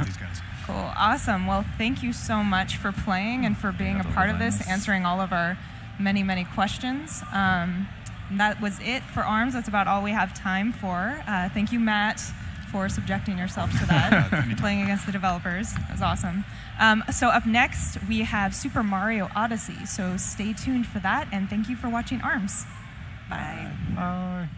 these guys. Cool. Awesome. Well, thank you so much for playing and for being a part of this, answering all of our many, many questions. That was it for ARMS. That's about all we have time for. Thank you, Matt, for subjecting yourself to that, playing against the developers. That was awesome. So up next, we have Super Mario Odyssey. So stay tuned for that, and thank you for watching ARMS. Bye. Bye.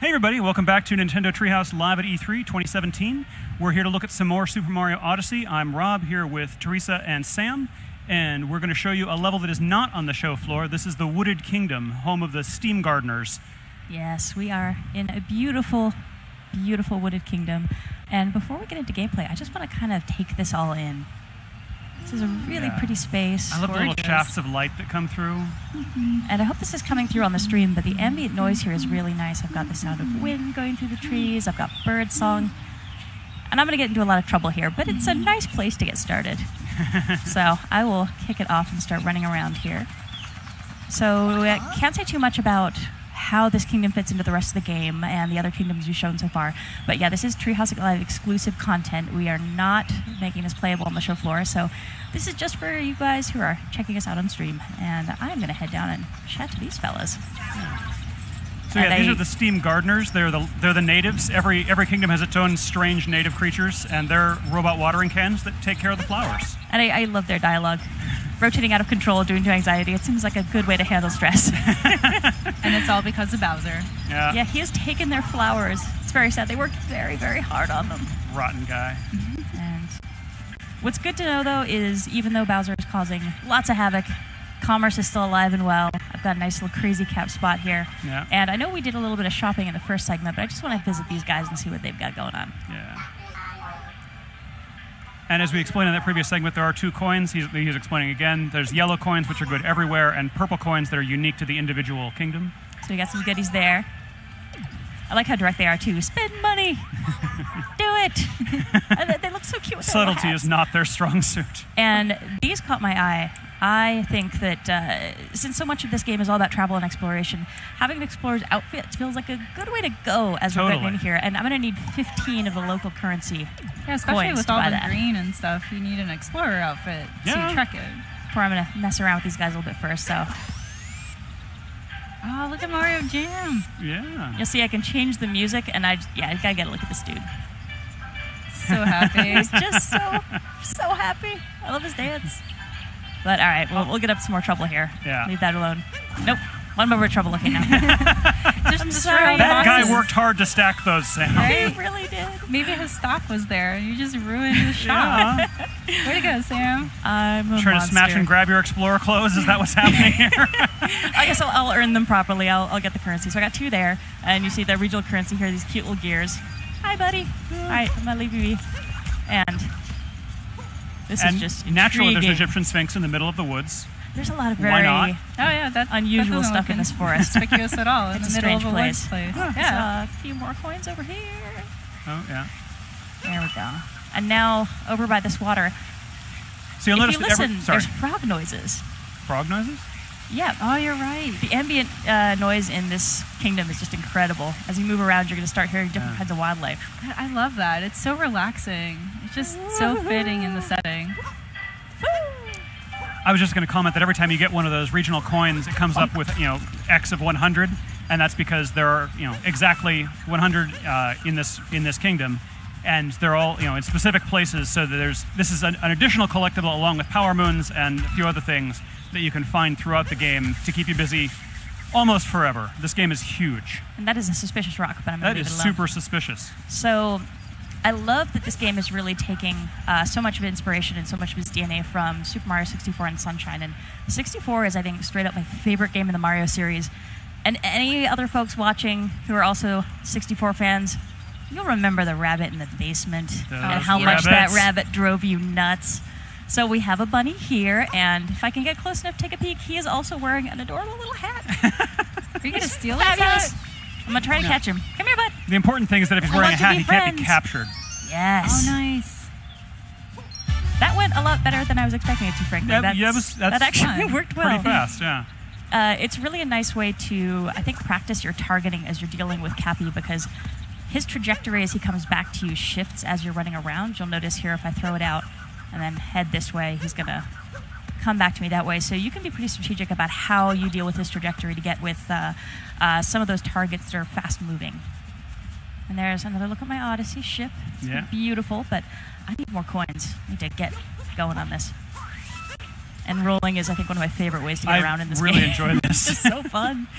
Hey everybody, welcome back to Nintendo Treehouse Live at E3 2017. We're here to look at some more Super Mario Odyssey. I'm Rob here with Teresa and Sam, and we're going to show you a level that is not on the show floor. This is the Wooded Kingdom, home of the Steam Gardeners. Yes, we are in a beautiful, beautiful wooded kingdom. And before we get into gameplay, I just want to kind of take this all in. This is a really pretty space. I love the little shafts of light that come through. And I hope this is coming through on the stream, but the ambient noise here is really nice. I've got the sound of wind going through the trees. I've got bird song. And I'm going to get into a lot of trouble here, but it's a nice place to get started. So I will kick it off and start running around here. So I can't say too much about how this kingdom fits into the rest of the game and the other kingdoms we've shown so far. But yeah, this is Treehouse Live exclusive content. We are not making this playable on the show floor, so this is just for you guys who are checking us out on stream. And I'm going to head down and chat to these fellas. So yeah, these are the steam gardeners. They're the natives. Every kingdom has its own strange native creatures, and they're robot watering cans that take care of the flowers. And I love their dialogue. Rotating out of control, due to anxiety. It seems like a good way to handle stress. And it's all because of Bowser. Yeah. Yeah, he has taken their flowers. It's very sad. They worked very, very hard on them. Rotten guy. And what's good to know, though, is even though Bowser is causing lots of havoc, commerce is still alive and well. I've got a nice little crazy cap spot here. Yeah. And I know we did a little bit of shopping in the first segment, but I just want to visit these guys and see what they've got going on. Yeah. And as we explained in that previous segment, there are 2 coins. He's explaining again. There's yellow coins, which are good everywhere, and purple coins that are unique to the individual kingdom. So we got some goodies there. I like how direct they are, too. Spend money! Do it! They look so cute with their little Subtlety hats. is not their strong suit. And these caught my eye. I think that since so much of this game is all about travel and exploration, having an explorer's outfit feels like a good way to go as we're getting in here. And I'm going to need 15 of the local currency. Yeah, especially coins with to all buy the that. green and stuff, you need an explorer outfit to trek it. Before I'm going to mess around with these guys a little bit first. So Oh, look at Mario Jam. Yeah. you'll see I can change the music, and I got to get a look at this dude. So happy. He's just so happy. I love his dance. But all right, we'll get up some more trouble here. Yeah. Leave that alone. Nope. One more trouble looking now. Just I'm destroying sorry. That boxes. guy worked hard to stack those, Sam. He really did. Maybe his stock was there. You just ruined the shop. Yeah. Way to go, Sam. I'm a Trying monster. to smash and grab your explorer clothes? Is that what's happening here? I guess I'll earn them properly. I'll get the currency. So I got 2 there, and you see the regional currency here. These cute little gears. Hi, buddy. All right, I'm gonna leave you be. And this is just naturally, there's an intriguing. Egyptian sphinx in the middle of the woods. There's a lot of Why very not? Oh, yeah. That unusual that stuff in this forest. Conspicuous at all. It's in a the middle strange of a place. woods place. Yeah. A few more coins over here. Oh, yeah. There we go. And now over by this water. So you'll If notice you that listen, sorry, there's frog noises. frog noises? Yeah. Oh, you're right. The ambient noise in this kingdom is just incredible. As you move around, you're going to start hearing different kinds of wildlife. I love that. It's so relaxing. It's just so fitting in the setting. I was just going to comment that every time you get one of those regional coins, it comes up with, X of 100, and that's because there are, exactly 100 in this kingdom, and they're all, in specific places. So that this is an additional collectible along with power moons and a few other things that you can find throughout the game to keep you busy almost forever. This game is huge. And that is a suspicious rock, but I'm going That to leave is it alone. super suspicious. So I love that this game is really taking so much of inspiration and so much of its DNA from Super Mario 64 and Sunshine. And 64 is, I think, straight up my favorite game in the Mario series. And any other folks watching who are also 64 fans, you'll remember the rabbit in the basement and how much that rabbit drove you nuts. So we have a bunny here, and if I can get close enough to take a peek, he is also wearing an adorable little hat. Are you going to steal his Fabulous. hat? I'm going to try to catch him. Come here, bud. The important thing is that if he's I wearing a want to hat, be he can't be friends. captured. Yes. Oh, nice. That went a lot better than I was expecting it to, frankly. Yeah, That's, that's that actually fun. worked well. Pretty fast, yeah. It's really a nice way to, I think, practice your targeting as you're dealing with Cappy, because his trajectory as he comes back to you shifts as you're running around. You'll notice here if I throw it out and then head this way, he's going to come back to me that way. So you can be pretty strategic about how you deal with his trajectory to get with some of those targets that are fast moving. And there's another look at my Odyssey ship. It's beautiful, but I need more coins. I need to get going on this. And rolling is, I think, one of my favorite ways to get around in this game. I really enjoy this. It's just so fun.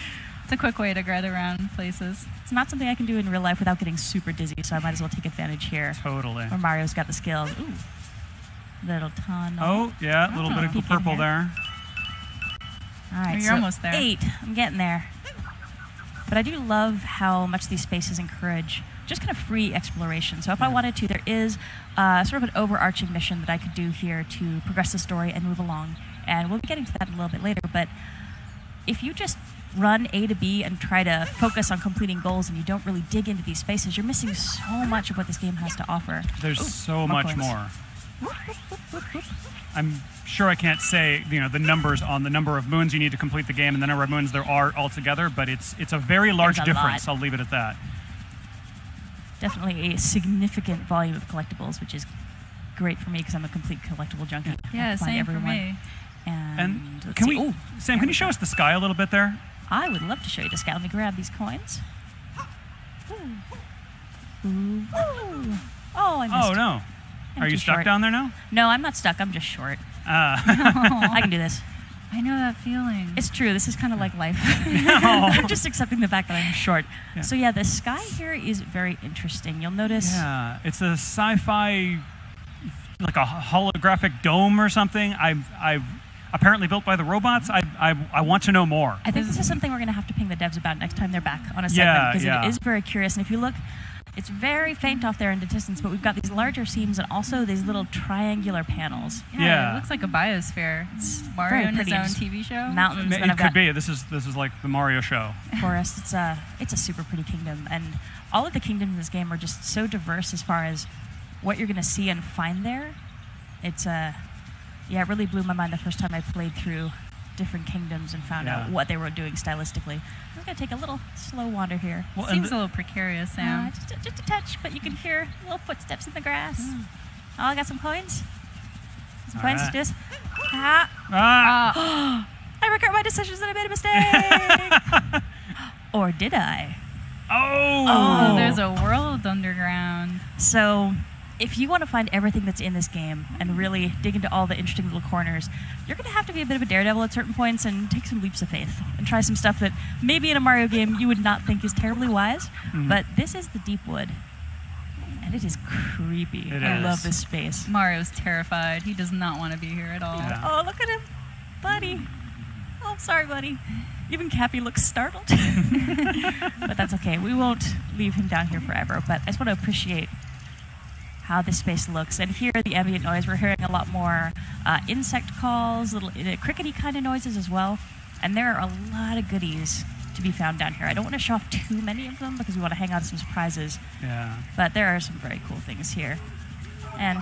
It's a quick way to get around places. It's not something I can do in real life without getting super dizzy, so I might as well take advantage here. Totally. Where Mario's got the skills. Ooh. Little tunnel. Oh, yeah, a little bit of purple there. All right, You're so almost there. 8. I'm getting there. But I do love how much these spaces encourage just kind of free exploration. So if I wanted to, there is sort of an overarching mission that I could do here to progress the story and move along. And we'll be getting to that a little bit later. But if you just run A to B and try to focus on completing goals and you don't really dig into these spaces, you're missing so much of what this game has to offer. There's so much coins. more. I'm sure I can't say the numbers on the number of moons you need to complete the game and the number of moons there are altogether, but it's a very large There's a difference. lot. I'll leave it at that. Definitely a significant volume of collectibles, which is great for me because I'm a complete collectible junkie. Yeah, I find same for everyone. me. And let's can see. we, Ooh, Sam? Can you show us the sky a little bit there? I would love to show you the sky. Let me grab these coins. Ooh. Ooh. Oh, I missed. Oh no, I'm are you too stuck short. down there now? No, I'm not stuck. I'm just short. I can do this. I know that feeling. It's true. This is kind of like life. I'm just accepting the fact that I'm short. Yeah. So yeah, the sky here is very interesting. You'll notice. Yeah, it's a sci-fi, like a holographic dome or something. I've apparently built by the robots. I want to know more. I think this is something we're going to have to ping the devs about next time they're back on a segment Yeah, because yeah. it is very curious. And if you look, it's very faint off there in the distance, but we've got these larger seams and also these little triangular panels. Yeah. It looks like a biosphere. It's very Mario in his pretty. own Just TV show. Mountains. Then It I've could got be. This is like the Mario show. forest. It's a super pretty kingdom, and all of the kingdoms in this game are just so diverse as far as what you're going to see and find there. It's it really blew my mind the first time I played through different kingdoms and found out what they were doing stylistically. I'm going to take a little slow wander here. Well, Seems a little precarious, Sam. Just a touch, but you can hear little footsteps in the grass. Oh, I got some coins. Some All coins right. to do this. Ah, I regret my decisions and I made a mistake. Or did I? Oh, There's a world underground. So, if you want to find everything that's in this game and really dig into all the interesting little corners, you're going to have to be a bit of a daredevil at certain points and take some leaps of faith and try some stuff that maybe in a Mario game you would not think is terribly wise. But this is the Deep Wood, and it is creepy. It I is. love this space. Mario's terrified. He does not want to be here at all. Yeah. Oh, look at him, buddy. Oh, sorry, buddy. Even Cappy looks startled. But that's okay. We won't leave him down here forever. But I just want to appreciate how this space looks. And here, the ambient noise, we're hearing a lot more insect calls, little crickety kind of noises as well. And there are a lot of goodies to be found down here. I don't want to show off too many of them because we want to hang out some surprises. Yeah. But there are some very cool things here. And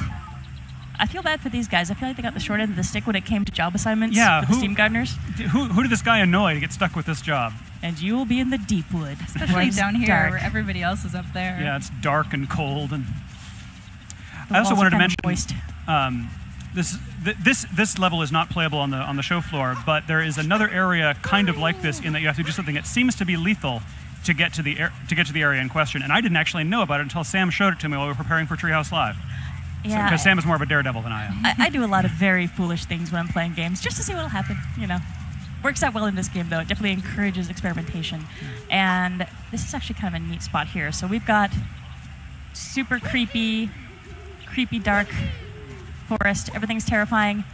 I feel bad for these guys. I feel like they got the short end of the stick when it came to job assignments Yeah, for the Steam Gardeners. Who did this guy annoy to get stuck with this job? And you will be in the deep wood. Especially where it's down here dark. where everybody else is up there. Yeah, it's dark and cold. And The I also walls are wanted to kind of mention moist. this level is not playable on the show floor, but there is another area kind of like this in that you have to do something that seems to be lethal to get to the area in question. And I didn't actually know about it until Sam showed it to me while we were preparing for Treehouse Live. Yeah, Because Sam is more of a daredevil than I am. I do a lot of very foolish things when I'm playing games just to see what will happen, you know. Works out well in this game, though. It definitely encourages experimentation. And this is actually kind of a neat spot here. So we've got super creepy, dark forest. Everything's terrifying.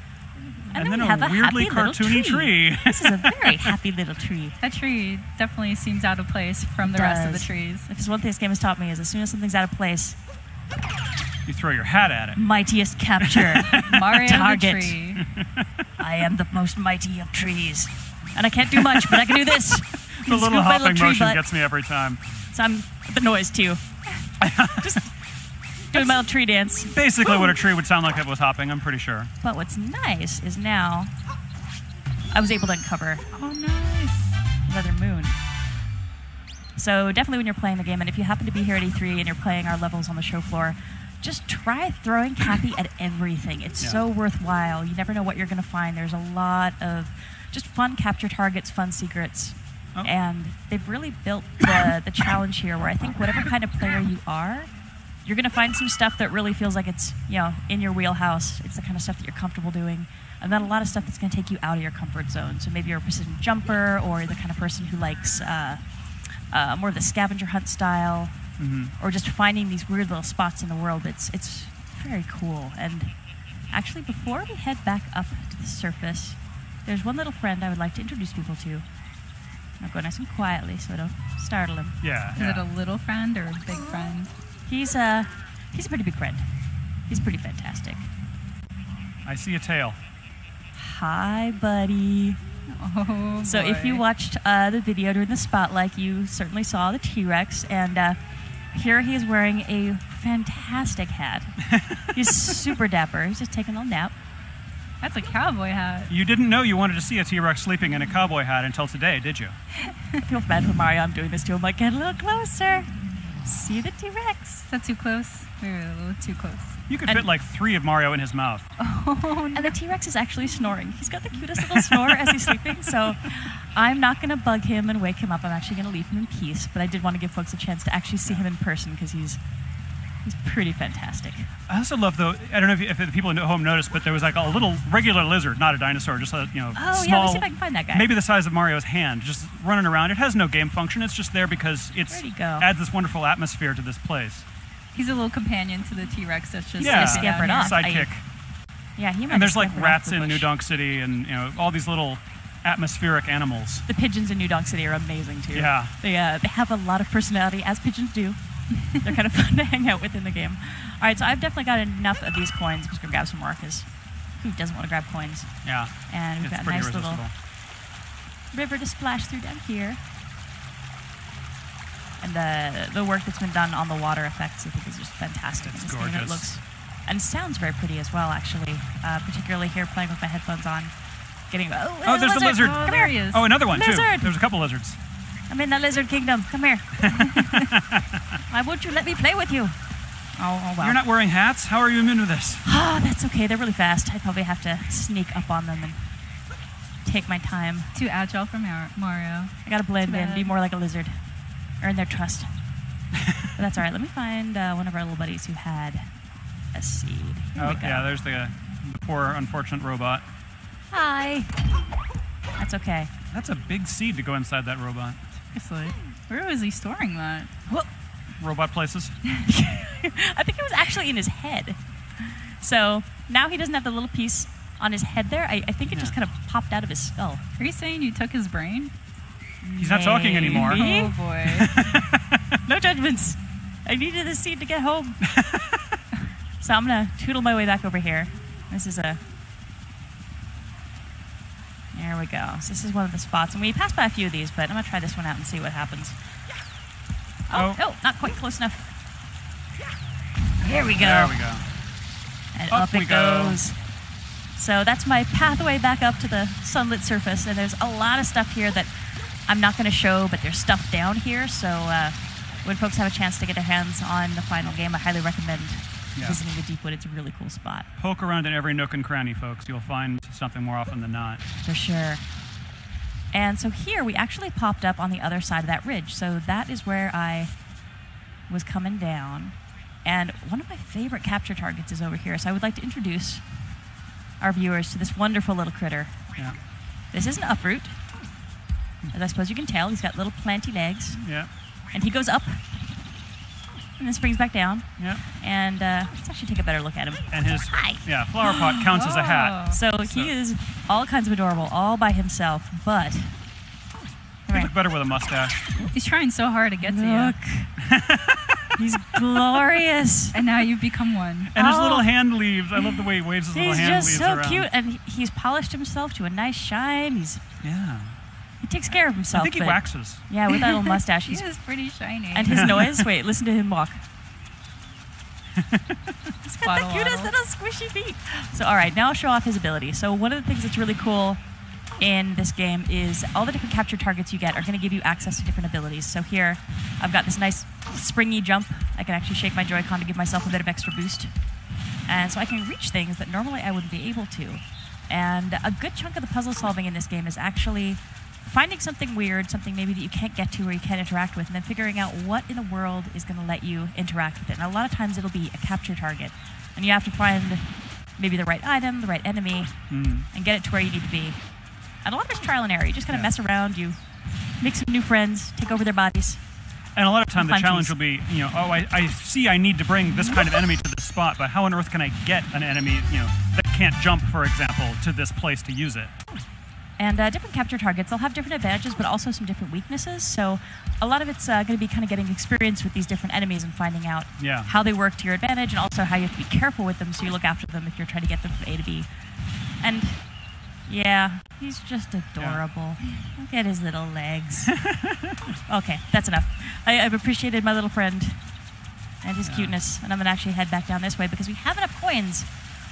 And then then we have a weirdly happy little cartoony tree. This is a very happy little tree. That tree definitely seems out of place from the It rest of the does. trees. If there's one thing this game has taught me is as soon as something's out of place, You throw your hat at it. mightiest capture. Mario Target. the tree. I am the most mighty of trees. And I can't do much, but I can do this. The little Scoop my hopping tree motion butt. gets me every time. So I'm the noise too. Just doing my little tree dance. Basically what a tree would sound like if it was hopping, I'm pretty sure. But what's nice is now I was able to uncover Oh, nice. another moon. So definitely when you're playing the game, and if you happen to be here at E3 and you're playing our levels on the show floor, just try throwing Cappy at everything. It's Yeah. so worthwhile. You never know what you're going to find. There's a lot of just fun capture targets, fun secrets. Oh. And they've really built the challenge here where I think whatever kind of player you are, you're going to find some stuff that really feels like it's, you know, in your wheelhouse. It's the kind of stuff that you're comfortable doing. And then a lot of stuff that's going to take you out of your comfort zone. So maybe you're a precision jumper or you're the kind of person who likes more of the scavenger hunt style, or just finding these weird little spots in the world. It's very cool. And actually, before we head back up to the surface, there's one little friend I would like to introduce people to. I'll go nice and quietly so I don't startle him. Yeah. Is it a little friend or a big friend? He's a pretty big friend. He's pretty fantastic. I see a tail. Hi, buddy. Oh, So if you boy. watched the video during the spotlight, you certainly saw the T-Rex, and here he is wearing a fantastic hat. He's super dapper. He's just taking a little nap. That's a cowboy hat. You didn't know you wanted to see a T-Rex sleeping in a cowboy hat until today, did you? I feel bad for Mario. I'm doing this to him. Like, get a little closer. See the T-Rex. Is that too close? Maybe a little too close. You could And- fit like 3 of Mario in his mouth. And the T-Rex is actually snoring. He's got the cutest little snore as he's sleeping, so I'm not going to bug him and wake him up. I'm actually going to leave him in peace, but I did want to give folks a chance to actually see him in person because he's pretty fantastic. I also love, though, I don't know if the people at home noticed, but there was like a little regular lizard, not a dinosaur, just a, Oh, yeah, let me small, see if I can find that guy. maybe the size of Mario's hand, just running around. It has no game function. It's just there because Where'd he go? adds this wonderful atmosphere to this place. He's a little companion to the T-Rex that's just Yeah. sniffing Scampered down off. here. Sidekick. Yeah, he might And there's have like scampered off rats the in bush. New Donk City and, all these little atmospheric animals. The pigeons in New Donk City are amazing, too. Yeah. They have a lot of personality, as pigeons do. They're kind of fun to hang out with in the game. All right, so I've definitely got enough of these coins. I'm just going to grab some more because who doesn't want to grab coins? Yeah. And we've It's got a pretty nice irresistible. little river to splash through down here. And the work that's been done on the water effects, I think, is just fantastic. It's in this game. It gorgeous. looks and sounds very pretty as well, actually. Particularly here, playing with my headphones on, getting Oh, there's the lizard. Oh, Come there here. he is. Oh, another one, too. Lizard. There's a couple lizards. I'm in the lizard kingdom. Come here. Why won't you let me play with you? Oh well. You're not wearing hats? How are you immune to this? Ah, that's okay. They're really fast. I probably have to sneak up on them and take my time. Too agile for Mario. I gotta blend Too in, bad. be more like a lizard, earn their trust. But that's all right. Let me find one of our little buddies who had a seed. Here Oh, we go. yeah, there's the poor, unfortunate robot. Hi. That's okay. That's a big seed to go inside that robot. Seriously. Where was he storing that? Robot places. I think it was actually in his head. So now he doesn't have the little piece on his head there. I think it just kind of popped out of his skull. Are you saying you took his brain? He's not talking anymore. Maybe. Oh boy. No judgments. I needed the seed to get home. So I'm going to tootle my way back over here. This is a... There we go. So this is one of the spots. And we passed by a few of these, but I'm going to try this one out and see what happens. Oh, Oh. no, not quite close enough. Here we go. There we go. And Up up it we go. goes. So that's my pathway back up to the sunlit surface. And there's a lot of stuff here that I'm not going to show, but there's stuff down here. So when folks have a chance to get their hands on the final game, I highly recommend Yeah. visiting the Deepwood. It's a really cool spot, Poke around in every nook and cranny, folks. You'll find something more often than not. for sure. And so here we actually popped up on the other side of that ridge. So that is where I was coming down. And one of my favorite capture targets is over here. So I would like to introduce our viewers to this wonderful little critter. Yeah. This is an uproot. As I suppose you can tell, he's got little planty legs. Yeah. And he goes up and then springs back down. Yeah. And let's actually take a better look at him. And his Hi. flower pot counts as a hat. So he is all kinds of adorable, all by himself. But He'd look better with a mustache. He's trying so hard to get to look, he's glorious. you. And now you've become one. And his Oh. little hand leaves. I love the way he waves his little He's hand just leaves so around. cute, and he's polished himself to a nice shine. Yeah. He takes care of I himself. think he but- waxes. Yeah, with that little mustache. He He's is pretty shiny. and his noise. Wait, listen to him walk. He's got Waddle, the cutest waddle. little squishy feet. So, all right, now I'll show off his ability. So, one of the things that's really cool in this game is all the different capture targets you get are going to give you access to different abilities. So here, I've got this nice springy jump. I can actually shake my Joy-Con to give myself a bit of extra boost. And so I can reach things that normally I wouldn't be able to. And a good chunk of the puzzle solving in this game is actually finding something weird, something maybe that you can't get to or you can't interact with, and then figuring out what in the world is going to let you interact with it. And a lot of times it'll be a capture target. And you have to find maybe the right item, the right enemy, and get it to where you need to be. And a lot of it's trial and error. You just kind of mess around, you make some new friends, take over their bodies. And a lot of time the Fun challenge piece. will be, I see I need to bring this kind of enemy to this spot, but how on earth can I get an enemy, that can't jump, for example, to this place to use it? And different capture targets, they'll have different advantages, but also some different weaknesses. So a lot of it's going to be kind of getting experience with these different enemies and finding out how they work to your advantage, and also how you have to be careful with them so you look after them if you're trying to get them from A to B. And yeah, he's just adorable. Look at his little legs. Okay, that's enough. I've appreciated my little friend and his cuteness, and I'm going to actually head back down this way because we have enough coins.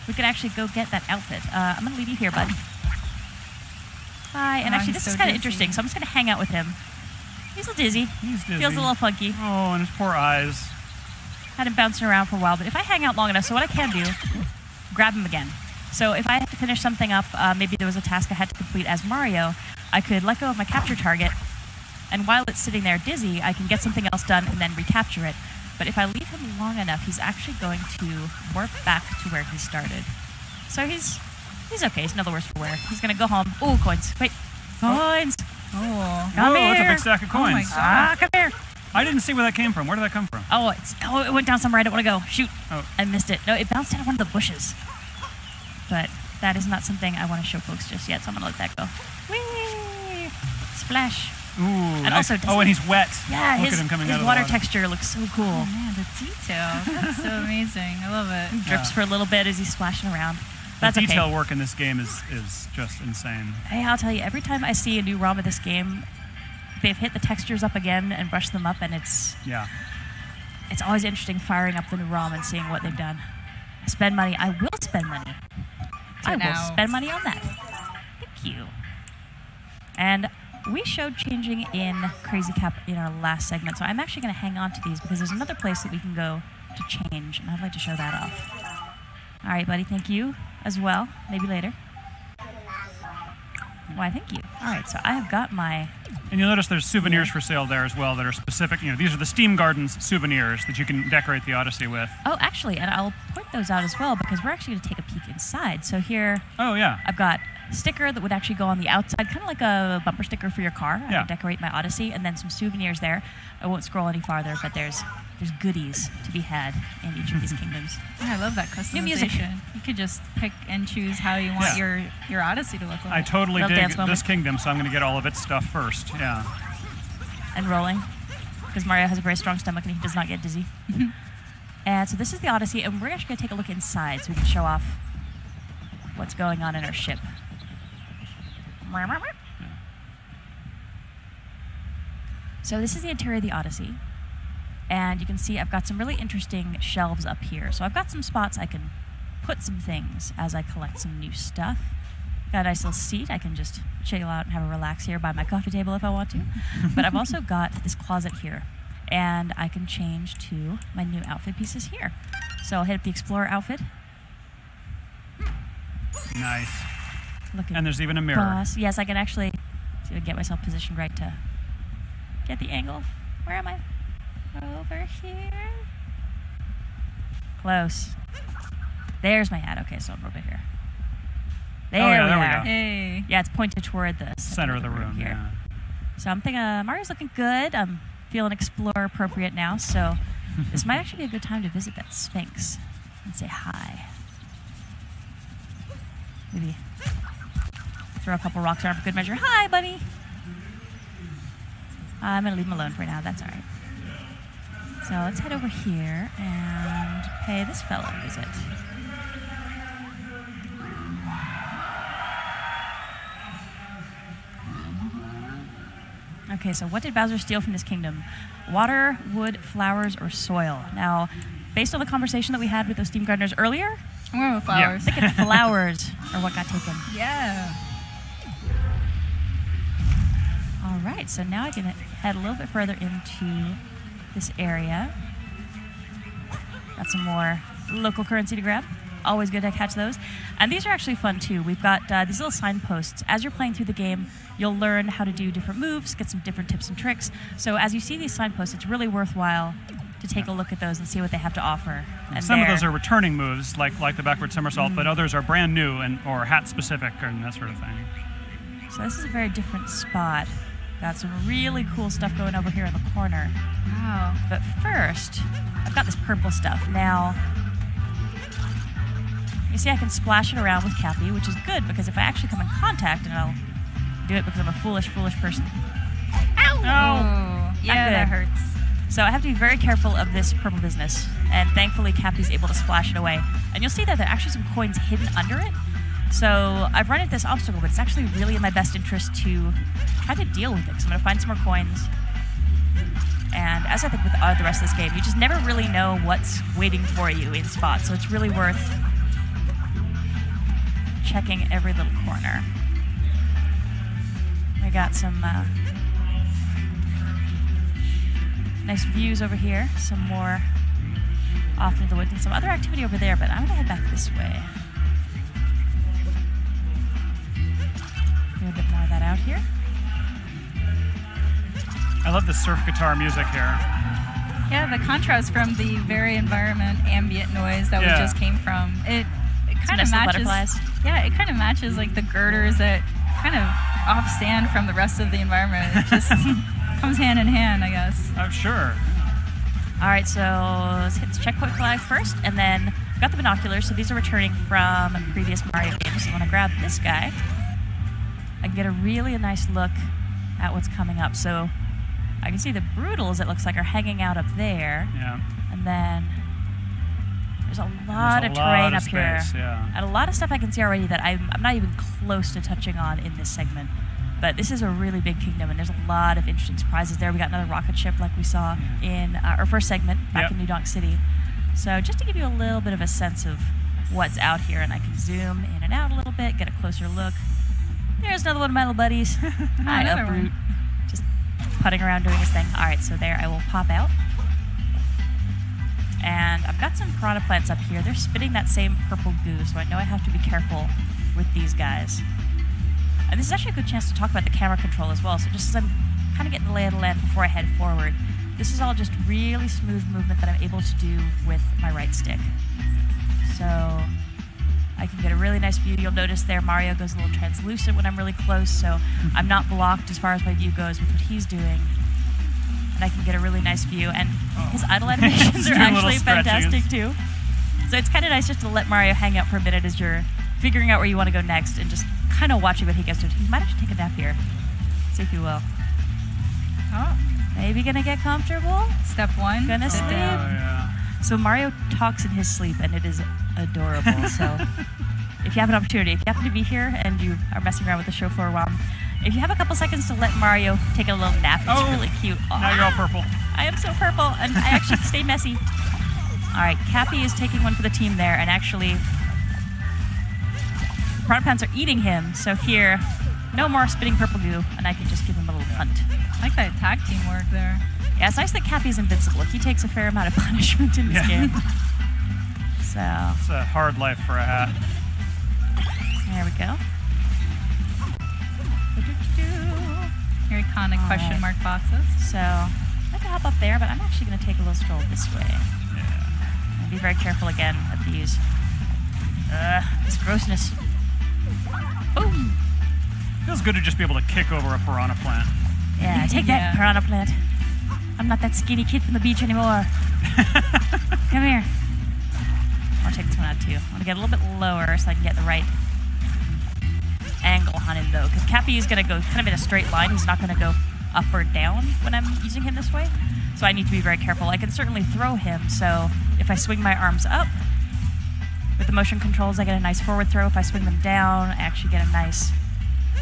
We could actually go get that outfit. I'm going to leave you here, bud. Bye. And actually, this is kind of interesting, so I'm just going to hang out with him. He's a little dizzy. He's dizzy. Feels a little funky. Oh, and his poor eyes. Had him bouncing around for a while, but if I hang out long enough, so what I can do, grab him again. So if I had to finish something up, maybe there was a task I had to complete as Mario, I could let go of my capture target, and while it's sitting there dizzy, I can get something else done and then recapture it. But if I leave him long enough, he's actually going to warp back to where he started. So he's okay. He's no the worse for wear. He's going to go home. Oh, coins. Wait. Coins. Oh. Come here. That's a big stack of coins. Oh my God. Come here. I didn't see where that came from. Where did that come from? Oh, it went down somewhere I don't want to go. Shoot. Oh. I missed it. No, it bounced out of one of the bushes. But that is not something I want to show folks just yet, so I'm going to let that go. Whee! Splash. Ooh, And nice. also, and he's wet. Yeah, Look his at him coming out his of water the water. texture looks so cool. Oh man, the detail. That's so amazing. I love it. Drips for a little bit as he's splashing around. That's the detail okay. work in this game is just insane. Hey, I'll tell you, every time I see a new ROM of this game, they've hit the textures up again and brushed them up, and it's always interesting firing up the new ROM and seeing what they've done. Spend money. I will spend money. I will spend money on that. Thank you. And we showed changing in Crazy Cap in our last segment, so I'm actually going to hang on to these because there's another place that we can go to change, and I'd like to show that off. All right, buddy, thank you as well. Maybe later. Why, thank you. All right, so I have got my... And you'll notice there's souvenirs for sale there as well that are specific. These are the Steam Gardens souvenirs that you can decorate the Odyssey with. Oh, actually, and I'll point those out as well because we're actually going to take a peek inside. So here, I've got a sticker that would actually go on the outside, kind of like a bumper sticker for your car. I can decorate my Odyssey, and then some souvenirs there. I won't scroll any farther, but there's goodies to be had in each of these kingdoms. Yeah, I love that customization. New music. You could just pick and choose how you want your Odyssey to look like. I totally Little dance dig moment. this kingdom, so I'm going to get all of its stuff first. Yeah. And rolling, because Mario has a very strong stomach and he does not get dizzy. And so this is the Odyssey, and we're actually going to take a look inside so we can show off what's going on in our ship. So this is the interior of the Odyssey, and you can see I've got some really interesting shelves up here. So I've got some spots I can put some things as I collect some new stuff. Got a nice little seat. I can just chill out and have a relax here by my coffee table if I want to. But I've also got this closet here, and I can change to my new outfit pieces here. So I'll hit up the Explorer outfit. Nice. Look at And there's even a mirror. boss. Yes, I can actually see if I can get myself positioned right to get the angle. Where am I? Over here. Close. There's my hat. Okay, so I'm over here. There we go. Hey. Yeah, it's pointed toward the Center of the room, here. yeah. So I'm thinking Mario's looking good. I'm feeling Explorer appropriate now, so this might actually be a good time to visit that Sphinx and say hi. Maybe throw a couple rocks around for good measure. Hi, buddy. I'm going to leave him alone for now. That's all right. So let's head over here and pay this fellow a visit. Okay, so what did Bowser steal from this kingdom? Water, wood, flowers, or soil? Now, based on the conversation that we had with those Steam Gardeners earlier, I'm going with flowers. I think flowers are what got taken. Yeah. All right, so now I can head a little bit further into this area. Got some more local currency to grab. Always good to catch those. And these are actually fun too. We've got these little signposts. As you're playing through the game, you'll learn how to do different moves, get some different tips and tricks. So as you see these signposts, it's really worthwhile to take a look at those and see what they have to offer. And some of those are returning moves, like the backward somersault, but others are brand new or hat specific and that sort of thing. So this is a very different spot. Got some really cool stuff going over here in the corner. Wow. But first, I've got this purple stuff. Now, you see I can splash it around with Cappy, which is good because if I actually come in contact, and I'll do it because I'm a foolish person. Oh, Not yeah, that good. hurts. So I have to be very careful of this purple business. And thankfully, Cappy's able to splash it away. And you'll see that there are actually some coins hidden under it. So I've run into this obstacle, but it's actually really in my best interest to try to deal with it. Because I'm going to find some more coins. And as I think with the rest of this game, you just never really know what's waiting for you in spots. So it's really worth checking every little corner. We got some nice views over here. Some more off into the woods and some other activity over there, but I'm going to head back this way. Do a bit more of that out here. I love the surf guitar music here. Yeah, the contrast from the very environment ambient noise that we just came from. It kind of nice little matches. butterflies. Yeah, it kind of matches like the girders that kind of offstand from the rest of the environment. It just comes hand in hand, I guess. I'm sure. All right, so let's hit the checkpoint flag first, and then I've got the binoculars. So these are returning from a previous Mario game. So when I grab this guy, I can get a really nice look at what's coming up. So I can see the Brutals, it looks like, are hanging out up there. Yeah. And then there's a lot of terrain up here. Yeah. And a lot of stuff I can see already that I'm not even close to touching on in this segment. But this is a really big kingdom, and there's a lot of interesting surprises there. We got another rocket ship like we saw in our first segment back in New Donk City. So just to give you a little bit of a sense of what's out here, and I can zoom in and out a little bit, get a closer look. There's another one of my little buddies. Hi, Another Uproot. one. Just putting around doing his thing. All right, so there I will pop out. And I've got some piranha plants up here. They're spitting that same purple goo, so I know I have to be careful with these guys. And this is actually a good chance to talk about the camera control as well. So just as I'm kind of getting the lay of the land before I head forward, this is all just really smooth movement that I'm able to do with my right stick. So I can get a really nice view. You'll notice there Mario goes a little translucent when I'm really close, so I'm not blocked as far as my view goes with what he's doing. And I can get a really nice view. And his idle animations are actually fantastic too. So it's kind of nice just to let Mario hang out for a minute as you're figuring out where you want to go next and just kind of watching what he gets to. He might actually take a nap here. See if he will. Oh, Maybe gonna get comfortable. step one. Gonna sit sleep. down. Oh, yeah. So Mario talks in his sleep, and it is adorable. So if you have an opportunity, if you happen to be here and you are messing around with the show for a while, if you have a couple seconds to let Mario take a little nap, it's really cute. Now you're all purple. I am so purple, and I actually stay messy. All right, Cappy is taking one for the team there, and actually, the piranha plants are eating him. So here, no more spitting purple goo, and I can just give him a little hunt. I like that tag teamwork there. Yeah, it's nice that Cappy's invincible. He takes a fair amount of punishment in this game. So It's a hard life for a hat. there we go. Your iconic All question right. mark boxes. So I can hop up there, but I'm actually going to take a little stroll this way. And be very careful again of these. This grossness. Boom! Feels good to just be able to kick over a piranha plant. Yeah, take that, Yeah. piranha plant. I'm not that skinny kid from the beach anymore. Come here. I'll take this one out too. I want to get a little bit lower so I can get the right angle on him though, because Cappy is going to go kind of in a straight line. He's not going to go up or down when I'm using him this way. So I need to be very careful. I can certainly throw him, so if I swing my arms up, with the motion controls I get a nice forward throw. If I swing them down, I actually get a nice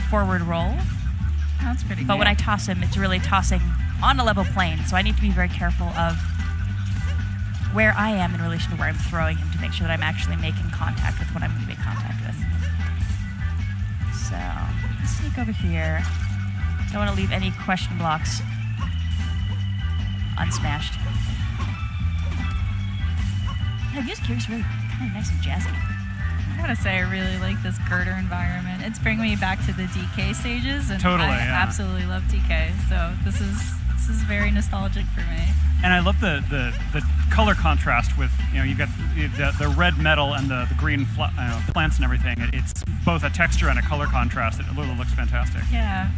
forward roll. That's pretty But good. when I toss him, it's really tossing on a level plane, so I need to be very careful of where I am in relation to where I'm throwing him to make sure that I'm actually making contact with what I'm going to make contact with. So, let's sneak over here. Don't want to leave any question blocks unsmashed. The music here is really kind of nice and jazzy. I gotta say, I really like this girder environment. It's bringing me back to the DK stages, and Totally, I yeah. absolutely love DK. So this is very nostalgic for me. And I love the color contrast with, you've got the red metal and the green plants and everything. It's both a texture and a color contrast. It really looks fantastic. Yeah.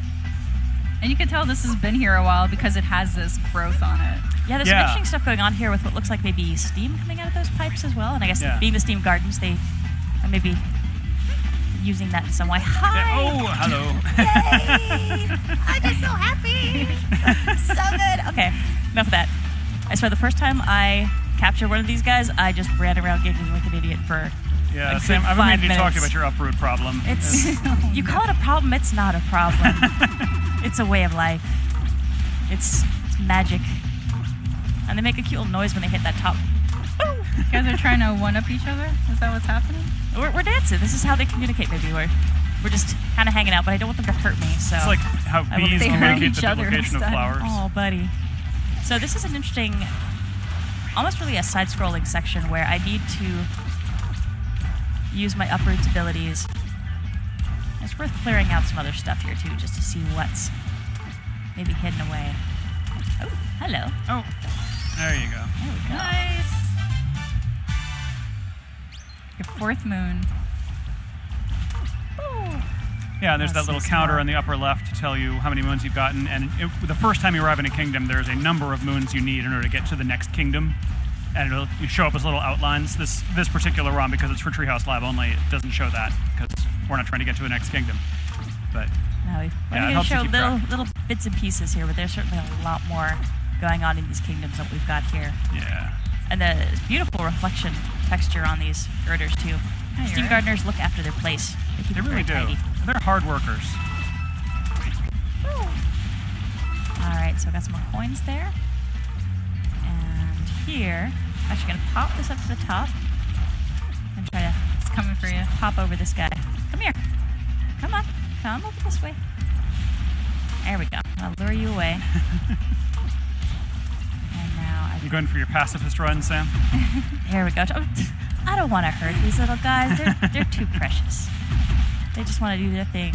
And you can tell this has been here a while because it has this growth on it. Yeah, there's some interesting stuff going on here with what looks like maybe steam coming out of those pipes as well. And I guess being the steam gardens, they are maybe using that in some way. Hi! Oh, hello. Yay! I'm just so happy. So good. Okay, enough of that. I swear, the first time I captured one of these guys, I just ran around giggling like an idiot for Yeah, a Sam, good I've 5 been meaning to talk to you minutes. about your uproot problem. It's you call it a problem, it's not a problem. It's a way of life. It's magic. And they make a cute little noise when they hit that top. You guys are trying to one-up each other? Is that what's happening? We're dancing. This is how they communicate. Maybe we're just kind of hanging out, but I don't want them to hurt me. So It's like how I will- bees they hurt communicate each the other duplication of instead. flowers. Oh, buddy. So this is an interesting, almost really a side-scrolling section where I need to use my uproots abilities. It's worth clearing out some other stuff here too, just to see what's maybe hidden away. Oh, hello. Oh, there you go. There we go. Nice. Your fourth moon. Yeah, and there's Let's that little see some counter more. on the upper left to tell you how many moons you've gotten. And the first time you arrive in a kingdom, there's a number of moons you need in order to get to the next kingdom. And it'll show up as little outlines. This particular ROM, because it's for Treehouse Live only, it doesn't show that because we're not trying to get to the next kingdom. But Now we're Yeah, it going to helps to show keep little bits and pieces here, but there's certainly a lot more going on in these kingdoms than what we've got here. yeah, And the beautiful reflection texture on these girders too. you're Steam right. gardeners look after their place. They keep they it really very do. tidy. They're hard workers. All right, so I got some more coins there. And here, I'm actually going to pop this up to the top and try to It's coming for you. pop over this guy. Come here. Come on. Come over this way. There we go. I'll lure you away. And now I You going for your pacifist run, Sam? Here we go. I don't want to hurt these little guys. They're too precious. They just want to do their thing.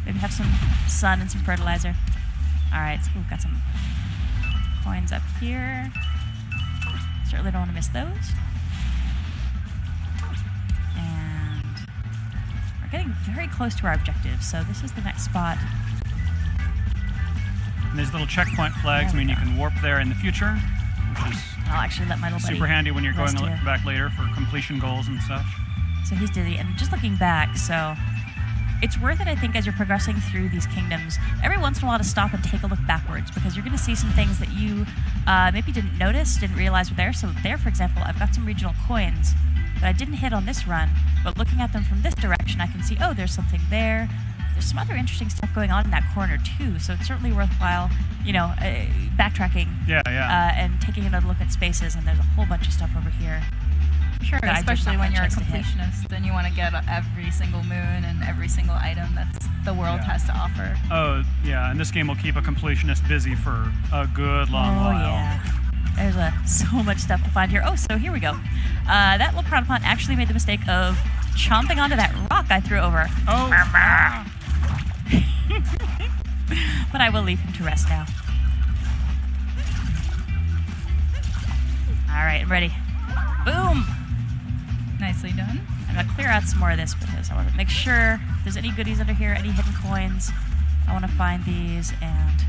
Maybe have some sun and some fertilizer. All right, so we've got some coins up here. Certainly don't want to miss those. And we're getting very close to our objective, so this is the next spot. And these little checkpoint flags There we mean you go. can warp there in the future, which is I'll actually let my little buddy super handy when you're going rest here. back later for completion goals and such. So he's dizzy, and just looking back, so it's worth it, I think, as you're progressing through these kingdoms, every once in a while to stop and take a look backwards, because you're going to see some things that you maybe didn't notice, didn't realize were there. So there, for example, I've got some regional coins that I didn't hit on this run, but looking at them from this direction, I can see, oh, there's something there. There's some other interesting stuff going on in that corner, too, so it's certainly worthwhile, backtracking Yeah, yeah. and taking another look at spaces, and there's a whole bunch of stuff over here. Sure, that I just especially not when had a you're a chance to hit. completionist, then you want to get every single moon and every single item that the world Yeah. has to offer. Oh, yeah, and this game will keep a completionist busy for a good long Oh, while. yeah. There's so much stuff to find here. Oh, so here we go. That little Piranapont actually made the mistake of chomping onto that rock I threw over. Oh, But I will leave him to rest now. All right, I'm ready. Boom! Nicely done. I'm going to clear out some more of this because I want to make sure if there's any goodies under here, any hidden coins. I want to find these, and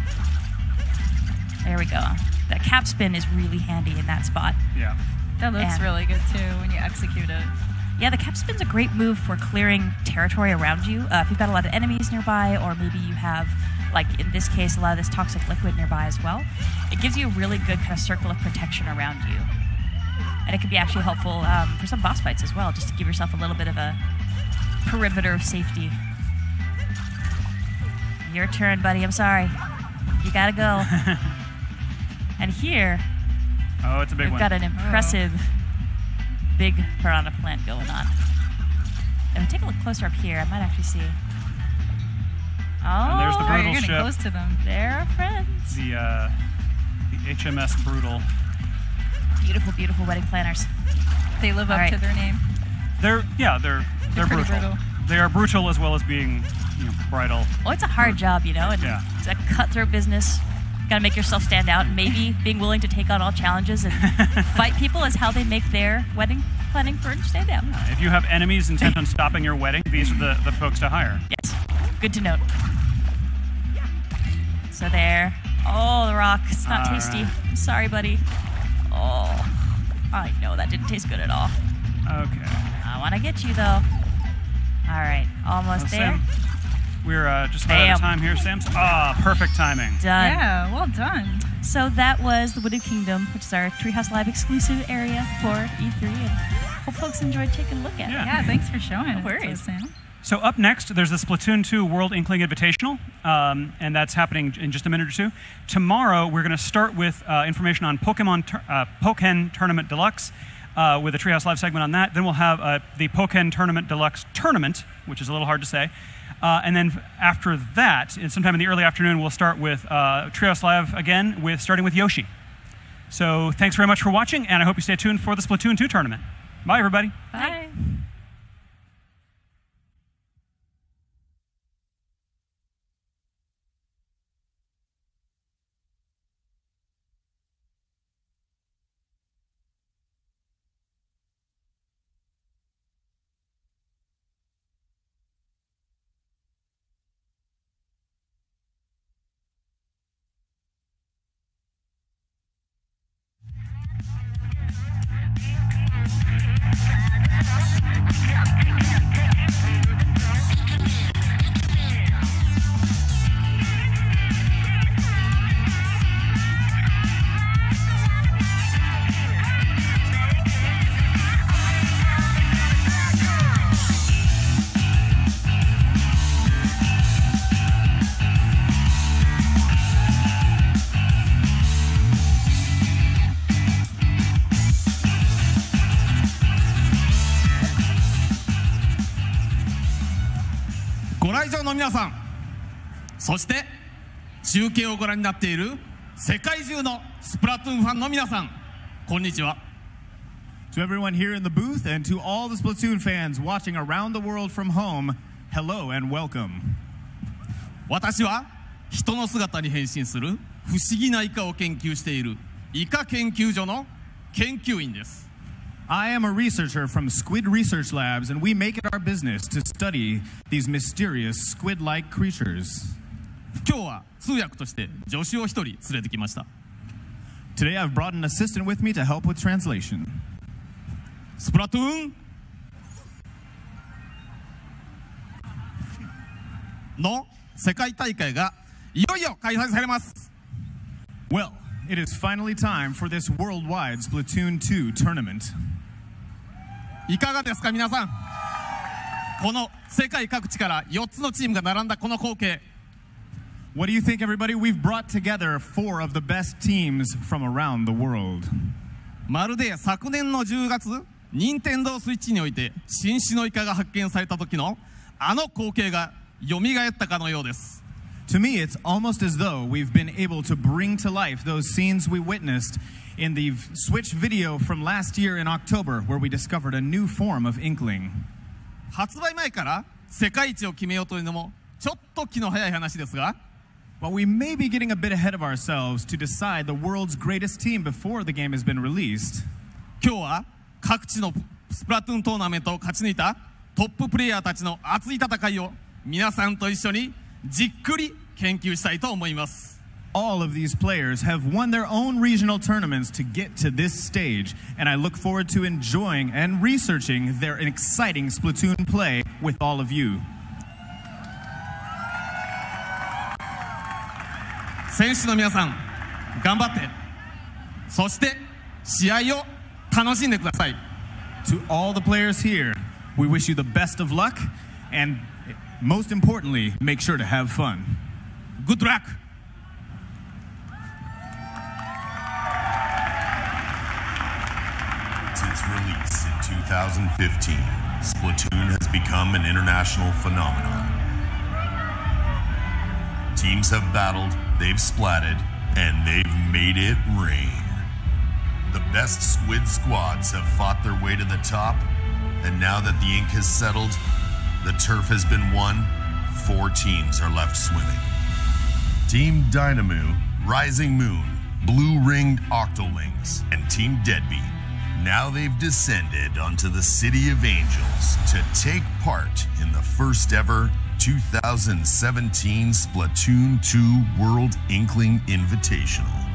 there we go. That cap spin is really handy in that spot. yeah. That looks And- really good too when you execute it. Yeah, the cap spin's a great move for clearing territory around you. If you've got a lot of enemies nearby, or maybe you have, like in this case, a lot of this toxic liquid nearby as well. It gives you a really good kind of circle of protection around you. And it can be actually helpful for some boss fights as well, just to give yourself a little bit of a perimeter of safety. Your turn, buddy. I'm sorry. You gotta go. And here, Oh, it's a big we've one. got an impressive big piranha plant going on. If we take a look closer up here, I might actually see. Oh, And there's the Oh, brutal you're getting ship. close to them. they're our friends. The HMS Brutal. Beautiful, beautiful wedding planners. They live All up right. to their name. They're pretty brutal. brutal. They are brutal as well as being bridal. Oh, it's a hard job, and Yeah. it's a cutthroat business. Gotta make yourself stand out, and maybe being willing to take on all challenges and fight people is how they make their wedding planning firm stand out. If you have enemies intent on stopping your wedding, these are the folks to hire. Yes, good to note. So there. Oh, the rock. It's not All tasty. right. I'm sorry, buddy. Oh, I know that didn't taste good at all. Okay. I want to get you, though. All right, almost there. Sam, we're just about out of time here, Sam. Perfect timing. Done. Yeah, well done. So that was the Wooded Kingdom, which is our Treehouse Live exclusive area for E3, and hope folks enjoyed taking a look at it. Yeah, thanks for showing No it. worries. Sam. So up next, there's the Splatoon 2 World Inkling Invitational, and that's happening in just a minute or two. Tomorrow, we're going to start with information on Pokken Tournament Deluxe, with a Treehouse Live segment on that. Then we'll have the Pokken Tournament Deluxe Tournament, which is a little hard to say. And then after that, sometime in the early afternoon, we'll start with Treehouse Live again, starting with Yoshi. So thanks very much for watching, and I hope you stay tuned for the Splatoon 2 tournament. Bye, everybody. Bye.ご来場の皆さん、そして中継をご覧になっている世界中のスプラトゥーンファンの皆さん、こんにちは。 To everyone here in the booth and to all the Splatoon fans watching around the world from home, hello and welcome. 私は人の姿に変身する不思議なイカを研究しているイカ研究所の研究員です。 I am a researcher from Squid Research Labs, and we make it our business to study these mysterious squid-like creatures. 今日は通訳として助手を一人連れてきました。 Today I've brought an assistant with me to help with translation. スプラトゥーンの世界大会がいよいよ開催されます。 Well, it is finally time for this worldwide Splatoon 2 tournament. いかがですか皆さん。この世界各地から4つのチームが並んだこの光景。 What do you think, everybody? We've brought together 4 of the best teams from around the world. まるで昨年の10月、任天堂スイッチにおいて新種のイカが発見された時のあの光景が蘇ったかのようです。 To me, it's almost as though we've been able to bring to life those scenes we witnessed in the Switch video from last year in October, where we discovered a new form of inkling. 発売前から世界一を決めようというのもちょっと気の早い話ですが、 While we may be getting a bit ahead of ourselves to decide the world's greatest team before the game has been released, 今日は各地のスプラトゥーントーナメントを勝ち抜いたトッププレイヤーたちの熱い戦いを皆さんと一緒にじっくり研究したいと思います。 all of these players have won their own regional tournaments to get to this stage, and I look forward to enjoying and researching their exciting Splatoon play with all of you. 選手の皆さん、頑張って、そして試合を楽しんでください。 To all the players here, we wish you the best of luck, and most importantly, make sure to have fun. Good luck! Since release in 2015, Splatoon has become an international phenomenon. Teams have battled, they've splatted, and they've made it rain. The best Squid squads have fought their way to the top, and now that the ink has settled, the turf has been won, 4 teams are left swimming. Team Dynamo, Rising Moon, Blue-Ringed Octolings, and Team Deadbeat. Now they've descended onto the City of Angels to take part in the first ever 2017 Splatoon 2 World Inkling Invitational.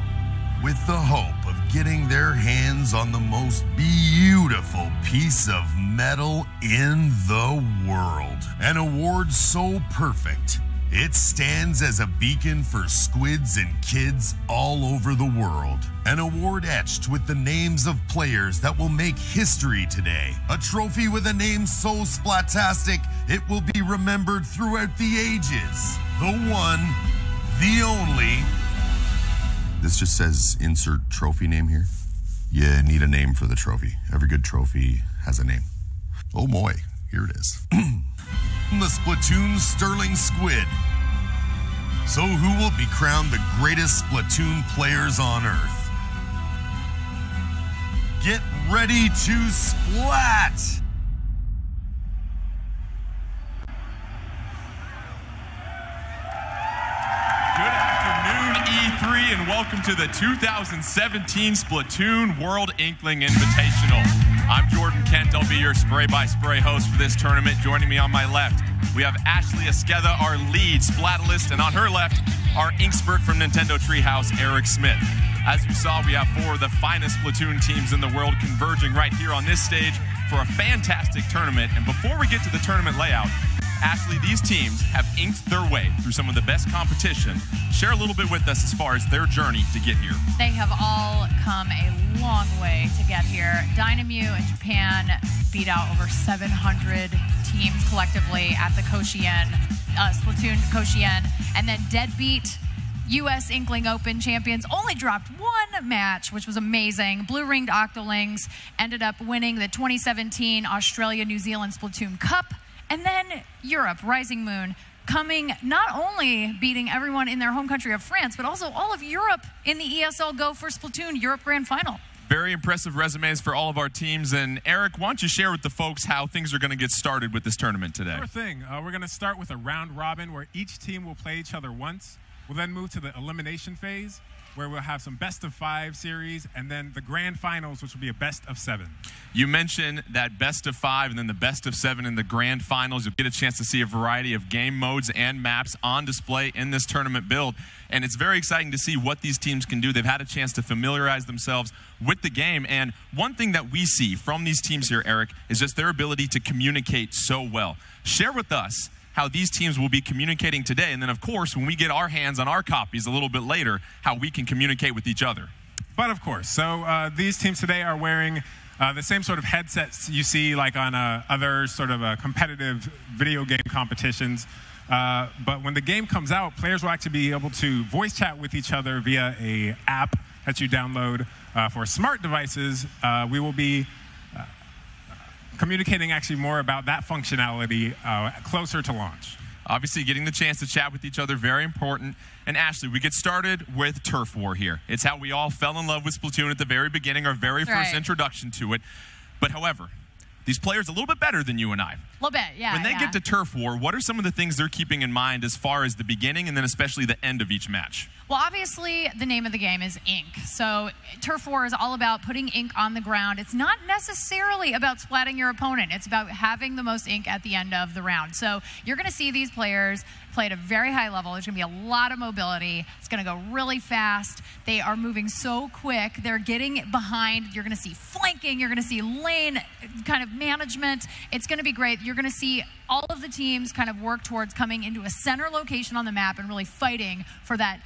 with the hope of getting their hands on the most beautiful piece of metal in the world. An award so perfect, it stands as a beacon for squids and kids all over the world. An award etched with the names of players that will make history today. A trophy with a name so splatastic, it will be remembered throughout the ages. The one, the only. This just says insert trophy name here. You need a name for the trophy. Every good trophy has a name. Oh boy, here it is. The Splatoon Sterling Squid. So who will be crowned the greatest Splatoon players on Earth? Get ready to splat! Good afternoon, E3, and welcome to the 2017 Splatoon World Inkling Invitational. I'm Jordan Kent. I'll be your spray-by-spray host for this tournament. Joining me on my left, we have Ashley Esqueda, our lead Splatalist, and on her left, our Inkspert from Nintendo Treehouse, Eric Smith. As you saw, we have 4 of the finest Splatoon teams in the world converging right here on this stage for a fantastic tournament. And before we get to the tournament layout, Ashley, these teams have inked their way through some of the best competition. Share a little bit with us as far as their journey to get here. They have all come a long way to get here. Dynamute in Japan beat out over 700 teams collectively at the Koshien, Splatoon Koshien. And then Deadbeat, U.S. Inkling Open champions, only dropped 1 match, which was amazing. Blue Ringed Octolings ended up winning the 2017 Australia-New Zealand Splatoon Cup. And then Europe, Rising Moon, coming not only beating everyone in their home country of France, but also all of Europe in the ESL Go for Splatoon Europe Grand Final. Very impressive resumes for all of our teams. And Eric, why don't you share with the folks how things are going to get started with this tournament today? Sure thing. We're going to start with a round robin where each team will play each other once. We'll then move to the elimination phase, where we'll have some best-of-5 series, and then the grand finals, which will be a best-of-7. You mentioned that best-of-5 and then the best-of-7 in the grand finals. You'll get a chance to see a variety of game modes and maps on display in this tournament build, and it's very exciting to see what these teams can do. They've had a chance to familiarize themselves with the game, and one thing that we see from these teams here, Eric, is just their ability to communicate so well. Share with us how these teams will be communicating today, and then of course when we get our hands on our copies a little bit later, how we can communicate with each other. But of course, so these teams today are wearing the same sort of headsets you see like on other sort of competitive video game competitions. But when the game comes out, players will actually be able to voice chat with each other via an app that you download. For smart devices, we will be communicating actually more about that functionality closer to launch. Obviously, getting the chance to chat with each other, very important. And Ashley, we get started with Turf War here. It's how we all fell in love with Splatoon at the very beginning, our very first introduction to it. But however, these players are a little bit better than you and I. A little bit, yeah. When they get to Turf War, what are some of the things they're keeping in mind as far as the beginning and then especially the end of each match? Well, obviously, the name of the game is ink. So Turf War is all about putting ink on the ground. It's not necessarily about splatting your opponent. It's about having the most ink at the end of the round. So you're going to see these players play at a very high level. There's going to be a lot of mobility. It's going to go really fast. They are moving so quick. They're getting behind. You're going to see flanking. You're going to see lane kind of management. It's going to be great. You're going to see all of the teams kind of work towards coming into a center location on the map and really fighting for that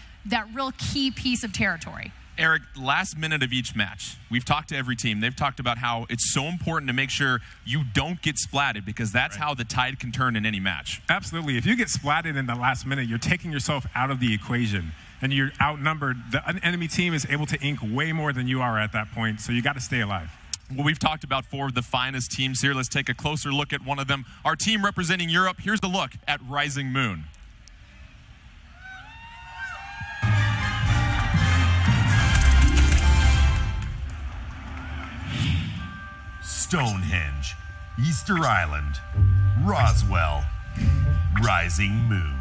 real key piece of territory. Eric, last minute of each match, we've talked to every team. They've talked about how it's so important to make sure you don't get splatted because that's how the tide can turn in any match. Absolutely. If you get splatted in the last minute, you're taking yourself out of the equation and you're outnumbered. The enemy team is able to ink way more than you are at that point, so you got to stay alive. Well, we've talked about 4 of the finest teams here. Let's take a closer look at one of them. Our team representing Europe, here's a look at Rising Moon. Stonehenge, Easter Island, Roswell, Rising Moon.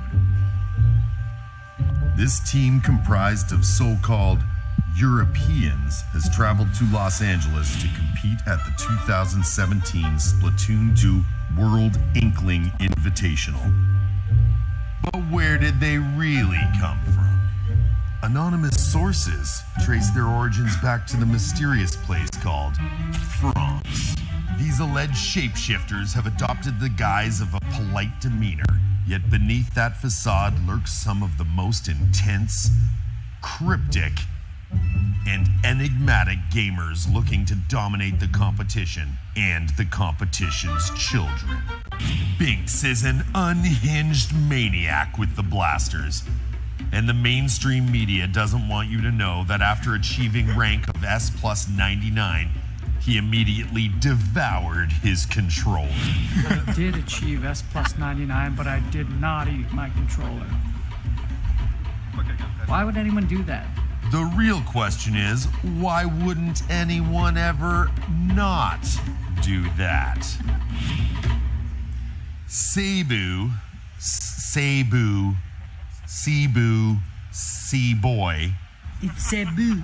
This team, comprised of so-called Europeans, has traveled to Los Angeles to compete at the 2017 Splatoon 2 World Inkling Invitational. But where did they really come from? Anonymous sources trace their origins back to the mysterious place called France. These alleged shapeshifters have adopted the guise of a polite demeanor, yet beneath that facade lurks some of the most intense, cryptic, and enigmatic gamers looking to dominate the competition and the competition's children. Binks is an unhinged maniac with the blasters, and the mainstream media doesn't want you to know that after achieving rank of S+99, he immediately devoured his controller. I did achieve S+99, but I did not eat my controller. Why would anyone do that? The real question is, why wouldn't anyone ever not do that? Cebu, Boy. It's Cebu.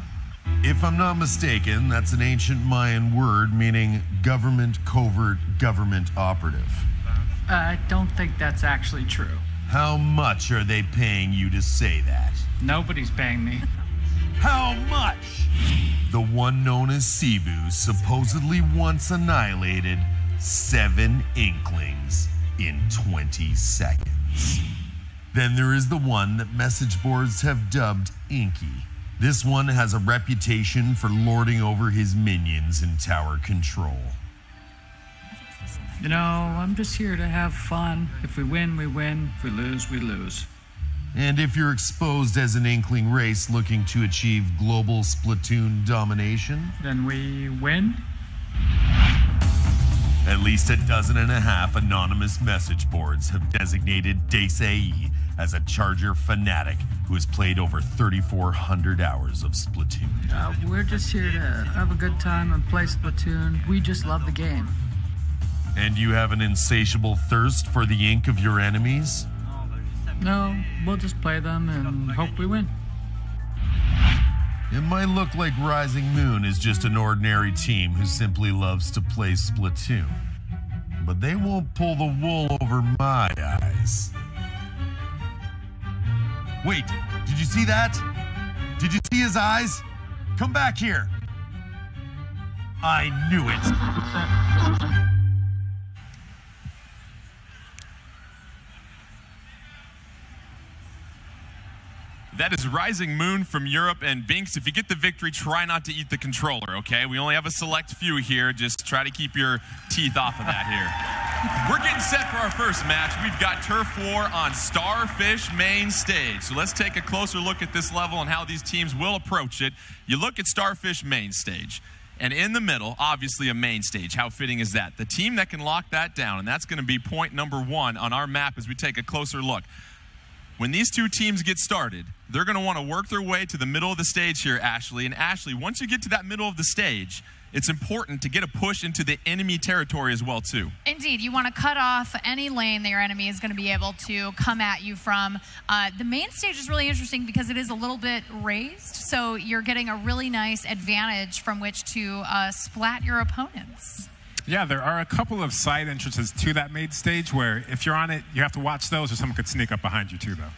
If I'm not mistaken, that's an ancient Mayan word meaning government covert government operative. I don't think that's actually true. How much are they paying you to say that? Nobody's paying me. How much? The one known as Cebu supposedly once annihilated 7 Inklings in 20 seconds. Then there is the one that message boards have dubbed Inky. This one has a reputation for lording over his minions in tower control. You know, I'm just here to have fun. If we win, we win. If we lose, we lose. And if you're exposed as an Inkling race looking to achieve global Splatoon domination, then we win? At least 12.5 anonymous message boards have designated Desai as a Charger fanatic who has played over 3,400 hours of Splatoon. We're just here to have a good time and play Splatoon. We just love the game. And you have an insatiable thirst for the ink of your enemies? No, we'll just play them and hope we win. It might look like Rising Moon is just an ordinary team who simply loves to play Splatoon. But they won't pull the wool over my eyes. Wait, did you see that? Did you see his eyes? Come back here. I knew it. That is Rising Moon from Europe. And Binks, if you get the victory, try not to eat the controller, okay? We only have a select few here. Just try to keep your teeth off of that here. We're getting set for our first match. We've got Turf War on Starfish main stage. So let's take a closer look at this level and how these teams will approach it. You look at Starfish main stage. And in the middle, obviously a main stage. How fitting is that? The team that can lock that down, and that's going to be point number 1 on our map as we take a closer look. When these two teams get started, they're going to want to work their way to the middle of the stage here, Ashley. And Ashley, once you get to that middle of the stage, it's important to get a push into the enemy territory as well, too. Indeed. You want to cut off any lane that your enemy is going to be able to come at you from. The main stage is really interesting because it is a little bit raised, so you're getting a really nice advantage from which to splat your opponents. Yeah, there are a couple of side entrances to that main stage where if you're on it, you have to watch those or someone could sneak up behind you too, though.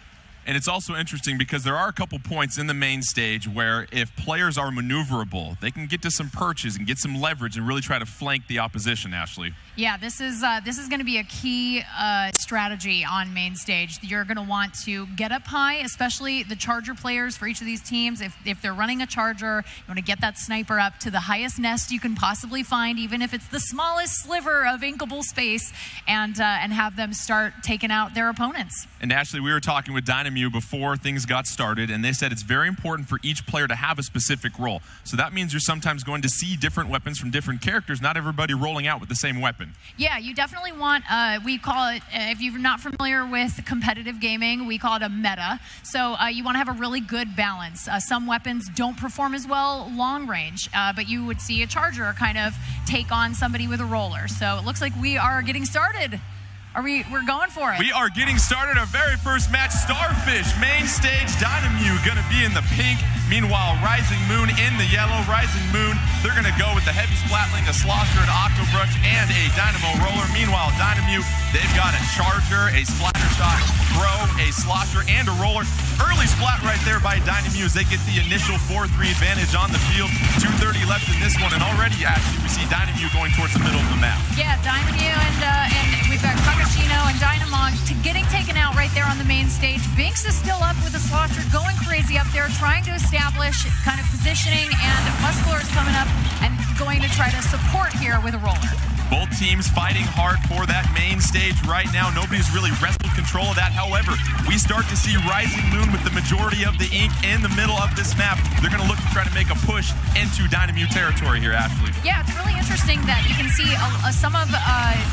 And it's also interesting because there are a couple points in the main stage where if players are maneuverable, they can get to some perches and get some leverage and really try to flank the opposition, Ashley. Yeah, this is going to be a key strategy on main stage. You're going to want to get up high, especially the Charger players for each of these teams. If they're running a Charger, you want to get that sniper up to the highest nest you can possibly find, even if it's the smallest sliver of inkable space, and have them start taking out their opponents. And Ashley, we were talking with Dynamo before things got started, and they said it's very important for each player to have a specific role. So that means you're sometimes going to see different weapons from different characters, not everybody rolling out with the same weapon. Yeah, you definitely want, we call it, if you're not familiar with competitive gaming, we call it a meta. So you want to have a really good balance. Some weapons don't perform as well long range, but you would see a Charger kind of take on somebody with a roller. So it looks like we are getting started. We're going for it. We are getting started. Our very first match, Starfish, main stage, Dynamo going to be in the pink. Meanwhile, Rising Moon in the yellow. Rising Moon, they're going to go with the Heavy Splatling, a Slosher, an Octobrush, and a Dynamo Roller. Meanwhile, Dynamo, they've got a Charger, a Splattershot, Pro, a Slosher, and a Roller. Early splat right there by Dynamo as they get the initial 4-3 advantage on the field. 2:30 left in this one, and already, actually, we see Dynamo going towards the middle of the map. Yeah, Dynamo and we've got Kakashino and Dynamon getting taken out right there on the main stage. Binks is still up with a Slosher, going crazy up there, trying to establish kind of positioning, and Muscular is coming up and going to try to support here with a Roller. Both teams fighting hard for that main stage right now. Nobody's really wrestled control of that. However, we start to see Rising Moon with the majority of the ink in the middle of this map. They're going to look to try to make a push into Dynamo territory here, Ashley. Yeah, it's really interesting that you can see some of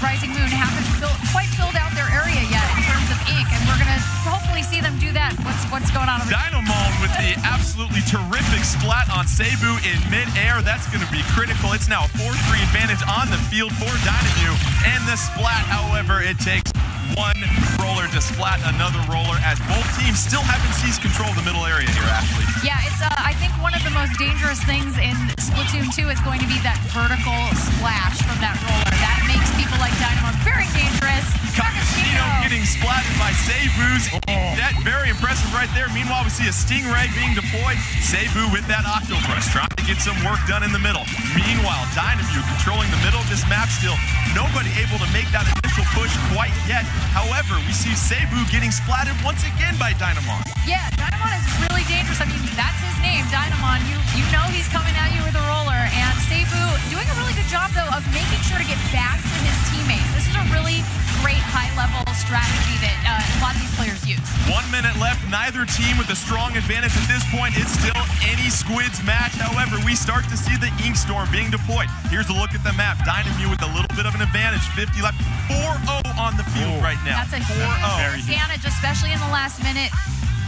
Rising Moon haven't quite filled out their area yet in terms of ink, and we're going to hopefully see them do that. What's going on over there? Dynamon with the absolutely terrific splat on Seibu in midair. That's going to be critical. It's now a 4-3 advantage on the field for Dynamo. And the splat, however, it takes one Roller to splat another Roller as both teams still haven't seized control of the middle area here, Ashley. Yeah, it's I think one of the most dangerous things in Splatoon 2 is going to be that vertical splash from that Roller. That makes people like Dynamo very dangerous. Kakashino getting splatted by Seibu's that very impressive right there. Meanwhile, we see a Stingray being deployed. Seibu with that Octobrush trying to get some work done in the middle. Meanwhile, Dynamo controlling the middle of this map still. Nobody able to make that initial push quite yet. However, we see Seibu getting splatted once again by Dynamon. Yeah, Dynamon is really dangerous. I mean, that's his name, Dynamon. You know he's coming at you with a Roller. And Seibu doing a really good job, though, of making sure to get back to his teammates. This is a really great high-level strategy that a lot of these players use. 1 minute left. Neither team with a strong advantage at this point. It's still any Squids match. However, we start to see the Ink Storm being deployed. Here's a look at the map. Dynamo with a little bit of an advantage. 50 left. 4-0 on the field right now. That's a huge advantage, especially in the last minute.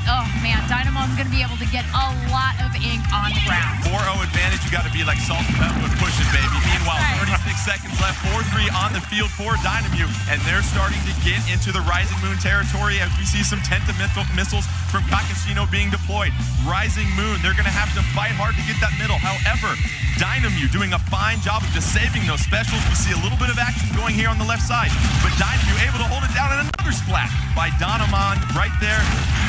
Oh, man, Dynamon's going to be able to get a lot of ink on the ground. 4-0 advantage. You got to be like Salt and Pepper pushing, baby. Meanwhile, 36 seconds left. 4-3 on the field for Dynamo. And they're starting to get into the Rising Moon territory as we see some Tenta missiles from Kakashino being deployed. Rising Moon, they're going to have to fight hard to get that middle. However, Dynamo doing a fine job of just saving those specials. We see a little bit of action going here on the left side. But Dynamo able to hold it down, and another splat by Dynamon right there.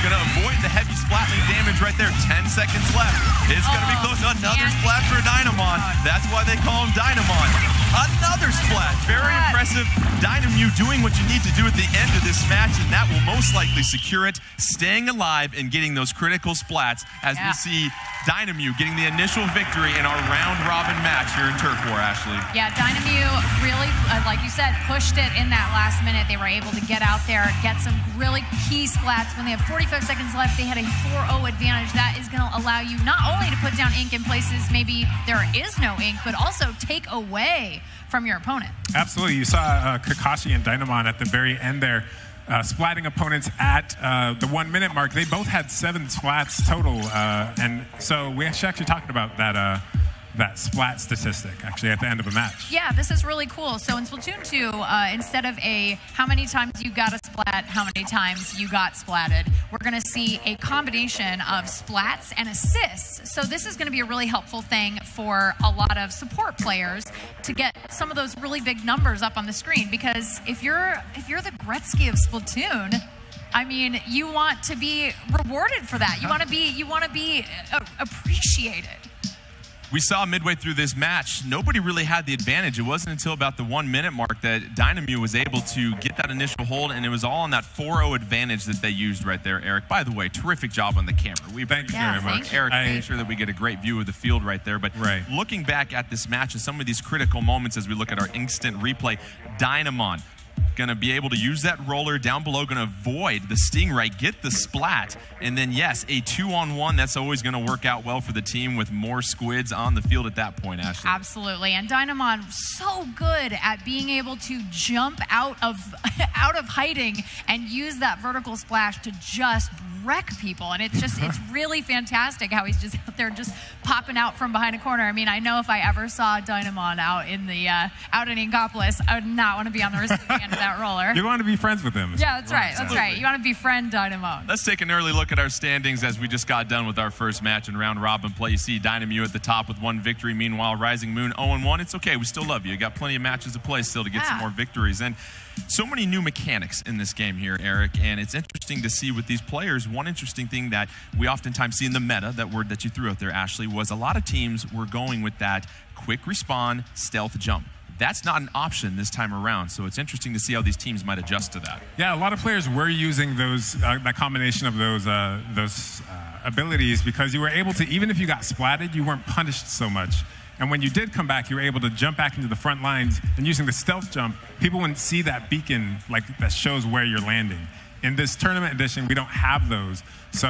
Going to avoid the heavy splatling damage right there. 10 seconds left. It's going to be close. Another splat for Dynamon. That's why they call him Dynamon. Another splat. Very impressive. Dynamo doing what you need to do at the end of this match, and that will most likely secure it, staying alive and getting those critical splats as we see Dynamo getting the initial victory in our round-robin match here in Turf War, Ashley. Yeah, Dynamo really, like you said, pushed it in that last minute. They were able to get out there, get some really key splats. When they have 45 seconds left, they had a 4-0 advantage. That is going to allow you not only to put down ink in places maybe there is no ink, but also take away from your opponent. Absolutely. You saw Kakashi and Dynamon at the very end there. Splatting opponents at the 1 minute mark. They both had 7 splats total, and so we actually talking about that that splat statistic actually at the end of a match. Yeah, this is really cool. So in Splatoon 2, instead of a how many times you got a splat, how many times you got splatted, we're going to see a combination of splats and assists. So this is going to be a really helpful thing for a lot of support players to get some of those really big numbers up on the screen, because if you're the Gretzky of Splatoon, I mean, you want to be rewarded for that. You want to be appreciated. We saw midway through this match, nobody really had the advantage. It wasn't until about the 1 minute mark that Dynamo was able to get that initial hold, and it was all on that 4-0 advantage that they used right there, Eric. By the way, terrific job on the camera. We thank you very much. Eric made sure that we get a great view of the field right there. But looking back at this match and some of these critical moments as we look at our instant replay, Dynamon going to be able to use that Roller down below, going to avoid the Stingray, get the splat, and then yes, a 2-on-1. That's always going to work out well for the team with more Squids on the field at that point, Ashley. Absolutely, and Dynamon so good at being able to jump out of hiding and use that vertical splash to just wreck people. And it's really fantastic how he's just out there just popping out from behind a corner. I mean, I know if I ever saw Dynamon out in Inkopolis, I would not want to be on the receiving end of that roller. You want to be friends with him. Yeah, that's right. That's right. You want to befriend Dynamon. Let's take an early look at our standings as we just got done with our first match in round robin play. You see Dynamo at the top with 1 victory. Meanwhile, Rising Moon 0-1. It's okay. We still love you. You got plenty of matches to play still to get some more victories. And so many new mechanics in this game here, Eric, and it's interesting to see with these players. One interesting thing that we oftentimes see in the meta, that word that you threw out there, Ashley, was a lot of teams were going with that quick respawn, stealth jump. That's not an option this time around, so it's interesting to see how these teams might adjust to that. Yeah, a lot of players were using those that combination of those abilities because you were able to, even if you got splatted, you weren't punished so much. And when you did come back, you were able to jump back into the front lines, and using the stealth jump, people wouldn't see that beacon that shows where you're landing. In this tournament edition, we don't have those. So,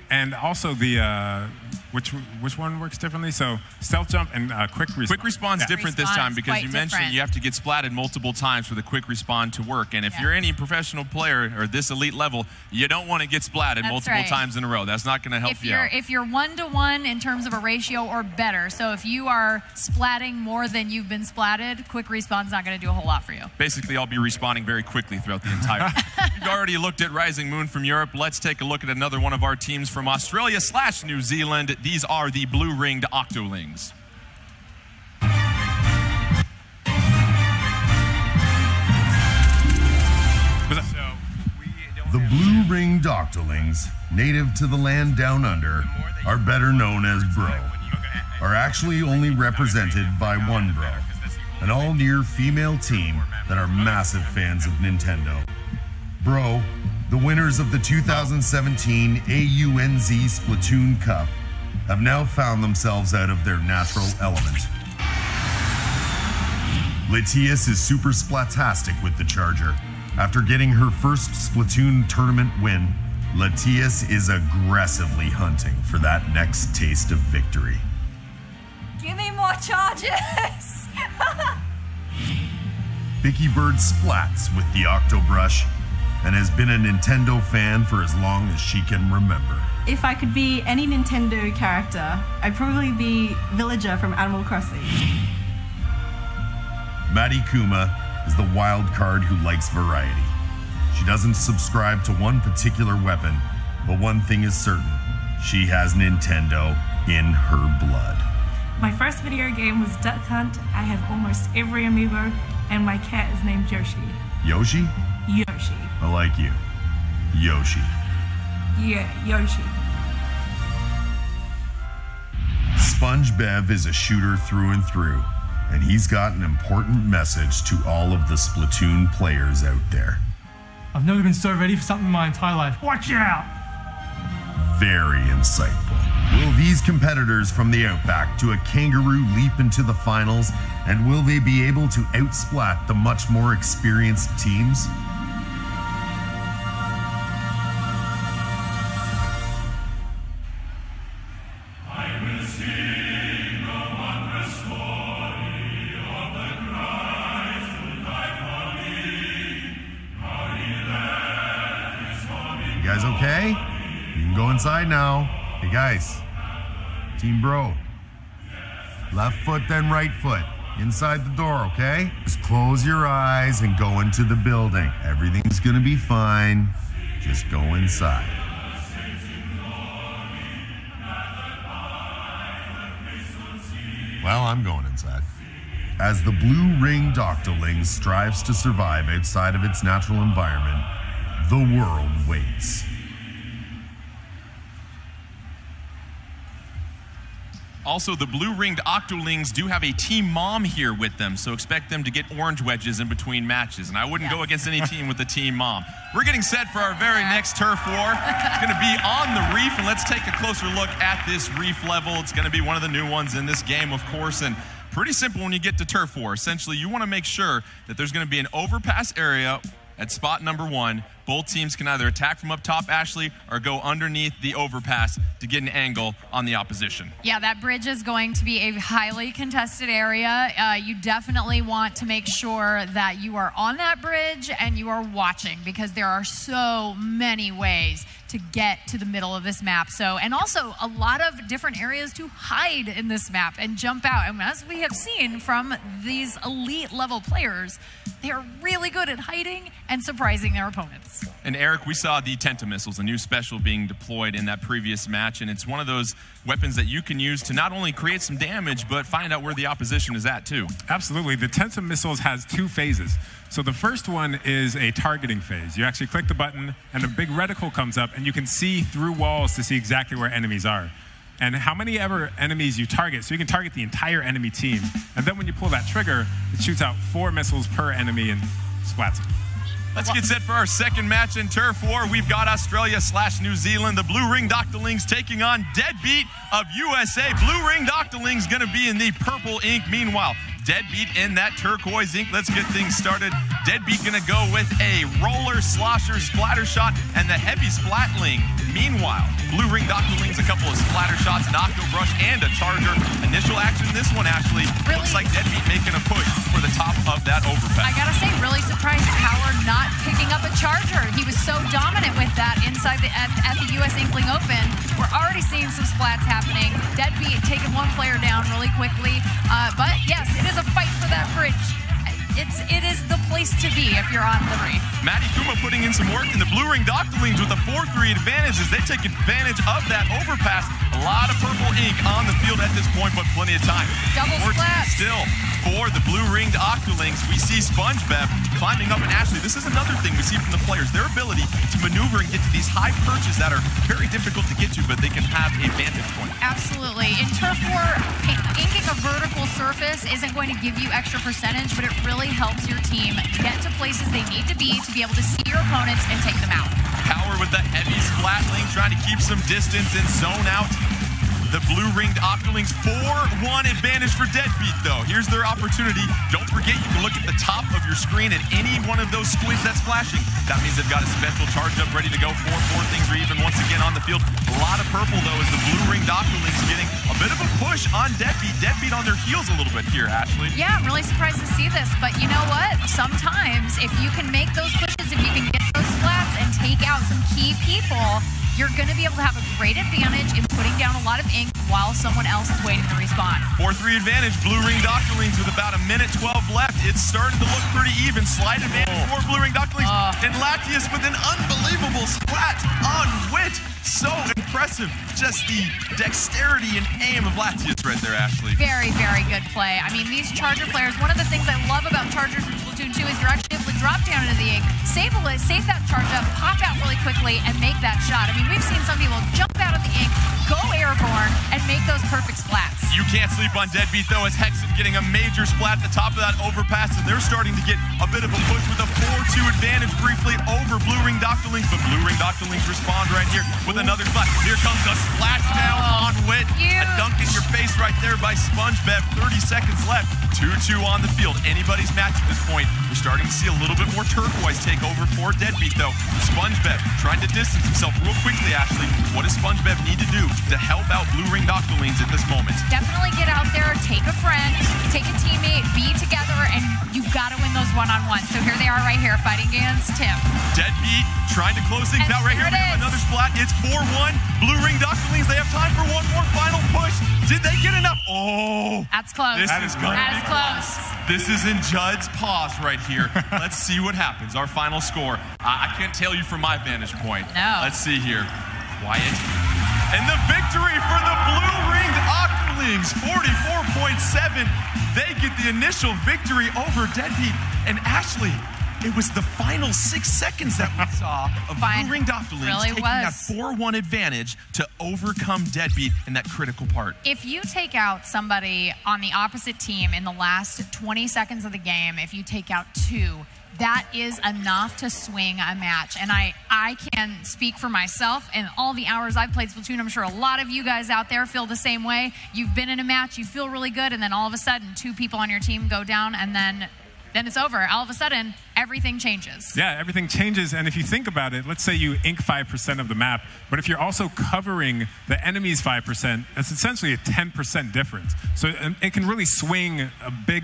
and also the which one works differently? So stealth jump and quick respawn. Quick respawn's different this time because you mentioned you have to get splatted multiple times for the quick respawn to work. And if you're any professional player or this elite level, you don't want to get splatted multiple times in a row. That's not going to help you out. If you're 1-to-1 in terms of a ratio or better, so if you are splatting more than you've been splatted, quick respawn's not going to do a whole lot for you. Basically, I'll be respawning very quickly throughout the entire. You've already looked at Rising Moon from Europe. Let's take a look at another one of our teams from Australia/New Zealand. These are the blue-ringed Octolings. The blue-ringed Octolings, native to the land down under, are better known as Bro, are actually only represented by one Bro, an all-near female team that are massive fans of Nintendo. Bro, the winners of the 2017 AUNZ Splatoon Cup, have now found themselves out of their natural element. Latias is super splatastic with the charger. After getting her first Splatoon tournament win, Latias is aggressively hunting for that next taste of victory. Give me more charges! Vicky Bird splats with the Octobrush and has been a Nintendo fan for as long as she can remember. If I could be any Nintendo character, I'd probably be Villager from Animal Crossing. Maddie Kuma is the wild card who likes variety. She doesn't subscribe to one particular weapon, but one thing is certain. She has Nintendo in her blood. My first video game was Duck Hunt. I have almost every amiibo, and my cat is named Yoshi. Yoshi? Yoshi. I like you. Yoshi. Yeah, Yoshi. Sponge Bev is a shooter through and through, and he's got an important message to all of the Splatoon players out there. I've never been so ready for something in my entire life. Watch out! Very insightful. Will these competitors from the Outback do a kangaroo leap into the finals, and will they be able to outsplat the much more experienced teams? You guys okay? You can go inside now. Hey guys, Team Bro. Left foot, then right foot. Inside the door, okay? Just close your eyes and go into the building. Everything's gonna be fine. Just go inside. Well, I'm going inside. As the blue-ringed Octoling strives to survive outside of its natural environment, the world waits. Also, the blue-ringed Octolings do have a team mom here with them, so expect them to get orange wedges in between matches. And I wouldn't go against any team with a team mom. We're getting set for our very next turf war. It's going to be on the reef, and let's take a closer look at this reef level. It's going to be one of the new ones in this game, of course, and pretty simple when you get to turf war. Essentially, you want to make sure that there's going to be an overpass area at spot number 1, Both teams can either attack from up top, Ashley, or go underneath the overpass to get an angle on the opposition. Yeah, that bridge is going to be a highly contested area. You definitely want to make sure that you are on that bridge and you are watching, because there are so many ways to get to the middle of this map. And also a lot of different areas to hide in this map and jump out. And as we have seen from these elite level players, they are really good at hiding and surprising their opponents. And Eric, we saw the Tenta missiles, a new special being deployed in that previous match, and it's one of those weapons that you can use to not only create some damage, but find out where the opposition is at too. Absolutely. The Tenta missiles has 2 phases. So the first one is a targeting phase. You actually click the button and a big reticle comes up and you can see through walls to see exactly where enemies are and how many ever enemies you target. So you can target the entire enemy team. And then when you pull that trigger, it shoots out 4 missiles per enemy and splats them. Let's get set for our second match in Turf War. We've got Australia/New Zealand. The Blue Ring Doctorlings taking on Deadbeat of USA. Blue Ring Doctorlings going to be in the purple ink. Meanwhile, Deadbeat in that turquoise ink. Let's get things started. Deadbeat going to go with a roller, slosher, splatter shot, and the heavy splatling. Meanwhile, Blue Ring Doctorlings, a couple of splatter shots, Nocto Brush, and a charger. Initial action, this one actually looks like Deadbeat making a push for the top of that overpass. I gotta say, really surprised Power not picking up a charger. He was so dominant with that inside at the US Inkling Open. We're already seeing some splats happening. Deadbeat taking one player down really quickly. But yes, it is a fight for that bridge. It is the place to be if you're on the reef. Maddie Kuma putting in some work, and the Blue Ring Doctorlings with a 4-3 advantage as they take advantage of that overpass. A lot of purple ink on the field at this point, but plenty of time. Double splat. Still, for the Blue Ring Doctorlings, we see SpongeBob climbing up, and Ashley, this is another thing we see from the players, their ability to maneuver and get to these high perches that are very difficult to get to, but they can have a vantage point. Absolutely. In Turf War, inking a vertical surface isn't going to give you extra percentage, but it really helps your team get to places they need to be able to see your opponents and take them out. Power with the heavy splatling, trying to keep some distance and zone out. The Blue Ring Doctorlings 4-1 advantage for Deadbeat, though. Here's their opportunity. Don't forget, you can look at the top of your screen and any one of those squids that's flashing. That means they've got a special charge up ready to go. 4 things are even once again on the field. A lot of purple, though, as the Blue Ring Doctorlings getting a bit of a push on Deadbeat. Deadbeat on their heels a little bit here, Ashley. Yeah, I'm really surprised to see this, but you know what? Sometimes if you can make those pushes, if you can get those splats and take out some key people, you're going to be able to have a great advantage in putting down a lot of ink while someone else is waiting to respawn. 4-3 advantage, Blue Ring Doctorlings with about a minute 12 left. It's starting to look pretty even. Slight advantage for Blue Ring Doctorlings. And Latius with an unbelievable splat on Wit. So impressive. Just the dexterity and aim of Latius right there, Ashley. Very, very good play. I mean, these Charger players, one of the things I love about Chargers in Splatoon 2 is you're actually able to drop down into the ink, save that charge up, pop out really quickly, and make that shot. I mean, we've seen some people jump out of the ink, go airborne, and make those perfect splats. You can't sleep on Deadbeat, though, as Hexen getting a major splat at the top of that overpass, and they're starting to get a bit of a push with a 4-2 advantage briefly over Blue Ring Doctorlings, but Blue Ring Doctorlings respond right here with another splat. Here comes a splash down on Wit. A dunk in your face right there by SpongeBob. 30 seconds left. 2-2 on the field. Anybody's match at this point. We're starting to see a little bit more turquoise take over for Deadbeat, though. SpongeBob trying to distance himself real quickly, Ashley. What does SpongeBob need to do to help out Blue Ring Doctorlings at this moment? Definitely get out there, take a friend, take a teammate, be together, and you've got to win those one-on-ones. So here they are right here fighting against Tim. Deadbeat trying to close things out right here. We have another splat. It's 4-1. Blue Ring Doctorlings, they have time for one more final push. Did they get enough? Oh. That's close. That is close. This is in Judd's pause right here. Let's see what happens. Our final score. I can't tell you from my vantage point. No. Let's see here. Quiet. And the victory for the Blue Ring Doctorlings, 44.7. They get the initial victory over Deadbeat. And Ashley, it was the final 6 seconds that we saw of Blue Ring Doctorlings taking that 4-1 advantage to overcome Deadbeat in that critical part. If you take out somebody on the opposite team in the last 20 seconds of the game, if you take out 2, that is enough to swing a match. And I can speak for myself and all the hours I've played Splatoon. I'm sure a lot of you guys out there feel the same way. You've been in a match, you feel really good, and then all of a sudden 2 people on your team go down, and then then it's over. All of a sudden, everything changes. Yeah, everything changes. And if you think about it, let's say you ink 5% of the map, but if you're also covering the enemy's 5%, that's essentially a 10% difference. So it can really swing a big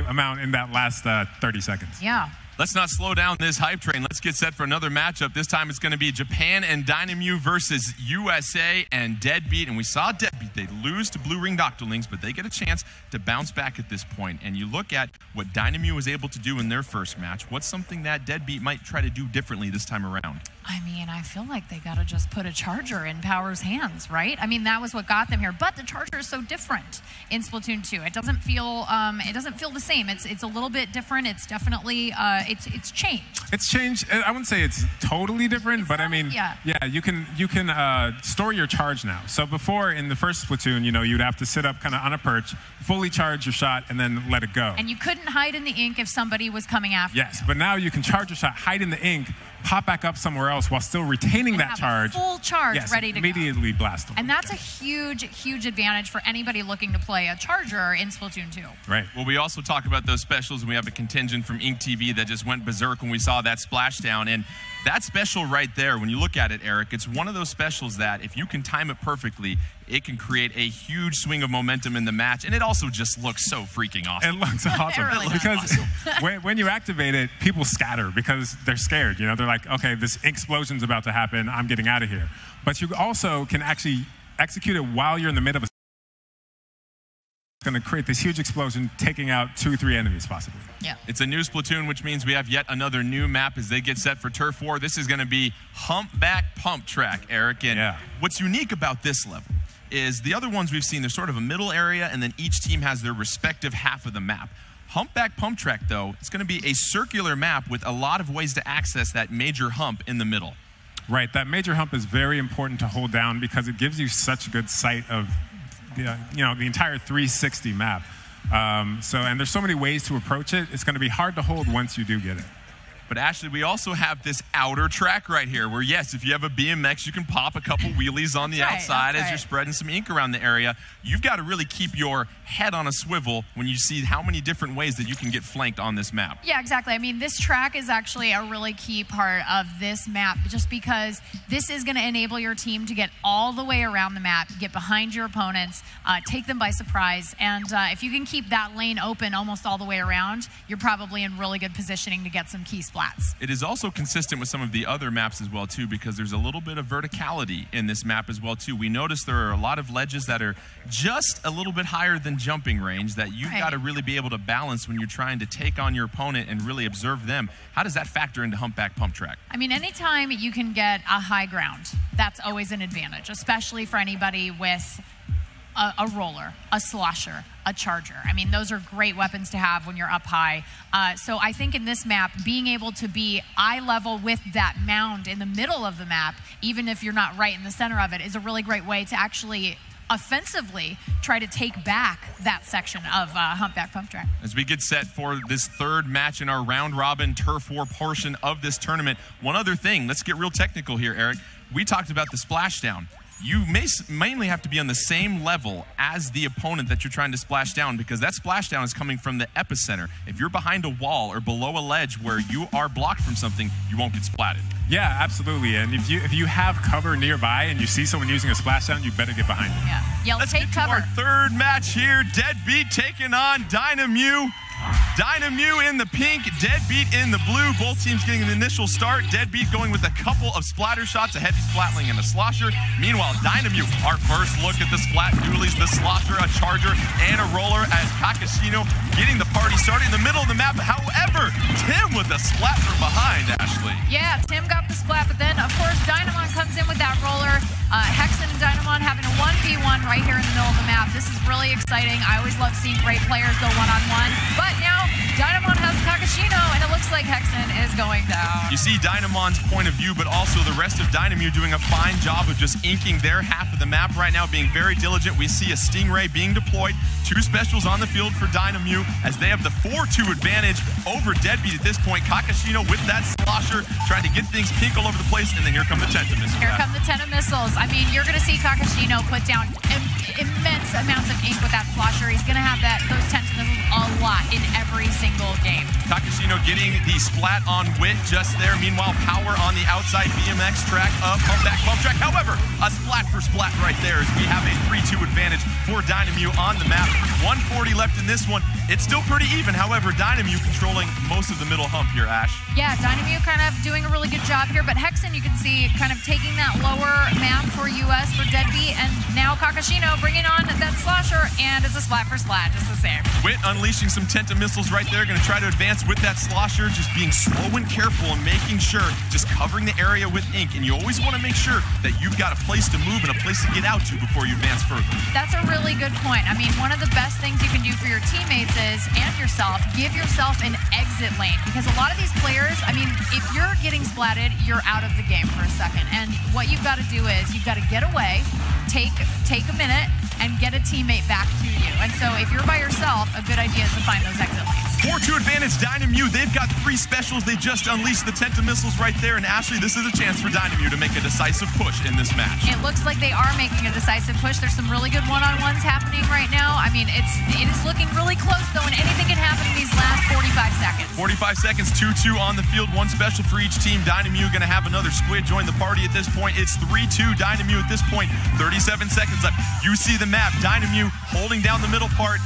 amount in that last 30 seconds. Yeah. Let's not slow down this hype train. Let's get set for another matchup. This time it's going to be Japan and Dynamute versus USA and Deadbeat. And we saw Deadbeat. They lose to Blue Ring Doctorlings, but they get a chance to bounce back at this point. And you look at what Dynamute was able to do in their first match. What's something that Deadbeat might try to do differently this time around? I mean, I feel like they got to just put a charger in Power's hands, right? I mean, that was what got them here. But the charger is so different in Splatoon 2. It doesn't feel the same. It's a little bit different. It's definitely it's changed. It's changed. I wouldn't say it's totally different, but I mean, yeah, you can store your charge now. So before in the first Splatoon, you'd have to sit up kind of on a perch, fully charge your shot, and then let it go. And you couldn't hide in the ink if somebody was coming after you. Yes, but now you can charge your shot, hide in the ink, pop back up somewhere else while still retaining that charge. Full charge ready to immediately go. Blast them. And that's a huge advantage for anybody looking to play a charger in Splatoon 2. Right. Well, we also talk about those specials, and we have a contingent from Ink TV that just went berserk when we saw that splashdown. And that special right there, when you look at it, Eric, it's one of those specials that if you can time it perfectly, it can create a huge swing of momentum in the match. And it also just looks so freaking awesome. It looks awesome. Really because when you activate it, people scatter because they're scared. They're like, okay, this explosion's about to happen. I'm getting out of here. But you also can actually execute it while you're in the middle of a going to create this huge explosion, taking out 2-3 enemies possibly. Yeah. It's a new Splatoon, which means we have yet another new map as they get set for Turf War. This is going to be Humpback Pump Track, Eric. And what's unique about this level is the other ones we've seen, there's sort of a middle area, and then each team has their respective half of the map. Humpback Pump Track, though, it's going to be a circular map with a lot of ways to access that major hump in the middle. Right. That major hump is very important to hold down because it gives you such good sight of the entire 360 map. And there's so many ways to approach it. It's going to be hard to hold once you do get it. But Ashley, we also have this outer track right here where, yes, if you have a BMX, you can pop a couple wheelies on the outside as you're spreading some ink around the area. You've got to really keep your head on a swivel when you see how many different ways that you can get flanked on this map. Yeah, exactly. I mean, this track is actually a really key part of this map just because this is going to enable your team to get all the way around the map, get behind your opponents, take them by surprise. And if you can keep that lane open almost all the way around, you're probably in really good positioning to get some key splats. It is also consistent with some of the other maps as well, too, because there's a little bit of verticality in this map as well, too. We noticed there are a lot of ledges that are just a little bit higher than jumping range that you've got to really be able to balance when you're trying to take on your opponent and really observe them. How does that factor into Humpback Pump Track? I mean, anytime you can get a high ground, that's always an advantage, especially for anybody with a roller, a slosher, a charger. I mean, those are great weapons to have when you're up high. So I think in this map, being able to be eye level with that mound in the middle of the map, even if you're not right in the center of it, is a really great way to actually offensively try to take back that section of Humpback Pump Track. As we get set for this third match in our round robin Turf War portion of this tournament, one other thing, let's get real technical here, Eric. We talked about the splashdown. You mainly have to be on the same level as the opponent that you're trying to splash down because that splashdown is coming from the epicenter. If you're behind a wall or below a ledge where you are blocked from something, you won't get splatted. Yeah, absolutely. And if you have cover nearby and you see someone using a splashdown, you better get behind it. Yeah, let's get to our third match here. Deadbeat taking on Dynamute. Dynamute in the pink, Deadbeat in the blue. Both teams getting an initial start. Deadbeat going with a couple of splatter shots, a heavy splatling and a slosher. Meanwhile, Dynamute, our first look at the splat dualies, the slosher, a charger, and a roller as Kakashino getting the party started in the middle of the map. However, Tim with the splat from behind, Ashley. Yeah, Tim got the splat, but then, of course, Dynamon comes in with that roller. Hexen and Dynamon having a 1v1 right here in the middle of the map. This is really exciting. I always love seeing great players go one-on-one. But now, Dynamon has Kakashino, and it looks like Hexen is going down. You see Dynamon's point of view, but also the rest of Dynamute doing a fine job of just inking their half of the map right now, being very diligent. We see a Stingray being deployed. 2 specials on the field for Dynamute as they have the 4-2 advantage over Deadbeat at this point. Kakashino with that slosher, trying to get things pink all over the place, and then here come the Tenta Missiles. Here come the Tenta Missiles. I mean, you're going to see Kakashino put down immense amounts of ink with that slosher. He's going to have those Tenta Missiles a lot in every every single game. Kakashino getting the splat on Wit just there. Meanwhile, Power on the outside BMX track of Humpback Bump Track. However, a splat for splat right there as we have a 3-2 advantage for Dynamo on the map. 140 left in this one. It's still pretty even. However, Dynamo controlling most of the middle hump here, Ash. Yeah, Dynamo kind of doing a really good job here, but Hexen, you can see, kind of taking that lower map for US for Deadbeat, and now Kakashino bringing on that slasher, and it's a splat for splat, just the same. Wit unleashing some Tenta missiles right there, going to try to advance with that slosher, just being slow and careful and making sure, just covering the area with ink, and you always want to make sure that you've got a place to move and a place to get out to before you advance further. That's a really good point. I mean, one of the best things you can do for your teammates is, and yourself, give yourself an exit lane, because a lot of these players, I mean, if you're getting splatted, you're out of the game for a second, and what you've got to do is you've got to get away, take a minute, and get a teammate back to you. And so if you're by yourself, a good idea is to find those exit lanes. 4-2 advantage, Dynamo. They've got 3 specials. They just unleashed the Tenta missiles right there. And Ashley, this is a chance for Dynamo to make a decisive push in this match. It looks like they are making a decisive push. There's some really good one-on-ones happening right now. I mean, it is looking really close, though, and anything can happen in these last 45 seconds. 45 seconds, 2-2 on the field, 1 special for each team. Dynamo going to have another squid join the party at this point. It's 3-2 Dynamo at this point. 37 seconds left. You see the map. Dynamo holding down the middle part.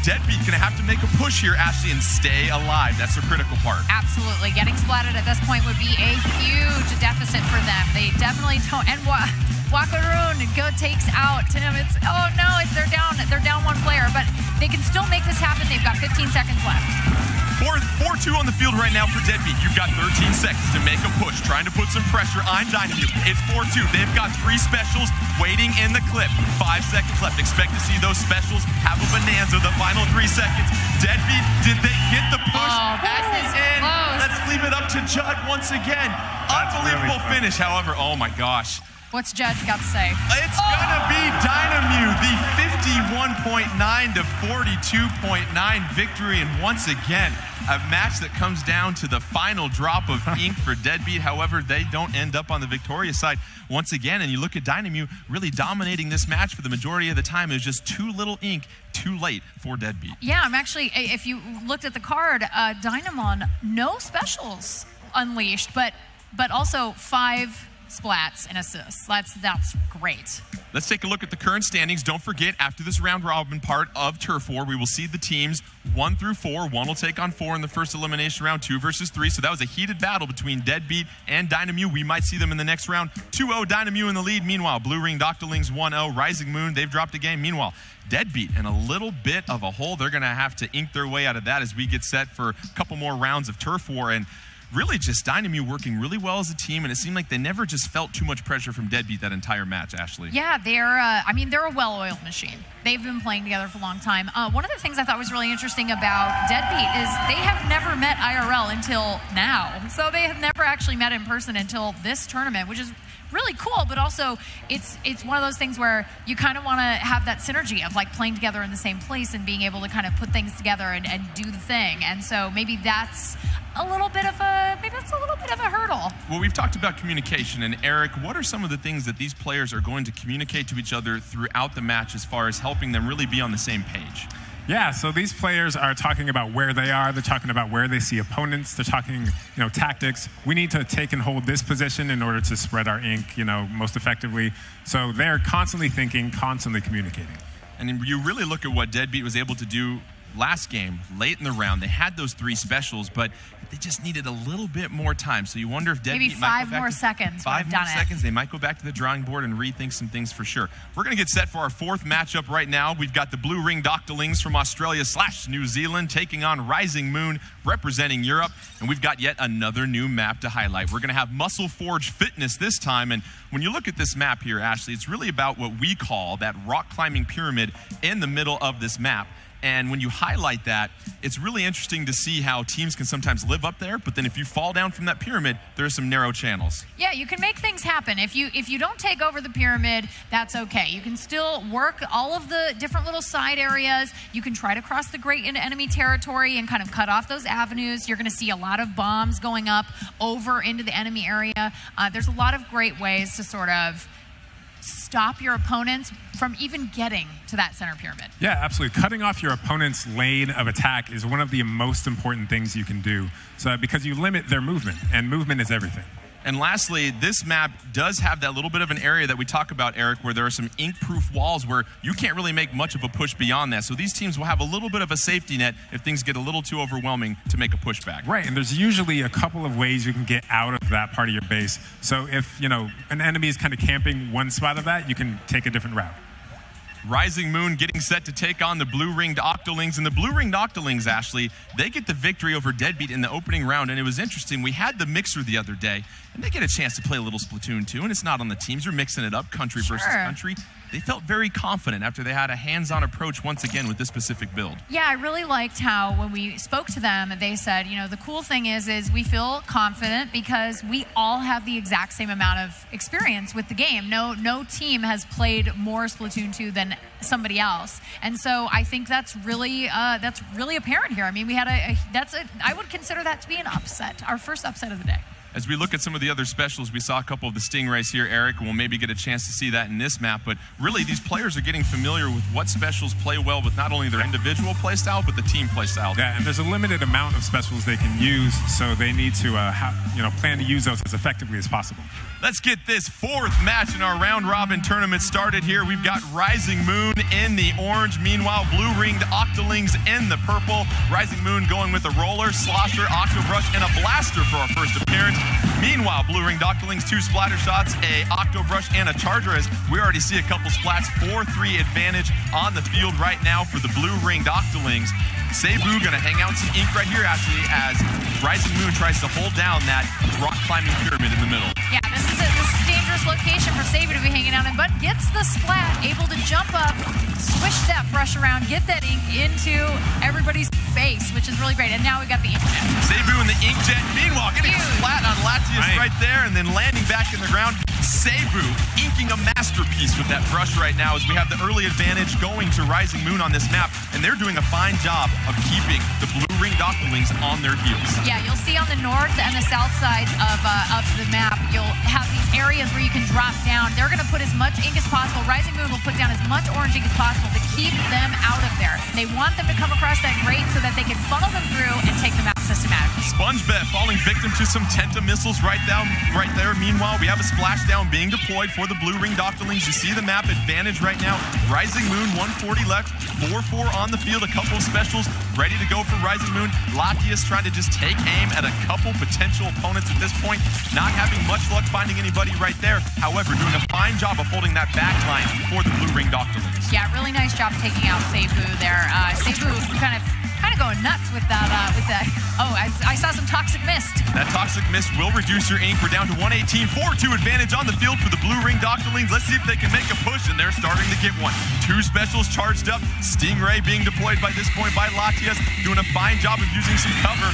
Deadbeat going to have to make a push here, Ashley, and stay alive. That's the critical part. Absolutely. Getting splatted at this point would be a huge deficit for them. They definitely don't. And Wakaroon takes out Tim. It's, oh no, they're down 1 player, but they can still make this happen. They've got 15 seconds left. 4-2 on the field right now for Deadbeat. You've got 13 seconds to make a push, trying to put some pressure on Dynamo. It's 4-2. They've got 3 specials waiting in the clip. 5 seconds left. Expect to see those specials have a bonanza the final 3 seconds. Deadbeat, did they get the push? Oh, that is close. Let's leave it up to Judd once again. Unbelievable finish, however. Oh my gosh. What's Judd got to say? It's gonna be Dynamo, the 51.9 to 42.9 victory, and once again, a match that comes down to the final drop of ink for Deadbeat. However, they don't end up on the victorious side once again, and you look at Dynamo really dominating this match for the majority of the time. It was just too little ink, too late for Deadbeat. Yeah, I'm actually, if you looked at the card, Dynamon, no specials unleashed, but also 5 splats and assists. That's great. Let's take a look at the current standings. Don't forget, after this round robin part of Turf War, we will see the teams 1 through 4. 1 will take on 4 in the first elimination round, 2 versus 3. So that was a heated battle between Deadbeat and Dynamo. We might see them in the next round. 2-0 Dynamo in the lead. Meanwhile, Blue Ring Doctorlings 1-0. Rising Moon, they've dropped a game. Meanwhile, Deadbeat in a little bit of a hole. They're going to have to ink their way out of that as we get set for a couple more rounds of Turf War. And really just Dynamo working really well as a team, and it seemed like they never just felt too much pressure from Deadbeat that entire match, Ashley. Yeah, they're a well-oiled machine. They've been playing together for a long time. One of the things I thought was really interesting about Deadbeat is they have never met IRL until now. So they have never actually met in person until this tournament, which is really cool, but also it's one of those things where you kind of want to have that synergy of like playing together in the same place and being able to kind of put things together and do the thing. And so maybe that's a little bit of a hurdle. Well, we've talked about communication, and Eric, what are some of the things that these players are going to communicate to each other throughout the match as far as helping them really be on the same page? Yeah, so these players are talking about where they are. They're talking about where they see opponents. They're talking, tactics. We need to take and hold this position in order to spread our ink, most effectively. So they're constantly thinking, constantly communicating. And you really look at what Deadbeat was able to do last game, late in the round. They had those 3 specials, but they just needed a little bit more time. So you wonder if Deadbeat maybe might 5 more seconds. 5 more seconds. They might go back to the drawing board and rethink some things for sure. We're going to get set for our 4th matchup right now. We've got the Blue Ring Doctorlings from Australia/New Zealand taking on Rising Moon representing Europe. And we've got yet another new map to highlight. We're going to have Muscle Forge Fitness this time. And when you look at this map here, Ashley, it's really about what we call that rock climbing pyramid in the middle of this map. And when you highlight that, it's really interesting to see how teams can sometimes live up there, but then if you fall down from that pyramid, there are some narrow channels. Yeah, you can make things happen. If you don't take over the pyramid, that's okay. You can still work all of the different little side areas. You can try to cross the great into enemy territory and kind of cut off those avenues. You're going to see a lot of bombs going up over into the enemy area. There's a lot of great ways to sort of stop your opponents from even getting to that center pyramid. Yeah, absolutely. Cutting off your opponent's lane of attack is one of the most important things you can do, so because you limit their movement, and movement is everything. And lastly, this map does have that little bit of an area that we talk about, Eric, where there are some ink-proof walls where you can't really make much of a push beyond that. So these teams will have a little bit of a safety net if things get a little too overwhelming to make a pushback. Right, and there's usually a couple of ways you can get out of that part of your base. So if, you know, an enemy is kind of camping one spot of that, you can take a different route. Rising Moon getting set to take on the blue-ringed Octolings. And the blue-ringed Octolings, Ashley, they get the victory over Deadbeat in the opening round. And it was interesting. We had the mixer the other day, and they get a chance to play a little Splatoon 2. And it's not on the teams. You're mixing it up, country versus country. They felt very confident after they had a hands-on approach once again with this specific build. Yeah, I really liked how when we spoke to them, they said, you know, the cool thing is we feel confident because we all have the exact same amount of experience with the game. No team has played more Splatoon 2 than somebody else, and so I think that's really apparent here. I mean, we had I would consider that to be an upset, our first upset of the day. As we look at some of the other specials, we saw a couple of the Stingrays here, Eric, and we'll maybe get a chance to see that in this map. But really, these players are getting familiar with what specials play well with not only their individual playstyle, but the team playstyle. Yeah, and there's a limited amount of specials they can use, so they need to plan to use those as effectively as possible. Let's get this fourth match in our round-robin tournament started here. We've got Rising Moon in the orange. Meanwhile, blue-ringed Octolings in the purple. Rising Moon going with a roller, slosher, Octobrush, and a blaster for our first appearance. Meanwhile, blue-ringed Octolings, 2 splatter shots, a Octobrush, and a Charger, as we already see a couple splats. 4-3 advantage on the field right now for the blue-ringed Octolings. Cebu gonna hang out some ink right here, actually, as Rising Moon tries to hold down that rock climbing pyramid in the middle. Yeah, this is a dangerous location for Cebu to be hanging out in, but gets the splat, able to jump up, swish that brush around, get that ink into everybody's face, which is really great. And now we've got the Inkjet. Cebu and the Inkjet, meanwhile, getting a splat on Latias right there, and then landing back in the ground. Cebu inking a masterpiece with that brush right now, as we have the early advantage going to Rising Moon on this map, and they're doing a fine job of keeping the blue-ringed Octolings on their heels. Yeah, you'll see on the north and the south sides of the map, you'll have these areas where you can drop down. They're going to put as much ink as possible. Rising Moon will put down as much orange ink as possible to keep them out of there. They want them to come across that grate so that they can funnel them through and take them out systematically. SpongeBob falling victim to some Tenta missiles right there. Meanwhile, we have a splashdown being deployed for the blue-ringed Octolings. You see the map advantage right now. Rising Moon, 140 left, 4-4 on the field. A couple of specials ready to go for Rising Moon. Latias trying to just take aim at a couple potential opponents at this point. Not having much luck finding anybody right there. However, doing a fine job of holding that back line for the blue-ringed Octolings. Yeah, really nice job taking out Cebu there. Cebu kind of going nuts with that. Oh, I saw some Toxic Mist. That Toxic Mist will reduce your ink. We're down to 118. 4-2 advantage on the field for the blue-ringed Octolings. Let's see if they can make a push, and they're starting to get one. 2 specials charged up. Stingray being deployed by this point by Latias, doing a fine job of using some cover.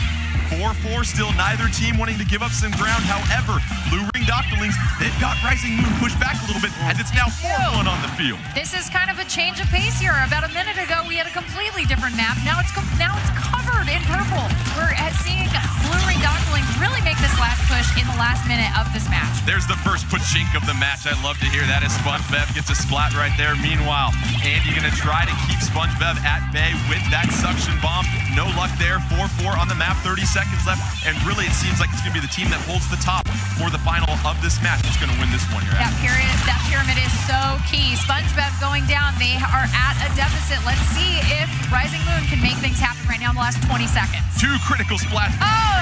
4-4 still, neither team wanting to give up some ground. However, blue-ringed Octolings, they've got Rising Moon pushed back a little bit, as it's now 4-1 on the field. This is kind of a change of pace here. About a minute ago, we had a completely different map. Now it's covered in purple. We're seeing blue-ringed Octolings really make this last push in the last minute of this match. There's the first Pachink of the match. I love to hear that as SpongeBob gets a splat right there. Meanwhile, Andy going to try to keep SpongeBob at bay with that suction bomb. No luck there. 4-4 on the map, 30 seconds left, and really it seems like it's going to be the team that holds the top for the final of this match that's going to win this one here. That pyramid is so key. SpongeBob going down. They are at a deficit. Let's see if Rising Moon can make things happen right now in the last 20 seconds. 2 critical splats.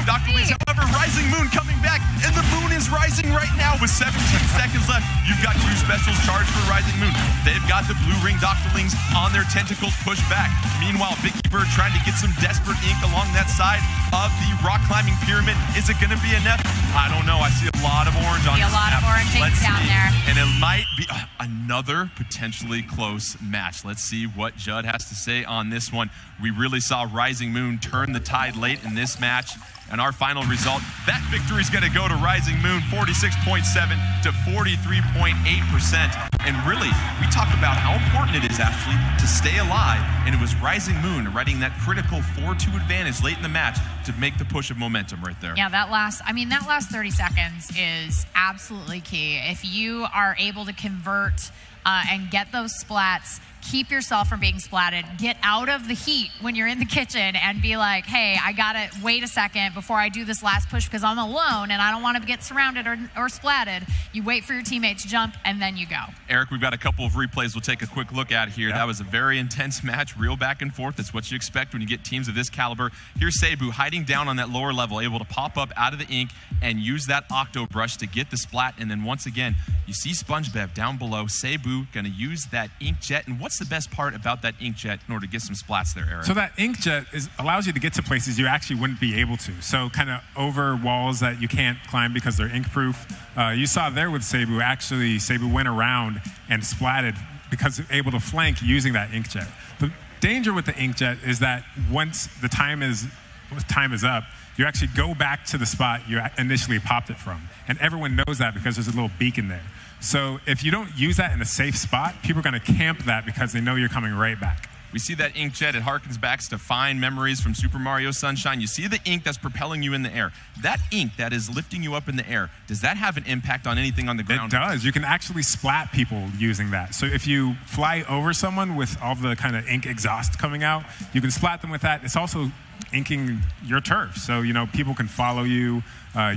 Octolings, however, Rising Moon coming back, and the moon is rising right now with 17 seconds left. You've got 2 specials charged for Rising Moon. They've got the blue-ringed Octolings on their tentacles pushed back. Meanwhile, Vicky Bird trying to get some desperate ink along that side of the rock climbing pyramid. Is it going to be enough? I don't know. I see a lot of orange on this map. A lot of orange ink down there. And it might be another potentially close match. Let's see what Judd has to say on this one. We really saw Rising Moon turn the tide late in this match. And our final result, that victory is going to go to Rising Moon, 46.7 to 43.8%. And really, we talk about how important it is actually to stay alive. And it was Rising Moon writing that critical 4-2 advantage late in the match to make the push of momentum right there. Yeah, that last 30 seconds is absolutely key. If you are able to convert and get those splats, keep yourself from being splatted, get out of the heat when you're in the kitchen and be like, hey, I gotta wait a second before I do this last push because I'm alone and I don't want to get surrounded or splatted. You wait for your teammate to jump and then you go. Eric, we've got a couple of replays we'll take a quick look at here. That was a very intense match, real back and forth. That's what you expect when you get teams of this caliber. Here's Cebu hiding down on that lower level, able to pop up out of the ink and use that Octo Brush to get the splat. And then once again, you see SpongeBev down below. Cebu gonna use that Inkjet. And what's the best part about that Inkjet in order to get some splats there, Eric? So that Inkjet allows you to get to places you actually wouldn't be able to. So kind of over walls that you can't climb because they're ink-proof. You saw there with Cebu, actually Cebu went around and splatted because able to flank using that Inkjet. The danger with the Inkjet is that once the time is up, you actually go back to the spot you initially popped it from. And everyone knows that because there's a little beacon there. So if you don't use that in a safe spot, people are going to camp that because they know you're coming right back. We see that Inkjet. It harkens back to fine memories from Super Mario Sunshine. You see the ink that's propelling you in the air. That ink that is lifting you up in the air, does that have an impact on anything on the ground? It does. You can actually splat people using that. So if you fly over someone with all the kind of ink exhaust coming out, you can splat them with that. It's also inking your turf. So, you know, people can follow you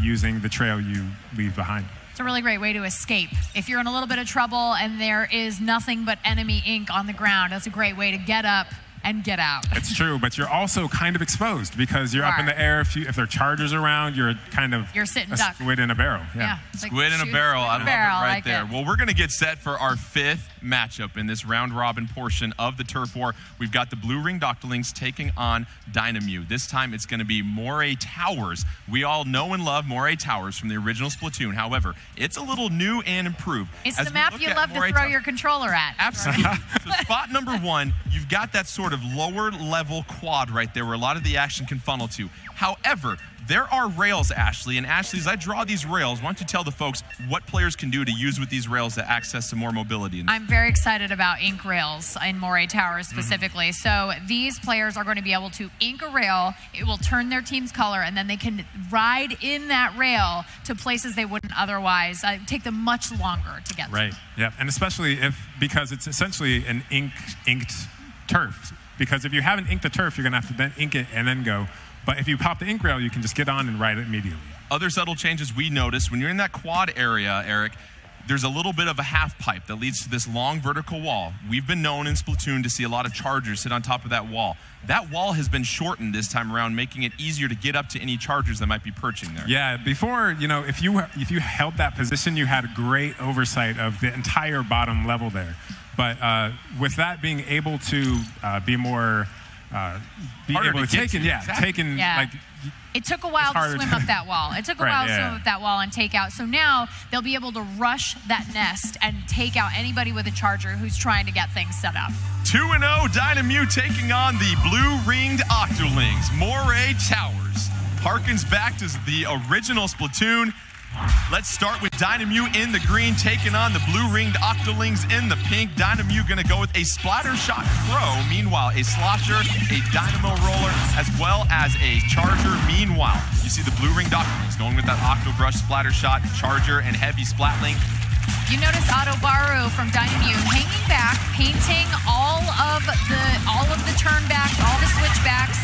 using the trail you leave behind. It's a really great way to escape. If you're in a little bit of trouble and there is nothing but enemy ink on the ground, that's a great way to get up and get out. It's true, but you're also kind of exposed because you're up in the air. If there are chargers around, you're kind of sitting a duck. Squid in a barrel. Yeah. Squid in a barrel. I love it right like there. it. Well, we're going to get set for our 5th matchup in this round robin portion of the Turf War. We've got the Blue Ring Doctorlings taking on Dynamew. This time it's going to be Moray Towers. We all know and love Moray Towers from the original Splatoon. However, it's a little new and improved. It's the map you love to throw your controller at. Absolutely. So spot number 1, you've got that sort of lower level quad right there where a lot of the action can funnel to. However, there are rails, Ashley. And Ashley, as I draw these rails, why don't you tell the folks what players can do to use with these rails to access some more mobility? I'm very excited about ink rails in Moray Towers specifically. So these players are going to be able to ink a rail, it will turn their team's color, and then they can ride in that rail to places they wouldn't otherwise. Take them much longer to get Right, yeah, and especially because it's essentially an inked turf. Because if you haven't inked the turf, you're going to have to then ink it and then go. But if you pop the ink rail, you can just get on and ride it immediately. Other subtle changes we noticed when you're in that quad area, Eric, there's a little bit of a half pipe that leads to this long vertical wall. We've been known in Splatoon to see a lot of chargers sit on top of that wall. That wall has been shortened this time around, making it easier to get up to any chargers that might be perching there. Yeah, before, you know, if you held that position, you had great oversight of the entire bottom level there. But with that being able to be more, taken. Like, it took a while to swim up that wall. It took a while to swim up that wall and take out. So now they'll be able to rush that nest and take out anybody with a charger who's trying to get things set up. 2-0 Dynamew taking on the blue-ringed Octolings. Moray Towers harkens back to the original Splatoon. Let's start with Dynamew in the green, taking on the blue-ringed Octolings in the pink. Dynamew gonna go with a splatter shot throw. Meanwhile, a slosher, a dynamo roller, as well as a charger. Meanwhile, you see the blue-ringed Octolings going with that Octo Brush splatter shot, charger, and heavy splatling. You notice Autobaru from Dynamew hanging back, painting all of the turnbacks, all the switchbacks.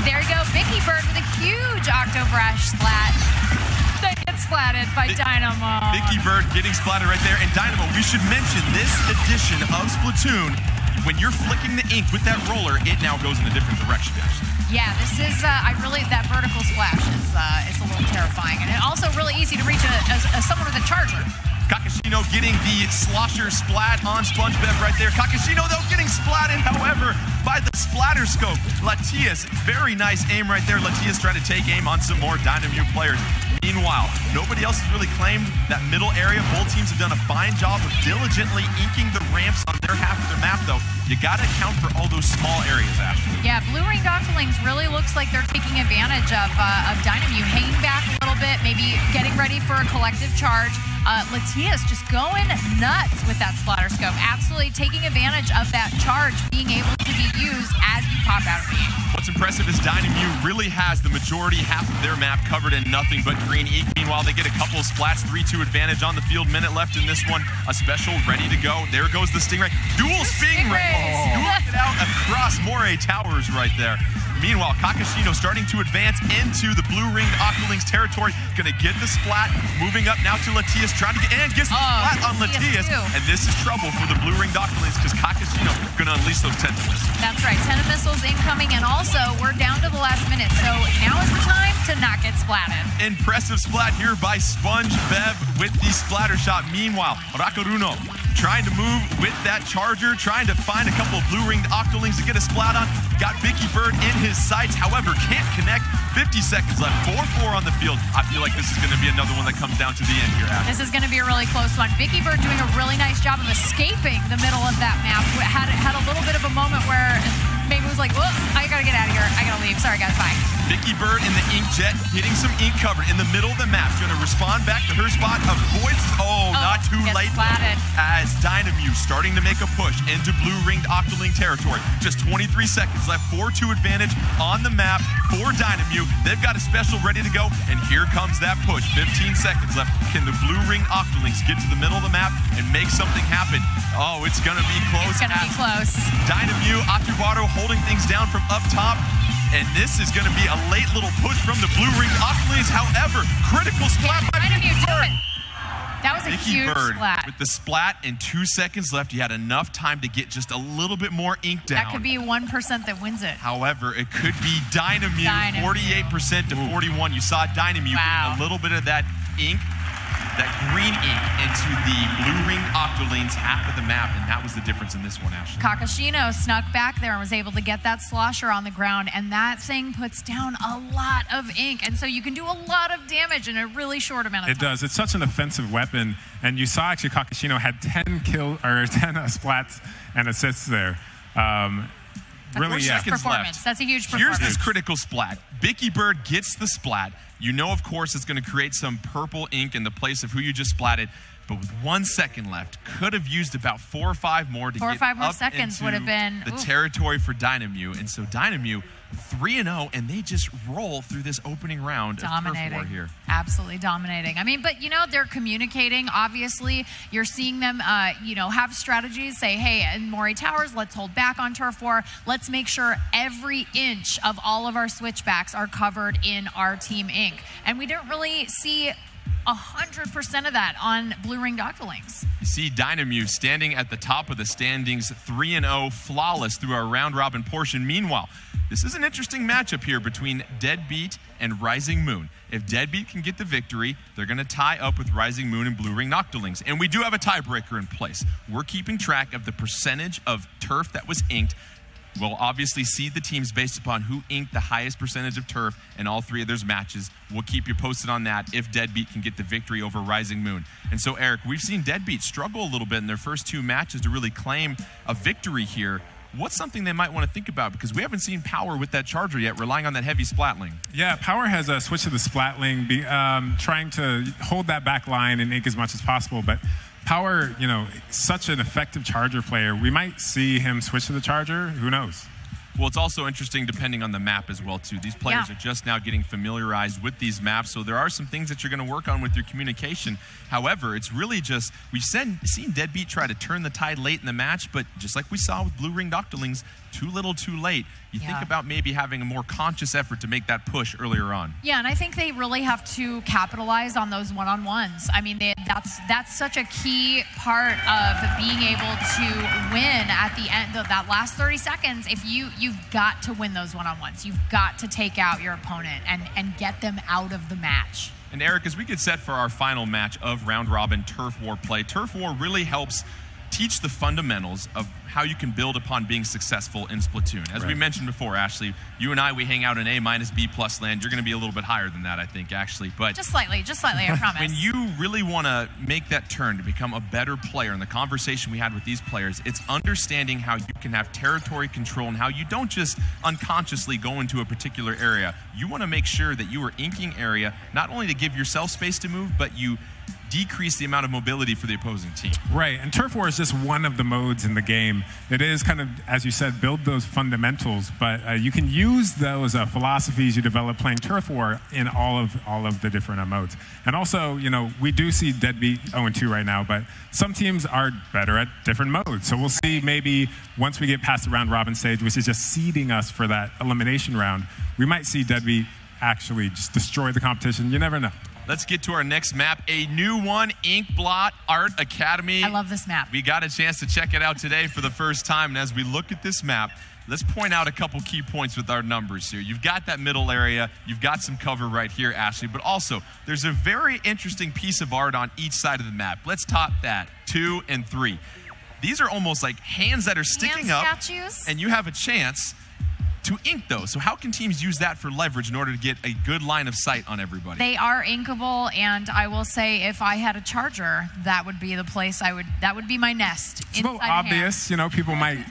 There you go, Vicky Bird with a huge Octo Brush splat. They get splatted by Dynamo. Vicky Bird getting splatted right there. And Dynamo, we should mention this edition of Splatoon, when you're flicking the ink with that roller, it now goes in a different direction, actually. Yeah, this is, that vertical splash is a little terrifying. And also really easy to reach someone with a charger. Kakashino getting the slosher splat on SpongeBev right there. Kakashino, though, getting splatted, however, by the splatter scope. Latias, very nice aim right there. Latias trying to take aim on some more Dynamew players. Meanwhile, nobody else has really claimed that middle area. Both teams have done a fine job of diligently inking the ramps on their half of the map, though. You got to account for all those small areas, Ashley. Yeah, Blue Ring Doctorlings Docklings really looks like they're taking advantage of Dynamute hanging back a little bit, maybe getting ready for a collective charge. Latias just going nuts with that splatter scope, absolutely taking advantage of that charge being able to be used as you pop out of the game. What's impressive is Dynamute really has the majority, half of their map covered in nothing but green ink. Meanwhile, they get a couple of splats, 3-2 advantage on the field. Minute left in this one. A special ready to go. There goes the Stingray. Dual Stingrays. Dueling it out across Moray Towers right there. Meanwhile, Kakashino starting to advance into the blue-ringed Octolings territory. Gonna get the splat. Moving up now to Latias, trying to get, and gets the splat on Latias. And this is trouble for the blue-ringed Octolings because Kakashino gonna unleash those Tentamissiles. That's right, Tentamissiles incoming, and also we're down to the last minute, so now is the time to not get splatted. Impressive splat here by Sponge Bev with the splatter shot. Meanwhile, Rakaruno trying to move with that charger, trying to find a couple of blue-ringed Octolings to get a splat on. Got Vicky Bird in his sights, however, can't connect. 50 seconds left, 4-4 on the field. I feel like this is going to be another one that comes down to the end here, Ash. This is going to be a really close one. Vicky Bird doing a really nice job of escaping the middle of that map. Had a little bit of a moment where maybe was like, whoa, I got to get out of here. I got to leave. Sorry, guys, bye. Vicky Bird in the ink jet, getting some ink cover in the middle of the map. She's going to respond back to her spot, avoids, not too late. Splatted. As Dynamute starting to make a push into blue-ringed Octoling territory. Just 23 seconds left, 4-2 advantage on the map for Dynamute. They've got a special ready to go, and here comes that push. 15 seconds left. Can the blue-ringed Octolings get to the middle of the map and make something happen? Oh, it's going to be close. It's going to be close. Dynamute, Atubato holding things down from up top. And this is going to be a late little push from the blue-ringed Octolings. However, critical splat by Vicky Bird. That was a huge splat. With the splat and 2 seconds left, you had enough time to get just a little bit more ink down. That could be 1% that wins it. However, it could be Dynamute, 48% to 41. You saw Dynamute getting a little bit of that ink, that green ink, into the blue-ringed Octolings, half of the map, and that was the difference in this one, Ashley. Kakashino snuck back there and was able to get that slosher on the ground, and that thing puts down a lot of ink, and so you can do a lot of damage in a really short amount of time. It does. It's such an offensive weapon, and you saw actually Kakashino had 10 splats and assists there. Really, yeah. Performance. That's a huge performance. Here's this critical splat. Vicky Bird gets the splat. You know, of course, it's going to create some purple ink in the place of who you just splatted. But with 1 second left, could have used about 4 or 5 more to get 4 or 5 more up seconds into would have been the territory for Dynamute. And so Dynamute 3-0, and they just roll through this opening round of Turf War here. Absolutely dominating. I mean, but you know, they're communicating. Obviously, you're seeing them, you know, have strategies. Say, hey, in Moray Towers, let's hold back on Turf War. Let's make sure every inch of all of our switchbacks are covered in our team ink. And we don't really see 100% of that on blue-ringed Octolings. You see Dynamute standing at the top of the standings, 3-0, flawless through our round-robin portion. Meanwhile, this is an interesting matchup here between Deadbeat and Rising Moon. If Deadbeat can get the victory, they're going to tie up with Rising Moon and blue-ringed Octolings. And we do have a tiebreaker in place. We're keeping track of the percentage of turf that was inked. We'll obviously seed the teams based upon who inked the highest percentage of turf in all 3 of those matches. We'll keep you posted on that if Deadbeat can get the victory over Rising Moon. And so, Eric, we've seen Deadbeat struggle a little bit in their first 2 matches to really claim a victory here. What's something they might want to think about? Because we haven't seen Power with that charger yet, relying on that heavy splatling. Yeah, Power has a switch to the splatling, trying to hold that back line and ink as much as possible. But Power, you know, such an effective charger player. We might see him switch to the charger. Who knows? Well, it's also interesting depending on the map as well, too. These players are just now getting familiarized with these maps, so there are some things that you're going to work on with your communication. However, it's really just, we've seen Deadbeat try to turn the tide late in the match, but just like we saw with blue-ringed Octolings, too little, too late. You think about maybe having a more conscious effort to make that push earlier on. Yeah, and I think they really have to capitalize on those one-on-ones. I mean, that's such a key part of being able to win at the end of that last 30 seconds. If you've got to win those one-on-ones. You've got to take out your opponent and get them out of the match. And Eric, as we get set for our final match of round-robin Turf War play, Turf War really helps teach the fundamentals of how you can build upon being successful in Splatoon. As we mentioned before, Ashley, you and I, we hang out in A-B+ land. You're going to be a little bit higher than that, I think, actually. But just slightly, I promise. When you really want to make that turn to become a better player, and the conversation we had with these players, it's understanding how you can have territory control and how you don't just unconsciously go into a particular area. You want to make sure that you are inking area, not only to give yourself space to move, but you decrease the amount of mobility for the opposing team. Right, and Turf War is just one of the modes in the game. It is kind of, as you said, build those fundamentals, but you can use those philosophies you develop playing Turf War in all of the different modes. And also, you know, we do see Deadbeat 0-2 right now, but some teams are better at different modes. So we'll see maybe once we get past the round robin stage, which is just seeding us for that elimination round, we might see Deadbeat actually just destroy the competition. You never know. Let's get to our next map, a new one, Inkblot Art Academy. I love this map. We got a chance to check it out today for the first time, and as we look at this map, let's point out a couple key points with our numbers here. You've got that middle area, you've got some cover right here, Ashley, but also there's a very interesting piece of art on each side of the map. Let's top that, 2 and 3. These are almost like hands that are sticking up, and you have a chance to ink those. So how can teams use that for leverage in order to get a good line of sight on everybody? They are inkable, and I will say if I had a charger, that would be the place that would be my nest. It's a little obvious, you know, people might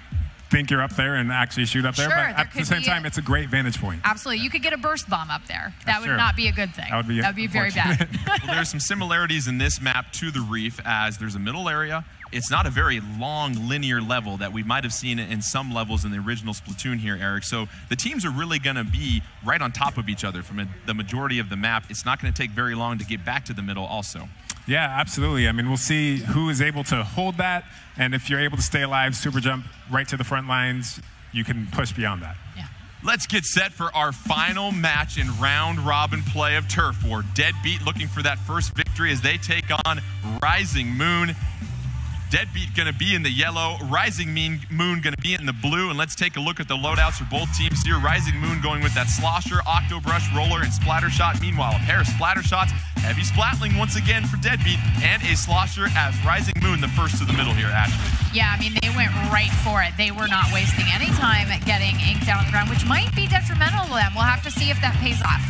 think you're up there and actually shoot up there, but at the same time, it's a great vantage point. Absolutely. You could get a burst bomb up there. That would not be a good thing. That would be very bad. Well, there's some similarities in this map to the Reef, as there's a middle area. It's not a very long linear level that we might have seen in some levels in the original Splatoon here, Eric. So the teams are really going to be right on top of each other from the majority of the map. It's not going to take very long to get back to the middle also. Yeah, absolutely. I mean, we'll see who is able to hold that, and if you're able to stay alive, super jump right to the front lines, you can push beyond that. Yeah. Let's get set for our final match in round robin play of Turf War. Deadbeat looking for that first victory as they take on Rising Moon. Deadbeat going to be in the yellow, Rising Moon going to be in the blue, and let's take a look at the loadouts for both teams here. Rising Moon going with that Slosher, Octobrush, Roller, and Splatter Shot. Meanwhile, a pair of Splatter Shots, Heavy Splatling once again for Deadbeat, and a Slosher as Rising Moon the first to the middle here, Ashley. Yeah, I mean, they went right for it. They were not wasting any time at getting ink down on the ground, which might be detrimental to them. We'll have to see if that pays off.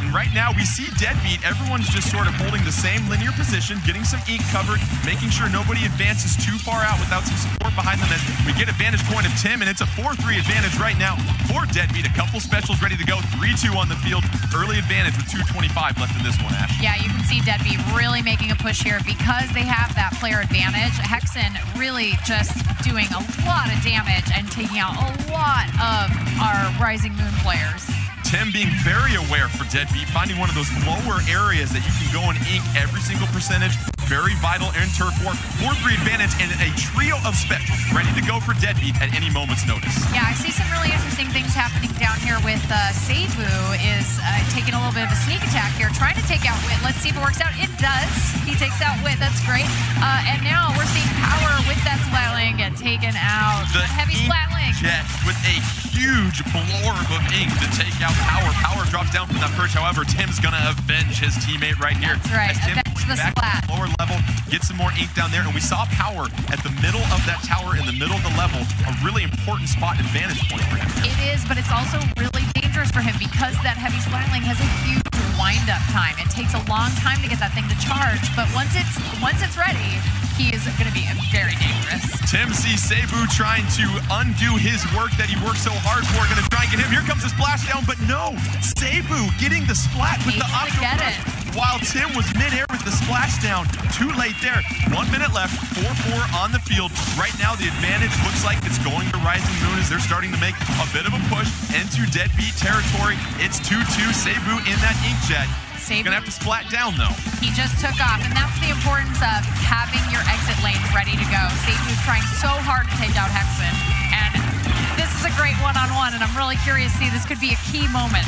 And right now, we see Deadbeat. Everyone's just sort of holding the same linear position, getting some ink covered, making sure nobody advances too far out without some support behind them. As we get a vantage point of Tim, and it's a 4-3 advantage right now for Deadbeat. A couple specials ready to go. 3-2 on the field. Early advantage with 2:25 left in this one, Ash. Yeah, you can see Deadbeat really making a push here because they have that player advantage. Hexen really just doing a lot of damage and taking out a lot of our Rising Moon players. Tim being very aware for Deadbeat, finding one of those lower areas that you can go and ink every single percentage. Very vital in Turf War. 4-3 advantage and a trio of specials ready to go for Deadbeat at any moment's notice. Yeah, I see some really interesting things happening down here with Seibu is taking a little bit of a sneak attack here, trying to take out Wit. Let's see if it works out. It does. He takes out Wit. That's great. And now we're seeing Power with that Splatling get taken out. The Heavy Splatling. Jet with a huge blorb of ink to take out Power. Power drops down from that perch. However, Tim's going to avenge his teammate right here. That's right. As Tim Avenge the back splat. to the lower level, get some more ink down there. And we saw Power at the middle of that tower, in the middle of the level. A really important spot and vantage point for him. It is, but it's also really dangerous for him because that Heavy Splatling has a huge wind-up time. It takes a long time to get that thing to charge, but once it's ready, he is going to be very dangerous. Tim sees Seibu trying to undo his work that he worked so hard for. Going to try and get him. Here comes the splashdown, but no. Seibu getting the splat with the Octobrush while Tim was midair with the splashdown. Too late there. 1 minute left. 4-4 on the field. Right now, the advantage looks like it's going to Rising Moon as they're starting to make a bit of a push into Deadbeat territory. It's 2-2. Seibu in that inkjet. He's going to have to splat down, though. He just took off, and that's the importance of having your exit lanes ready to go. Seibu's trying so hard to take out Hexen, and this is a great one-on-one, and I'm really curious to see. This could be a key moment.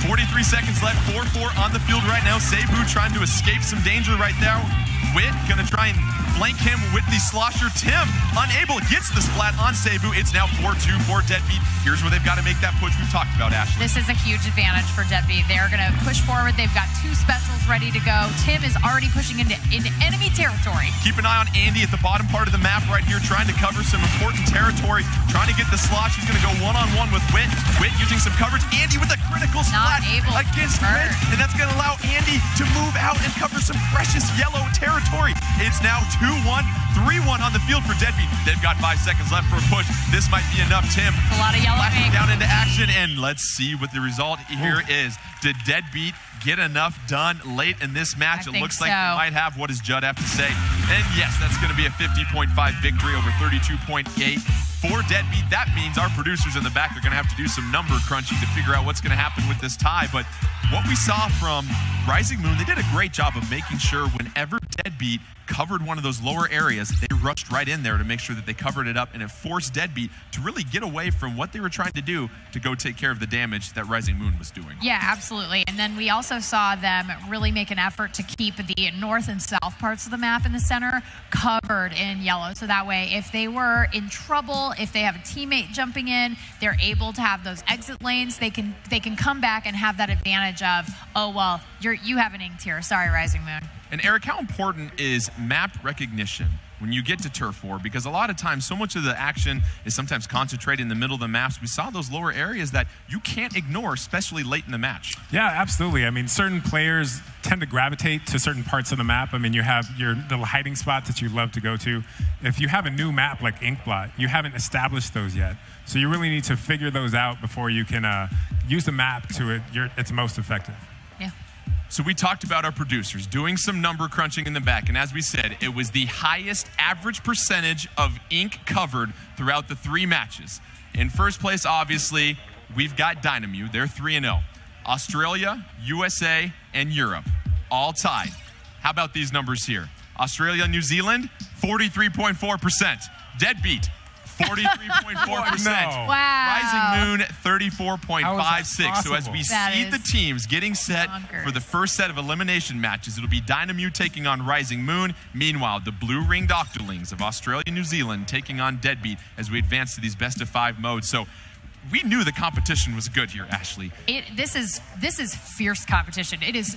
43 seconds left. 4-4 on the field right now. Seibu trying to escape some danger right now. Wit gonna try and flank him with the slosher. Tim unable, gets the splat on Cebu. It's now 4-2 for Deadbeat. Here's where they've got to make that push we've talked about, Ashley. This is a huge advantage for Deadbeat. They're going to push forward. They've got 2 specials ready to go. Tim is already pushing into enemy territory. Keep an eye on Andy at the bottom part of the map right here, trying to cover some important territory, trying to get the slosh. He's going to go one-on-one with Wit. Wit using some coverage. Andy with a critical splat against Wit, and that's going to allow Andy to move out and cover some precious yellow territory. It's now 2-1, 3-1 on the field for Deadbeat. They've got 5 seconds left for a push. This might be enough. Tim, a lot of yellow down into action, and let's see what the result here is. Did Deadbeat get enough done late in this match? It looks like they might have. What does Judd have to say? And yes, that's going to be a 50.5 victory over 32.8 for Deadbeat. That means our producers in the back are going to have to do some number crunching to figure out what's going to happen with this tie. But what we saw from Rising Moon, they did a great job of making sure whenever Deadbeat covered one of those lower areas, they rushed right in there to make sure that they covered it up, and it forced Deadbeat to really get away from what they were trying to do to go take care of the damage that Rising Moon was doing. Yeah, absolutely. And then we also saw them really make an effort to keep the north and south parts of the map in the center covered in yellow. So that way, if they were in trouble, if they have a teammate jumping in, they're able to have those exit lanes. They can come back and have that advantage of, oh, well, you haven't inked here. Sorry, Rising Moon. And Eric, how important is map recognition when you get to Turf War? Because a lot of times, so much of the action is sometimes concentrated in the middle of the maps. We saw those lower areas that you can't ignore, especially late in the match. Yeah, absolutely. I mean, certain players tend to gravitate to certain parts of the map. I mean, you have your little hiding spots that you love to go to. If you have a new map like Inkblot, you haven't established those yet. So you really need to figure those out before you can use the map to its most effective. So we talked about our producers doing some number crunching in the back, and as we said, it was the highest average percentage of ink covered throughout the 3 matches. In first place, obviously, we've got Dynamo. They're 3-0. Australia, USA, and Europe, all tied. How about these numbers here? Australia, New Zealand, 43.4%. Deadbeat, 43.4%. Wow. Rising Moon, 34.56. So as we see the teams getting set for the first set of elimination matches, it'll be Dynamo taking on Rising Moon. Meanwhile, the Blue-Ringed Octolings of Australia and New Zealand taking on Deadbeat as we advance to these best-of-5 modes. So we knew the competition was good here, Ashley. This is fierce competition. It is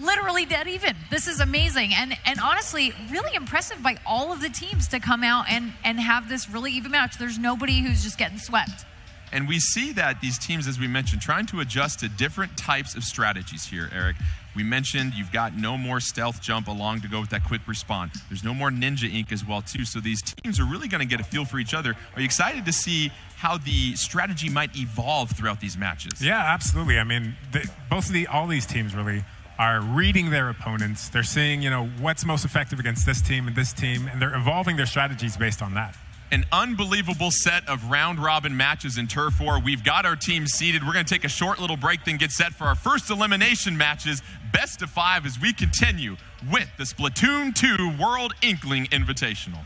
literally dead even. This is amazing, and honestly, really impressive by all of the teams to come out and have this really even match. There's nobody who's just getting swept. And we see that these teams, as we mentioned, trying to adjust to different types of strategies here, Eric. We mentioned you've got no more stealth jump along to go with that quick respawn. There's no more ninja ink as well, too. So these teams are really going to get a feel for each other. Are you excited to see how the strategy might evolve throughout these matches? Yeah, absolutely. I mean, all these teams really are reading their opponents. They're seeing, what's most effective against this team, and they're evolving their strategies based on that. An unbelievable set of round-robin matches in Turf War. We've got our teams seated. We're going to take a short little break, then get set for our first elimination matches, best of 5, as we continue with the Splatoon 2 World Inkling Invitational.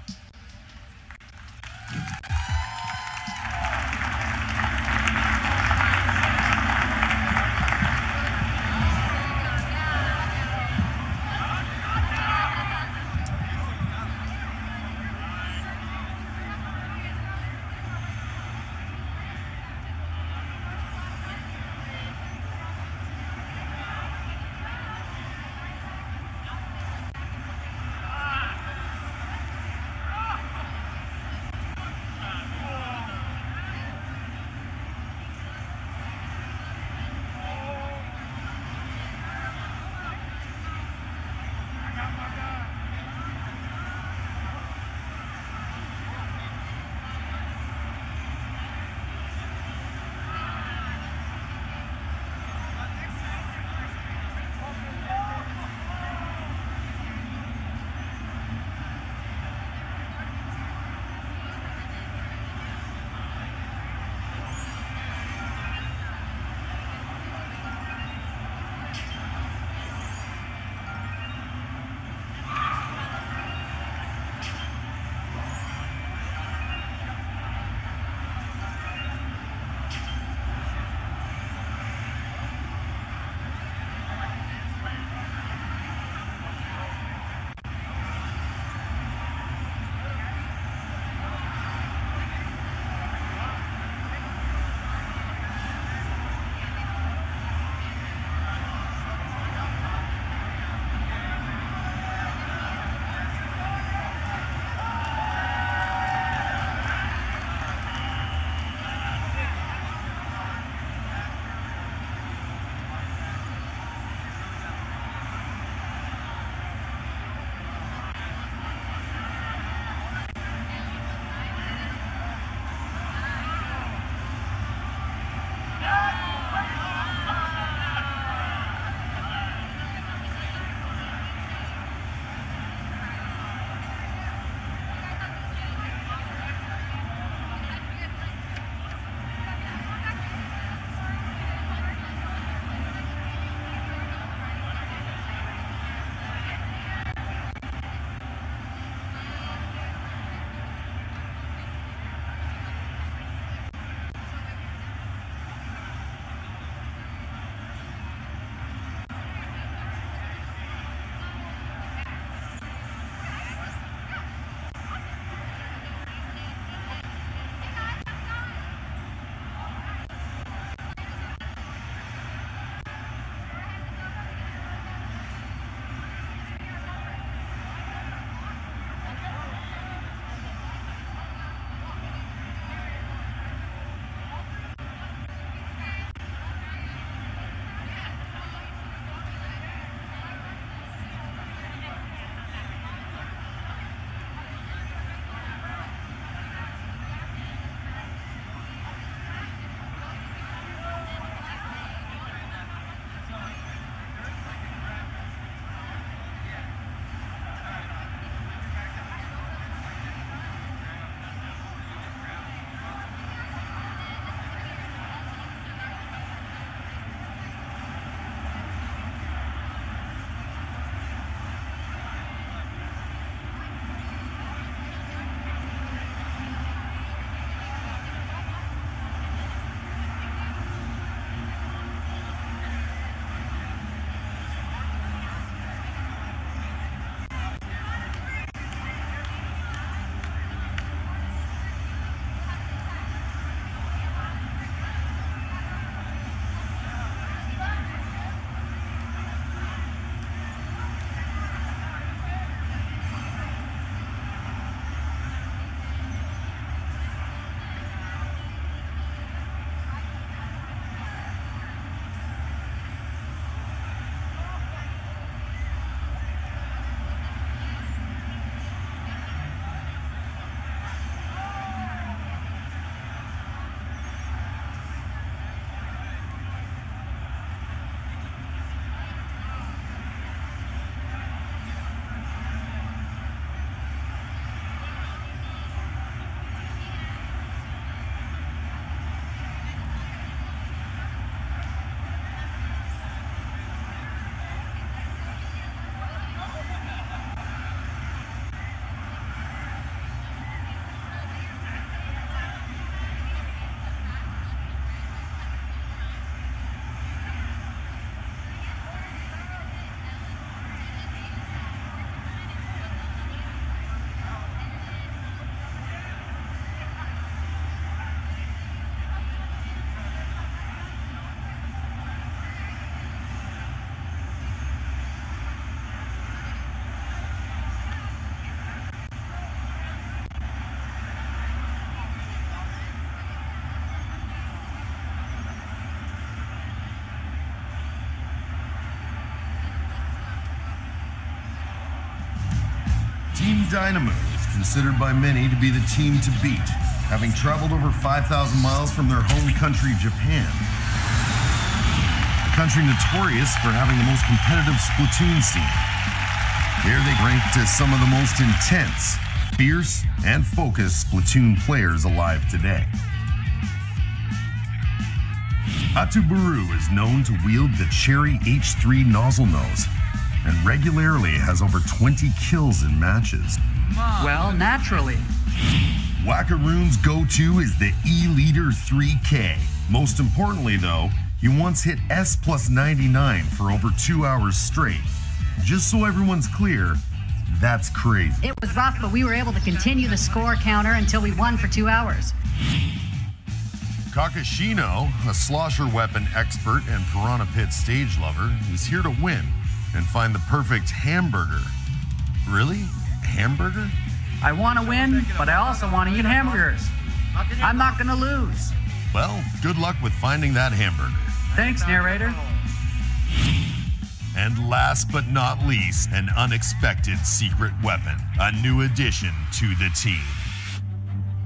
Dynamo is considered by many to be the team to beat, having traveled over 5,000 miles from their home country, Japan. A country notorious for having the most competitive Splatoon scene. Here they ranked as some of the most intense, fierce, and focused Splatoon players alive today. Atuburu is known to wield the Cherry H3 nozzle nose and regularly has over 20 kills in matches. Well, naturally. Wackaroon's go-to is the E-Leader 3K. Most importantly, though, he once hit S+99 for over 2 hours straight. Just so everyone's clear, that's crazy. It was rough, but we were able to continue the score counter until we won for 2 hours. Kakashino, a slosher weapon expert and Piranha Pit stage lover, is here to win and find the perfect hamburger. Really? Hamburger? I want to win, but I also want to eat hamburgers. I'm not going to lose. Well, good luck with finding that hamburger. Thanks, narrator. And last but not least, an unexpected secret weapon, a new addition to the team.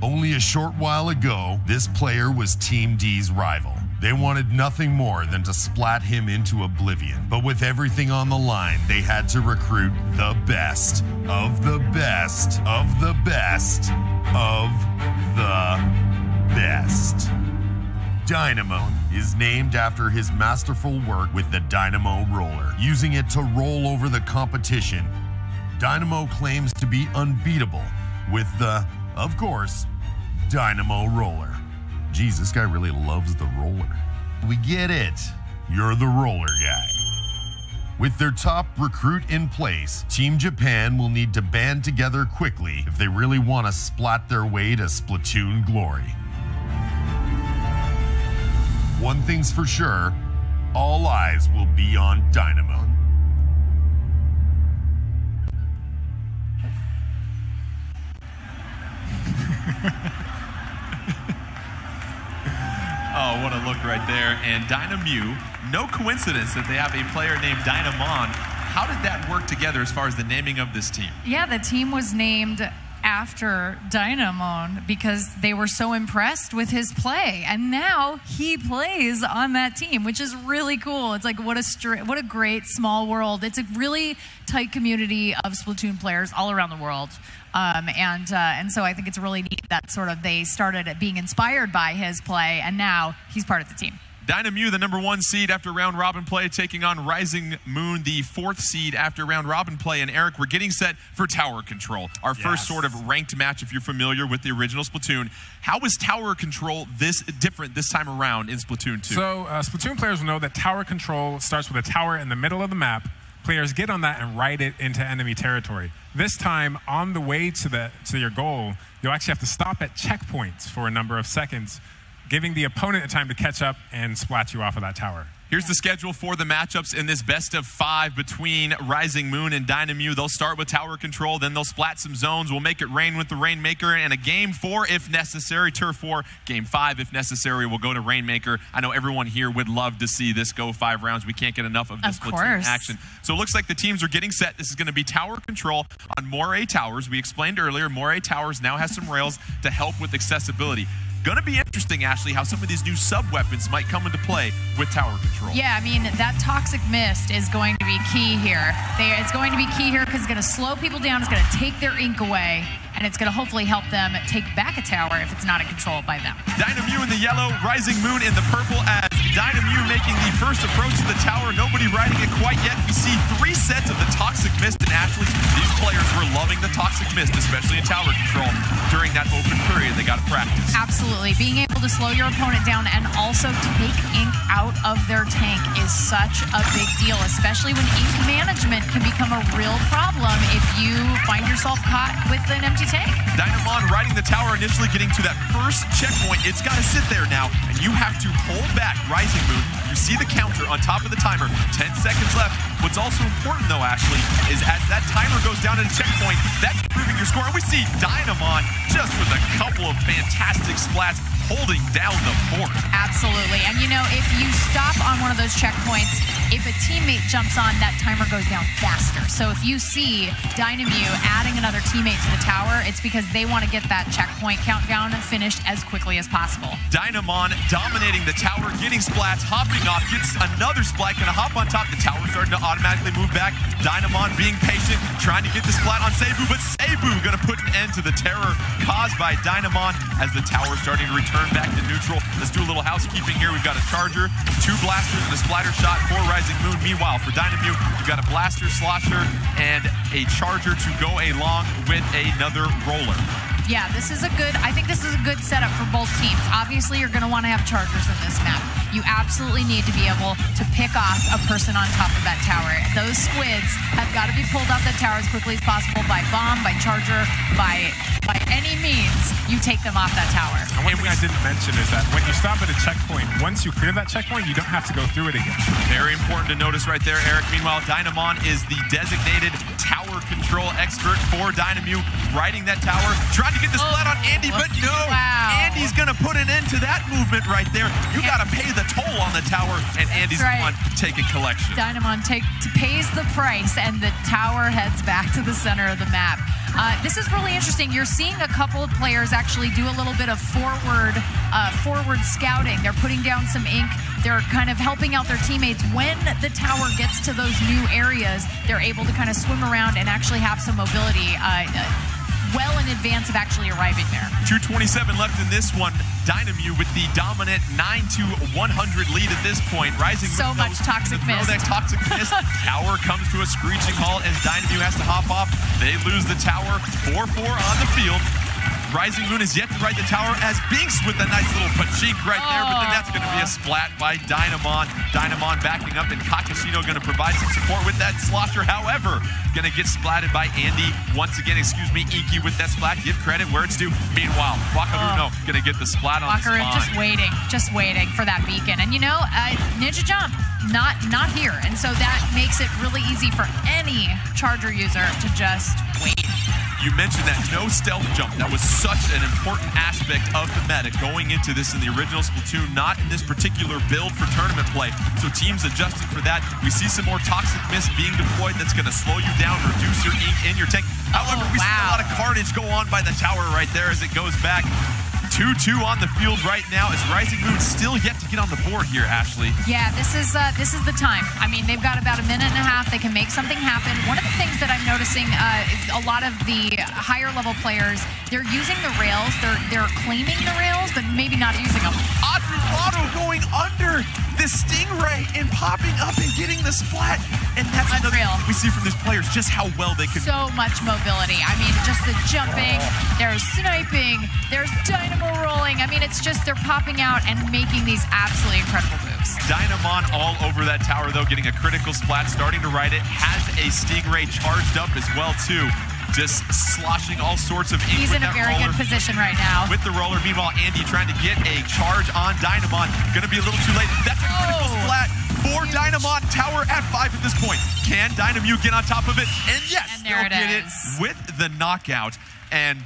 Only a short while ago, this player was Team D's rival. They wanted nothing more than to splat him into oblivion. But with everything on the line, they had to recruit the best of the best of the best of the best. Dynamo is named after his masterful work with the Dynamo Roller, using it to roll over the competition. Dynamo claims to be unbeatable with the, of course, Dynamo Roller. Geez, this guy really loves the roller. We get it. You're the roller guy. With their top recruit in place, Team Japan will need to band together quickly if they really want to splat their way to Splatoon glory. One thing's for sure, all eyes will be on Dynamo. Oh, what a look right there. And Dynamew, no coincidence that they have a player named Dynamon. How did that work together as far as the naming of this team? Yeah, the team was named after Dynamon because they were so impressed with his play, and now he plays on that team, which is really cool. It's like what a great small world. It's a really tight community of Splatoon players all around the world, and so I think it's really neat that sort of they started being inspired by his play, and now he's part of the team. Dynamew, the #1 seed after round robin play, taking on Rising Moon, the 4th seed after round robin play. And Eric, we're getting set for Tower Control, our first sort of ranked match if you're familiar with the original Splatoon. How is Tower Control this different this time around in Splatoon 2? So Splatoon players will know that Tower Control starts with a tower in the middle of the map. Players get on that and ride it into enemy territory. This time, on the way to your goal, you'll actually have to stop at checkpoints for a number of seconds, giving the opponent a time to catch up and splat you off of that tower. Here's the schedule for the matchups in this best of 5 between Rising Moon and Dynamew. They'll start with Tower Control, then they'll splat some zones. We'll make it rain with the Rainmaker, and a Game 4 if necessary, Turf 4. Game 5 if necessary, we'll go to Rainmaker. I know everyone here would love to see this go 5 rounds. We can't get enough of this Splatoon action. So it looks like the teams are getting set. This is going to be Tower Control on Moray Towers. We explained earlier, Moray Towers now has some rails to help with accessibility. Going to be interesting, Ashley, how some of these new sub-weapons might come into play with Tower Control. Yeah, I mean, that Toxic Mist is going to be key here. It's going to be key here because it's going to slow people down, it's going to take their ink away, and it's going to hopefully help them take back a tower if it's not in control by them. Dynamew in the yellow, Rising Moon in the purple, as Dynamew making the first approach to the tower. Nobody riding it quite yet. We see 3 sets of the Toxic Mist, and Ashley, these players were loving the Toxic Mist, especially in Tower Control. During that open period, they got to practice. Absolutely. Being able to slow your opponent down and also take ink out of their tank is such a big deal, especially when ink management can become a real problem if you find yourself caught with an empty tank. Dynamon riding the tower, initially getting to that first checkpoint. It's got to sit there now, and you have to hold back Rising Moon. You see the counter on top of the timer, 10 seconds left. What's also important, though, Ashley, is as that timer goes down at a checkpoint, that's improving your score. And we see Dynamon just with a couple of fantastic splats, holding down the fort. Absolutely. And you know, if you stop on one of those checkpoints, if a teammate jumps on, that timer goes down faster. So if you see Dynamute adding another teammate to the tower, it's because they want to get that checkpoint countdown finished as quickly as possible. Dynamon dominating the tower, getting splats, hopping off, gets another splat, gonna hop on top. The tower starting to automatically move back. Dynamon being patient, trying to get the splat on Sabu, but Sabu gonna put an end to the terror caused by Dynamon as the tower starting to return back to neutral. Let's do a little housekeeping here. We've got a charger, 2 blasters, and a splatter shot for Rising Moon. Meanwhile, for Dynamute, we've got a blaster, slosher, and a charger to go along with another roller. Yeah, I think this is a good setup for both teams. Obviously, you're going to want to have chargers in this map. You absolutely need to be able to pick off a person on top of that tower. Those squids have got to be pulled off that tower as quickly as possible by bomb, by charger, by any means. You take them off that tower. And one thing I didn't mention is that when you stop at a checkpoint, once you clear that checkpoint, you don't have to go through it again. Very important to notice right there, Eric. Meanwhile, Dynamon is the designated tower control expert for Dynamute, riding that tower, trying to get the splat on Andy, but no! Wow. Andy's gonna put an end to that movement right there. You gotta pay the toll on the tower, and Andy's the one taking collection. Dynamon pays the price, and the tower heads back to the center of the map. This is really interesting. You're seeing a couple of players actually do a little bit of forward scouting. They're putting down some ink. They're kind of helping out their teammates. When the tower gets to those new areas, they're able to kind of swim around and actually have some mobility well in advance of actually arriving there. 2:27 left in this one. Dynamute with the dominant 9-100 lead at this point. Rising so much toxic mist. That toxic mist. Tower comes to a screeching halt as Dynamute has to hop off. They lose the tower. 4-4 on the field. Rising Moon is yet to ride the tower as Binks with a nice little pachink right there, but then that's going to be a splat by Dynamon. Dynamon backing up, and Kakashino going to provide some support with that slosher. However, going to get splatted by Andy. Once again, Inky with that splat. Give credit where it's due. Meanwhile, Wakaruno going to get the splat on the spawn. just waiting for that beacon. And you know, Ninja Jump, not here. And so that makes it really easy for any charger user to just wait. You mentioned that no stealth jump. That was such an important aspect of the meta going into this in the original Splatoon, not in this particular build for tournament play. So teams adjusting for that. We see some more toxic mist being deployed that's going to slow you down, reduce your ink in your tank. However, we see a lot of carnage go on by the tower right there as it goes back. 2-2 on the field right now as Rising Moon still yet to get on the board here, Ashley. Yeah, this is the time. I mean, they've got about a minute and a half. They can make something happen. One of the things that I'm noticing, a lot of the higher level players, they're using the rails. They're claiming the rails, but maybe not using them. Audrey Prado going under the Stingray and popping up and getting the splat. And that's unreal. We see from these players just how well they can. So much mobility. I mean, just the jumping, there's sniping, there's dynamo rolling. I mean, it's just they're popping out and making these absolutely incredible moves. Dynamon all over that tower, though, getting a critical splat, starting to ride it. Has a Stingray charged up as well, too. Just sloshing all sorts of ink. He's in a very good position right now. With the roller. Meanwhile, Andy trying to get a charge on Dynamon. Going to be a little too late. That's a critical splat for Dynamon. Tower at 5 at this point. Can Dynamute get on top of it? And yes, they'll get it with the knockout. And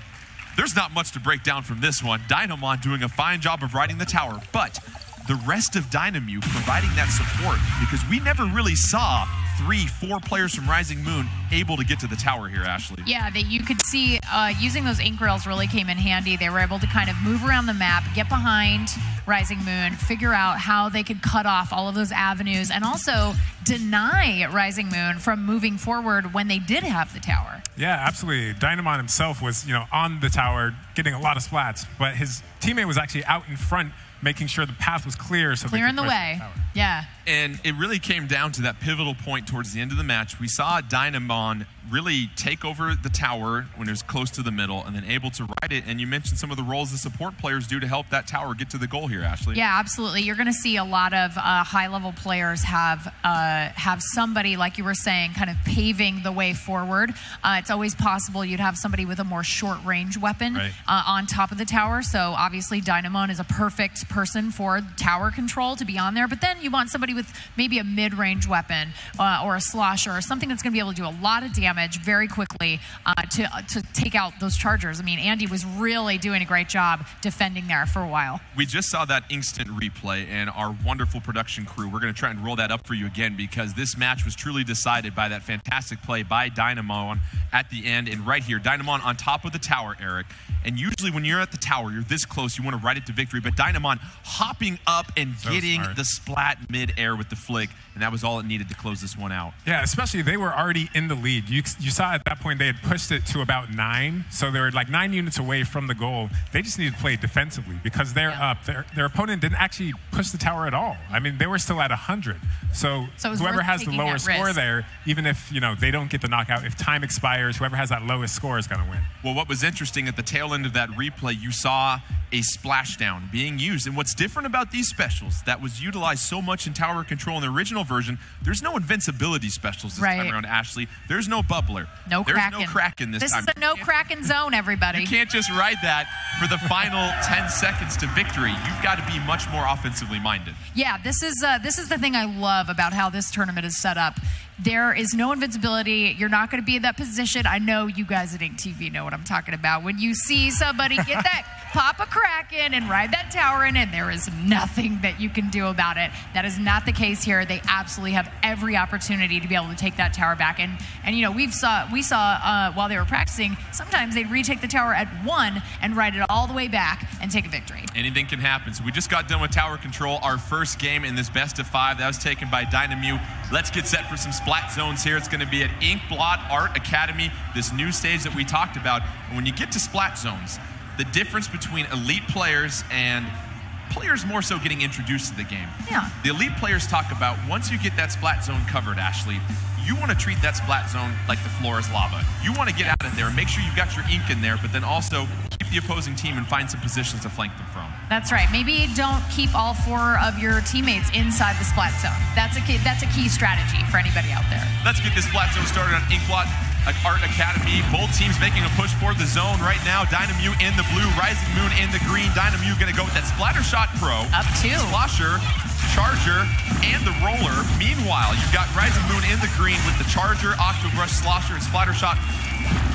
there's not much to break down from this one. Dynamon doing a fine job of riding the tower, but the rest of Dynamute providing that support, because we never really saw 3-4 players from Rising Moon able to get to the tower here, Ashley. Yeah, you could see using those ink rails really came in handy. They were able to kind of move around the map, get behind Rising Moon, figure out how they could cut off all of those avenues, and also deny Rising Moon from moving forward when they did have the tower. Yeah, absolutely. Dynamon himself was, on the tower getting a lot of splats, but his teammate was actually out in front making sure the path was clear. So clearing the way. Yeah. And it really came down to that pivotal point towards the end of the match. We saw Dynamon really take over the tower when it was close to the middle and then able to ride it. And you mentioned some of the roles the support players do to help that tower get to the goal here, Ashley. Yeah, absolutely. You're going to see a lot of high-level players have somebody, like you were saying, kind of paving the way forward. It's always possible you'd have somebody with a more short-range weapon on top of the tower. So obviously Dynamon is a perfect person for tower control to be on there. But then you want somebody with maybe a mid-range weapon or a slosher or something that's going to be able to do a lot of damage damage very quickly to take out those chargers. I mean, Andy was really doing a great job defending there for a while. We just saw that instant replay, and our wonderful production crew, we're going to try and roll that up for you again, because this match was truly decided by that fantastic play by Dynamon at the end. And right here, Dynamon on top of the tower, Eric. And usually when you're at the tower, you're this close, you want to ride it to victory. But Dynamon hopping up and getting the splat mid-air with the flick, and that was all it needed to close this one out. Yeah, especially they were already in the lead. You saw at that point they had pushed it to about 9, so they were like 9 units away from the goal. They just needed to play defensively because they're up. Their opponent didn't actually push the tower at all. I mean, they were still at 100. So whoever has the lower score there, even if they don't get the knockout, if time expires, whoever has that lowest score is going to win. Well, what was interesting at the tail end of that replay, you saw a splashdown being used. And what's different about these specials that was utilized so much in Tower Control in the original version, there's no invincibility specials this time around, Ashley. There's no bubbler. No Kraken. There's no Kraken this time. This is a no Kraken zone, everybody. You can't just ride that for the final 10 seconds to victory. You've got to be much more offensively minded. Yeah, this is the thing I love about how this tournament is set up. There is no invincibility. You're not going to be in that position. I know you guys at Ink TV know what I'm talking about. When you see somebody get that pop a Kraken and ride that tower in, and there is nothing that you can do about it. That is not the case here. They absolutely have every opportunity to be able to take that tower back. And we saw while they were practicing, sometimes they'd retake the tower at 1 and ride it all the way back and take a victory. Anything can happen. So we just got done with Tower Control, our first game in this best of 5. That was taken by Dynamew. Let's get set for some splat zones here. It's going to be at Inkblot Art Academy, this new stage that we talked about. And when you get to splat zones, the difference between elite players and players more so getting introduced to the game. Yeah. The elite players talk about once you get that splat zone covered, Ashley, you want to treat that splat zone like the floor is lava. You want to get out of there and make sure you've got your ink in there, but then also keep the opposing team and find some positions to flank them from. That's right. Maybe don't keep all 4 of your teammates inside the splat zone. That's a key strategy for anybody out there. Let's get this splat zone started on Inkblot Art Academy. Both teams making a push for the zone right now. Dynamew in the blue, Rising Moon in the green. Dynamew going to go with that Splattershot Pro. Up 2. Slosher, Charger, and the Roller. Meanwhile, you've got Rising Moon in the green with the Charger, Octobrush, Slosher, and Splattershot.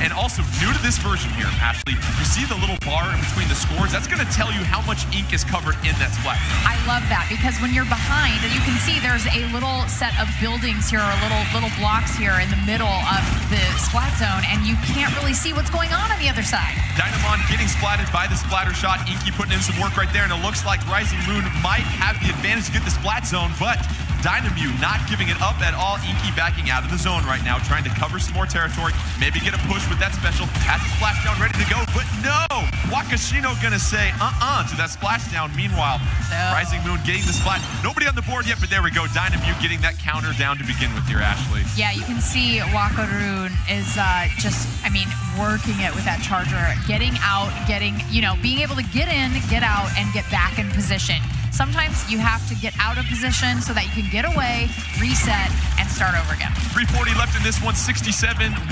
And also, new to this version here, Ashley, you see the little bar in between the scores? That's going to tell you how much ink is covered in that splat zone. I love that, because when you're behind, you can see there's a little set of buildings here, or little blocks here in the middle of the splat zone, and you can't really see what's going on the other side. Dynamon getting splatted by the splatter shot. Inky putting in some work right there, and it looks like Rising Moon might have the advantage to get the splat zone, but Dynamew not giving it up at all. Inky backing out of the zone right now, trying to cover some more territory, maybe get a push with that special. Has the splashdown ready to go, but no! Wakashino gonna say to that splashdown. Meanwhile, Rising Moon getting the splat. Nobody on the board yet, but there we go. Dynamew getting that counter down to begin with here, Ashley. Yeah, you can see Wakarun is working it with that Charger, getting out, being able to get in, get out, and get back in position. Sometimes you have to get out of position so that you can get away, reset, and start over again. 3:40 left in this one, 67-100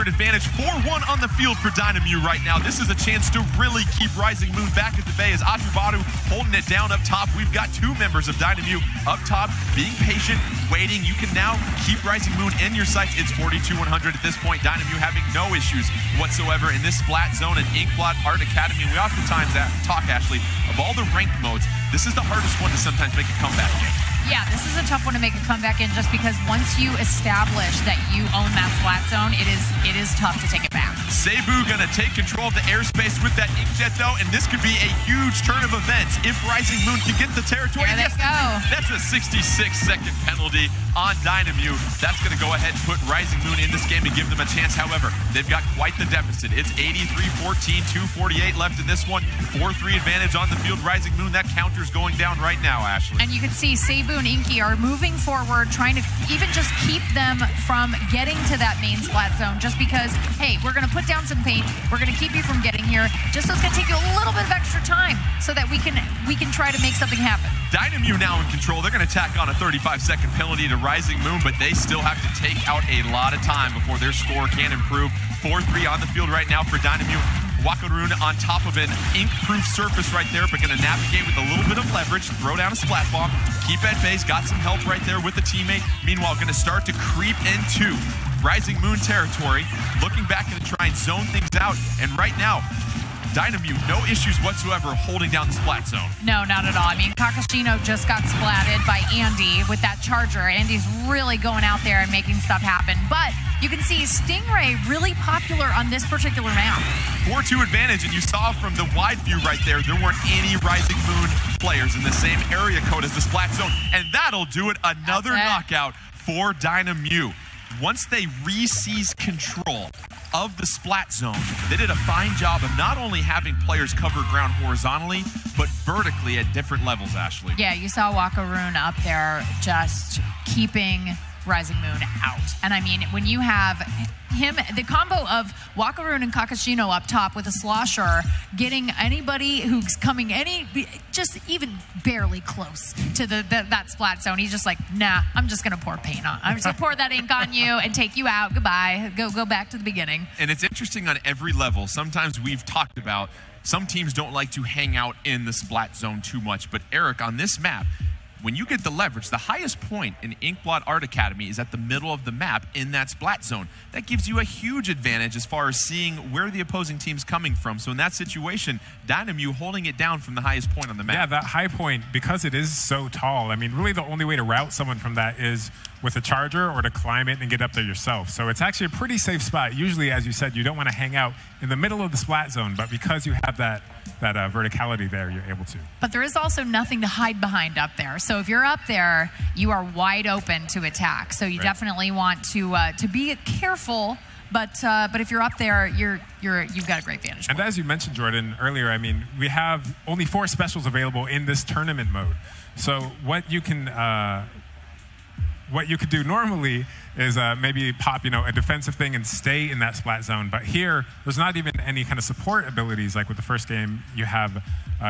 advantage. 4-1 on the field for Dynamew right now. This is a chance to really keep Rising Moon back at the bay as Ajubaru holding it down up top. We've got 2 members of Dynamew up top, being patient, waiting. You can now keep Rising Moon in your sights. It's 42-100 at this point. Dynamew having no issues whatsoever in this splat zone and Inkblot Art Academy. We oftentimes talk, Ashley, of all the ranked modes, this is the hardest one to sometimes make a comeback in. Yeah, this is a tough one to make a comeback in, just because once you establish that you own that splat zone, it is tough to take it back. Seibu gonna take control of the airspace with that inkjet though, and this could be a huge turn of events if Rising Moon can get the territory. There they go. That's a 66-second penalty on Dynamew. That's gonna go ahead and put Rising Moon in this game and give them a chance. However, they've got quite the deficit. It's 83-14, 2:48 left in this one. 4-3 advantage on the field. Rising Moon, that counter's going down right now, Ashley. And you can see Seibu and Inky are moving forward, trying to even just keep them from getting to that main splat zone, just because, hey, we're going to put down some paint, we're going to keep you from getting here, just so it's going to take you a little bit of extra time so that we can try to make something happen. Dynamew now in control. They're going to tack on a 35-second penalty to Rising Moon, but they still have to take out a lot of time before their score can improve. 4-3 on the field right now for Dynamew. Wakaruun on top of an ink-proof surface right there, but going to navigate with a little bit of leverage, throw down a splat bomb, keep at base, got some help right there with the teammate. Meanwhile, going to start to creep into Rising Moon territory, looking back to try and zone things out. And right now, Dynamew, no issues whatsoever holding down the splat zone. No, not at all. I mean, Kakashino just got splatted by Andy with that charger. Andy's really going out there and making stuff happen. But you can see Stingray really popular on this particular map. 4-2 advantage, and you saw from the wide view right there, there weren't any Rising Moon players in the same area code as the splat zone. And that'll do it. Another knockout for Dynamew. Once they re-seize control of the splat zone, they did a fine job of not only having players cover ground horizontally, but vertically at different levels, Ashley. Yeah, you saw Wakaruun up there just keeping Rising Moon out. And I mean, when you have him, the combo of Wakaruun and Kakashino up top with a slosher, getting anybody who's coming just even barely close to that splat zone, he's just like, nah, I'm just gonna pour paint on. I'm just gonna pour that ink on you and take you out. Goodbye. Go back to the beginning. And it's interesting on every level. Sometimes we've talked about some teams don't like to hang out in the splat zone too much, but Eric, on this map, when you get the leverage, the highest point in Inkblot Art Academy is at the middle of the map in that splat zone. That gives you a huge advantage as far as seeing where the opposing team's coming from. So in that situation, Dynamew holding it down from the highest point on the map. Yeah, that high point, because it is so tall, I mean, really the only way to route someone from that is with a charger or to climb it and get up there yourself. So it's actually a pretty safe spot. Usually, as you said, you don't want to hang out in the middle of the splat zone, but because you have that verticality there, you're able to. But there is also nothing to hide behind up there. So if you're up there, you are wide open to attack. So you definitely want to be careful. But if you're up there, you've got a great vantage point. And as you mentioned, Jordan, earlier, I mean, we have only 4 specials available in this tournament mode. So what you could do normally is maybe pop, a defensive thing and stay in that splat zone. But here, there's not even any kind of support abilities. Like with the first game, you have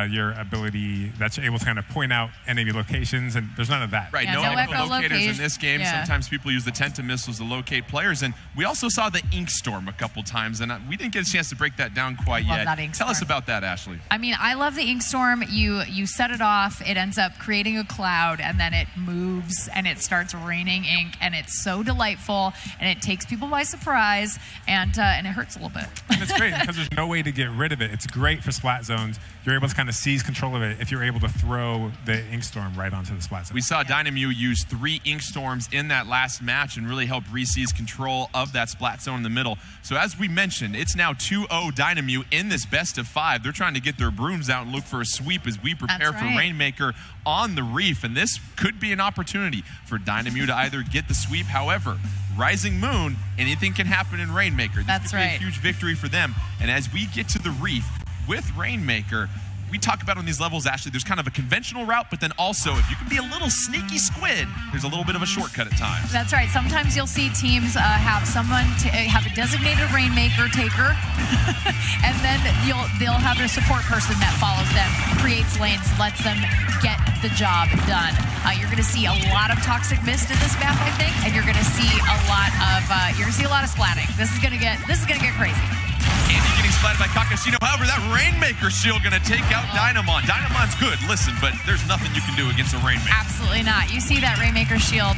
your ability that you're able to kind of point out enemy locations, and there's none of that. Right, no echolocators in this game. Yeah. Sometimes people use the Tenta missiles to locate players, and we also saw the Ink Storm a couple times, and we didn't get a chance to break that down quite yet. Tell us about that, Ashley. I mean, I love the Ink Storm. You set it off, it ends up creating a cloud, and then it moves, and it starts raining ink, and it's so delightful, and it takes people by surprise, and it hurts a little bit. And it's great because there's no way to get rid of it. It's great for splat zones. You're able to kind of seize control of it if you're able to throw the Ink Storm right onto the splat zone. We saw Dynamew use 3 Ink Storms in that last match and really help re-seize control of that splat zone in the middle. So as we mentioned, it's now 2-0 Dynamew in this best of 5. They're trying to get their brooms out and look for a sweep as we prepare for Rainmaker on the Reef. And this could be an opportunity for Dynamew to either get the sweep. However, Rising Moon, anything can happen in Rainmaker. This could be a huge victory for them. And as we get to the Reef with Rainmaker, we talk about on these levels, Ashley, there's kind of a conventional route, but then also if you can be a little sneaky squid, there's a little bit of a shortcut at times. That's right. Sometimes you'll see teams have someone have a designated Rainmaker taker, and then they'll have their support person that follows them, creates lanes, lets them get the job done. You're going to see a lot of Toxic Mist in this map, I think, and you're going to see a lot of splatting. This is going to get crazy. Andy getting splatted by Kakashino. However, that Rainmaker shield going to take out Dynamon. Dynamon's good, listen, but there's nothing you can do against a Rainmaker. Absolutely not. You see that Rainmaker shield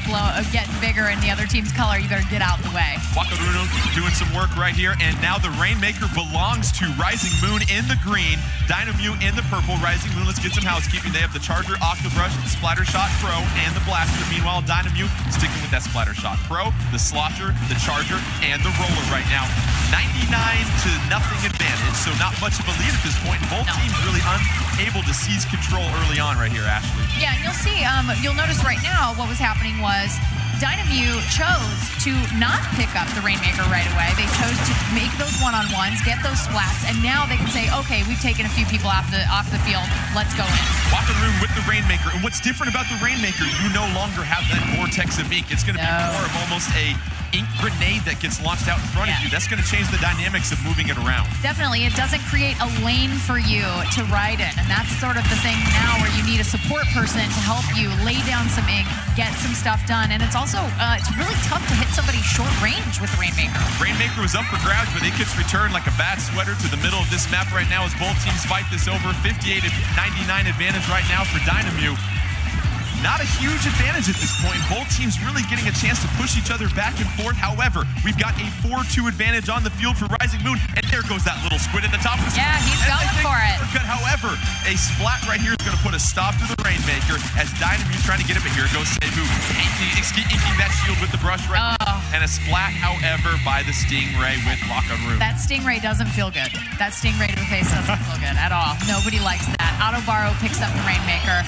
getting bigger in the other team's color, you better get out of the way. Wakaruun doing some work right here, and now the Rainmaker belongs to Rising Moon in the green, Dynamew in the purple. Rising Moon, let's get some housekeeping. They have the Charger, Octobrush, Splattershot Pro, and the Blaster. Meanwhile, Dynamew sticking with that Splattershot Pro, the Slosher, the Charger, and the Roller right now. 99-0 advantage, so not much of a lead at this point. Both teams really unable to seize control early on right here, Ashley. Yeah, and you'll see, you'll notice right now what was happening was Dynamew chose to not pick up the Rainmaker right away. They chose to make those one-on-ones, get those splats, and now they can say, okay, we've taken a few people off the field. Let's go in. Wakaruun with the Rainmaker, and what's different about the Rainmaker, you no longer have that vortex of ink. It's going to be more of almost a ink grenade that gets launched out in front of you. That's going to change the dynamics of moving it around. Definitely. It doesn't create a lane for you to ride in. And that's sort of the thing now where you need a support person to help you lay down some ink, get some stuff done. And it's also, it's really tough to hit somebody short range with the Rainmaker. Rainmaker was up for grabs, but it gets returned like a bad sweater to the middle of this map right now as both teams fight this over. 58-99 advantage right now for Dynamo. Not a huge advantage at this point. Both teams really getting a chance to push each other back and forth. However, we've got a 4-2 advantage on the field for Rising Moon. And there goes that little squid at the top of the Yeah, he's going for it. However, a splat right here is going to put a stop to the Rainmaker as Dynamo's trying to get it. But here goes Seibu, inking that shield with the brush right now. And a splat, however, by the Stingray with Wakaru. That Stingray doesn't feel good. That Stingray to the face doesn't feel good at all. Nobody likes that. Autobaro picks up the Rainmaker.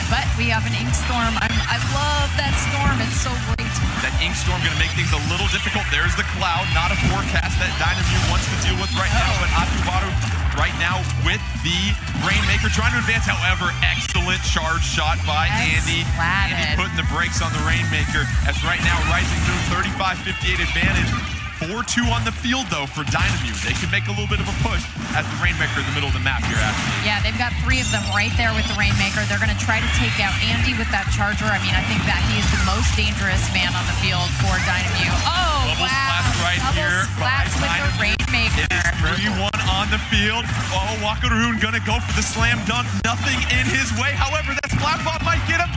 But we have an ink storm. I love that storm. It's so great. That ink storm going to make things a little difficult. There's the cloud, not a forecast that Dynamo wants to deal with right now. But Atubaru right now with the Rainmaker trying to advance. However, excellent charge shot by Andy. Andy putting the brakes on the Rainmaker as right now Rising Moon 35-58 advantage. 4-2 on the field, though, for Dynamo. They can make a little bit of a push as the Rainmaker in the middle of the map here, Ashley. Yeah, they've got 3 of them right there with the Rainmaker. They're going to try to take out Andy with that charger. I mean, I think that he is the most dangerous man on the field for Dynamo. Oh, Double splash right here by with the Rainmaker. It is 3-1 on the field. Oh, Wakaru going to go for the slam dunk. Nothing in his way. However, that splat ball might get him.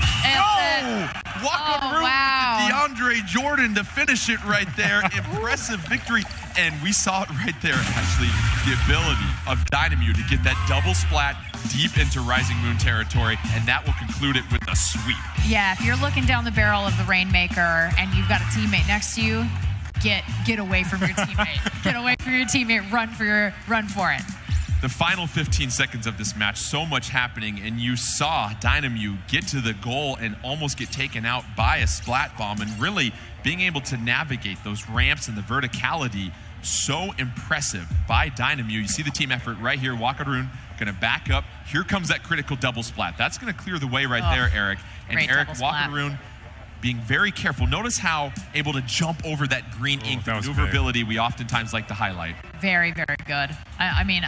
Wakaru with DeAndre Jordan to finish it right there. Impressive victory. And we saw it right there, Ashley. The ability of Dynamo to get that double splat deep into Rising Moon territory, and that will conclude it with a sweep. Yeah, if you're looking down the barrel of the Rainmaker and you've got a teammate next to you, get away from your teammate. Get away from your teammate. Run for it. The final 15 seconds of this match, so much happening, and you saw Dynamo get to the goal and almost get taken out by a splat bomb, and really being able to navigate those ramps and the verticality, so impressive by Dynamo. You see the team effort right here. Wakaru gonna back up. Here comes that critical double splat. That's gonna clear the way right there, Eric. And Eric, Wakaru being very careful. Notice how able to jump over that green ink, the maneuverability we oftentimes like to highlight. Very, very good. I mean,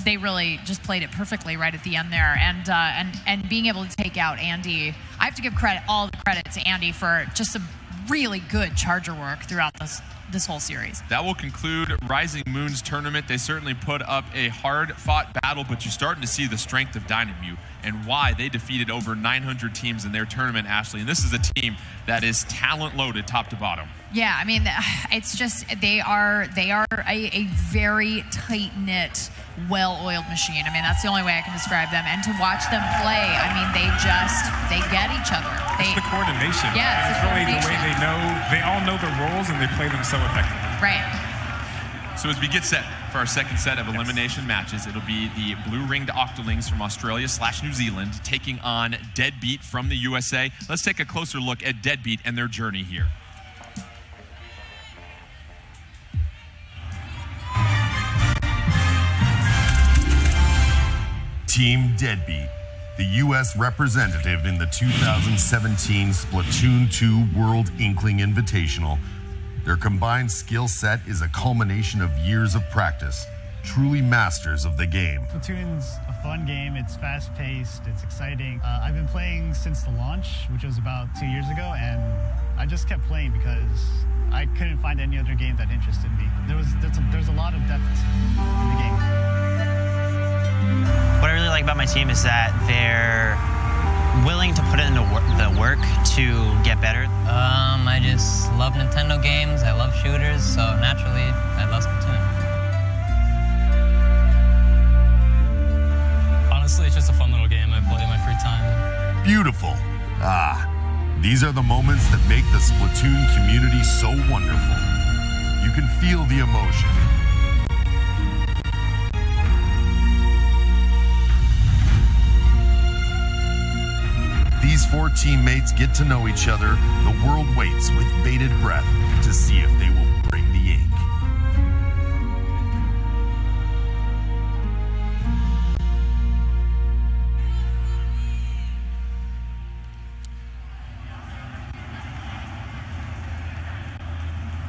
they really just played it perfectly right at the end there, and being able to take out Andy. I have to give all the credit to Andy for just some really good charger work throughout this whole series. That will conclude Rising Moon's tournament. They certainly put up a hard-fought battle, but you're starting to see the strength of Dynamo and why they defeated over 900 teams in their tournament, Ashley. And this is a team that is talent-loaded top to bottom. Yeah, I mean, it's just they are a very tight-knit, well-oiled machine. I mean, that's the only way I can describe them. And to watch them play, I mean, they get each other. It's the coordination. Yeah, it's really the way they all know the roles and they play them so effectively. Right. So as we get set for our second set of elimination matches, it'll be the blue-ringed Octolings from Australia/New Zealand taking on Deadbeat from the USA. Let's take a closer look at Deadbeat and their journey here. Team Deadbeat, the U.S. representative in the 2017 Splatoon 2 World Inkling Invitational. Their combined skill set is a culmination of years of practice, truly masters of the game. Splatoon's a fun game, it's fast-paced, it's exciting. I've been playing since the launch, which was about 2 years ago, and I just kept playing because I couldn't find any other game that interested me. There's a lot of depth in the game. What I really like about my team is that they're willing to put in the work to get better. I just love Nintendo games, I love shooters, so naturally I love Splatoon. Honestly, it's just a fun little game I play in my free time. Beautiful. These are the moments that make the Splatoon community so wonderful. You can feel the emotion. These four teammates get to know each other. The world waits with bated breath to see if they will bring the ink.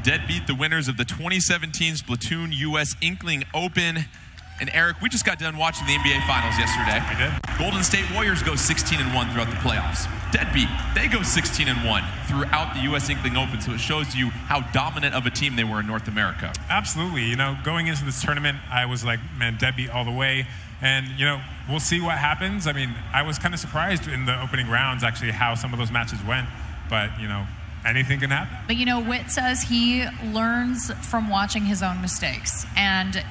Deadbeat, the winners of the 2017 Splatoon US Inkling Open. And Eric, we just got done watching the NBA Finals yesterday. We did. Golden State Warriors go 16-1 throughout the playoffs. Deadbeat, they go 16-1 throughout the US Inkling Open, so it shows you how dominant of a team they were in North America. Absolutely. You know, going into this tournament, I was like, man, Deadbeat all the way. And, you know, we'll see what happens. I mean, I was kind of surprised in the opening rounds, actually, how some of those matches went. But, you know, anything can happen. But, you know, Whit says he learns from watching his own mistakes. And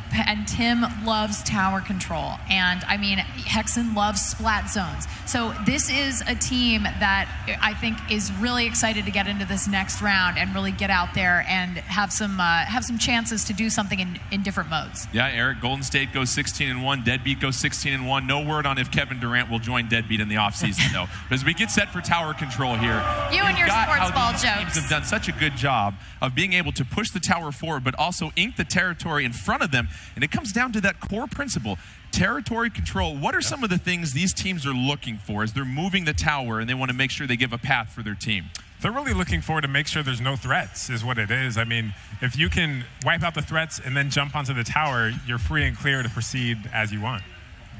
Tim loves tower control. And, I mean, Hexen loves splat zones. So this is a team that I think is really excited to get into this next round and really get out there and have some chances to do something in different modes. Yeah, Eric, Golden State goes 16-1. Deadbeat goes 16-1. No word on if Kevin Durant will join Deadbeat in the offseason, though. But as we get set for tower control here, you and your sports ball jokes. Teams have done such a good job of being able to push the tower forward, but also ink the territory in front of them. And it comes down to that core principle, territory control. What are some of the things these teams are looking for as they're moving the tower and they want to make sure they give a path for their team? They're really looking forward to make sure there's no threats, is what it is. I mean, if you can wipe out the threats and then jump onto the tower, you're free and clear to proceed as you want.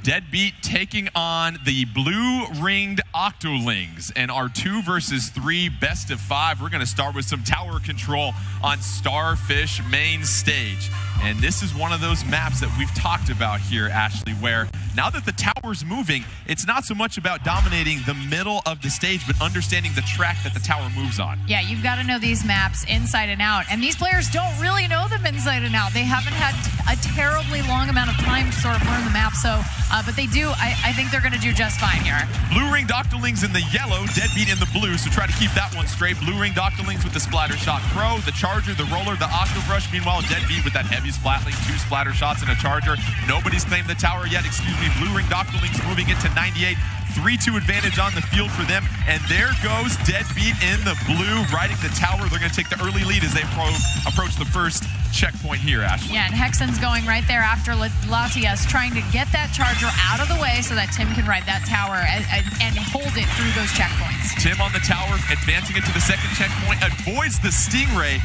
Deadbeat taking on the blue-ringed Octolings and our 2 versus 3 best of 5. We're going to start with some tower control on Starfish main stage. And this is one of those maps that we've talked about here, Ashley, where now that the tower's moving, it's not so much about dominating the middle of the stage, but understanding the track that the tower moves on. Yeah, you've got to know these maps inside and out. And these players don't really know them inside and out. They haven't had a terribly long amount of time to sort of learn the map. So, but they do, I think they're going to do just fine here. Blue-ringed Octolings in the yellow, Deadbeat in the blue, so try to keep that one straight. Blue-ringed Octolings with the Splatter Shot Pro, the Charger, the Roller, the Octobrush. Meanwhile, Deadbeat with that heavy Splatling, 2 Splatter Shots and a Charger. Nobody's claimed the tower yet, excuse me. Blue-ringed Octolings moving it to 98. 3-2 advantage on the field for them. And there goes Deadbeat in the blue, riding the tower. They're going to take the early lead as they approach the first checkpoint here, Ashley. Yeah, and Hexen's going right there after Latias, trying to get that Charger out of the way so that Tim can ride that tower and hold it through those checkpoints. Tim on the tower, advancing it to the second checkpoint, avoids the Stingray.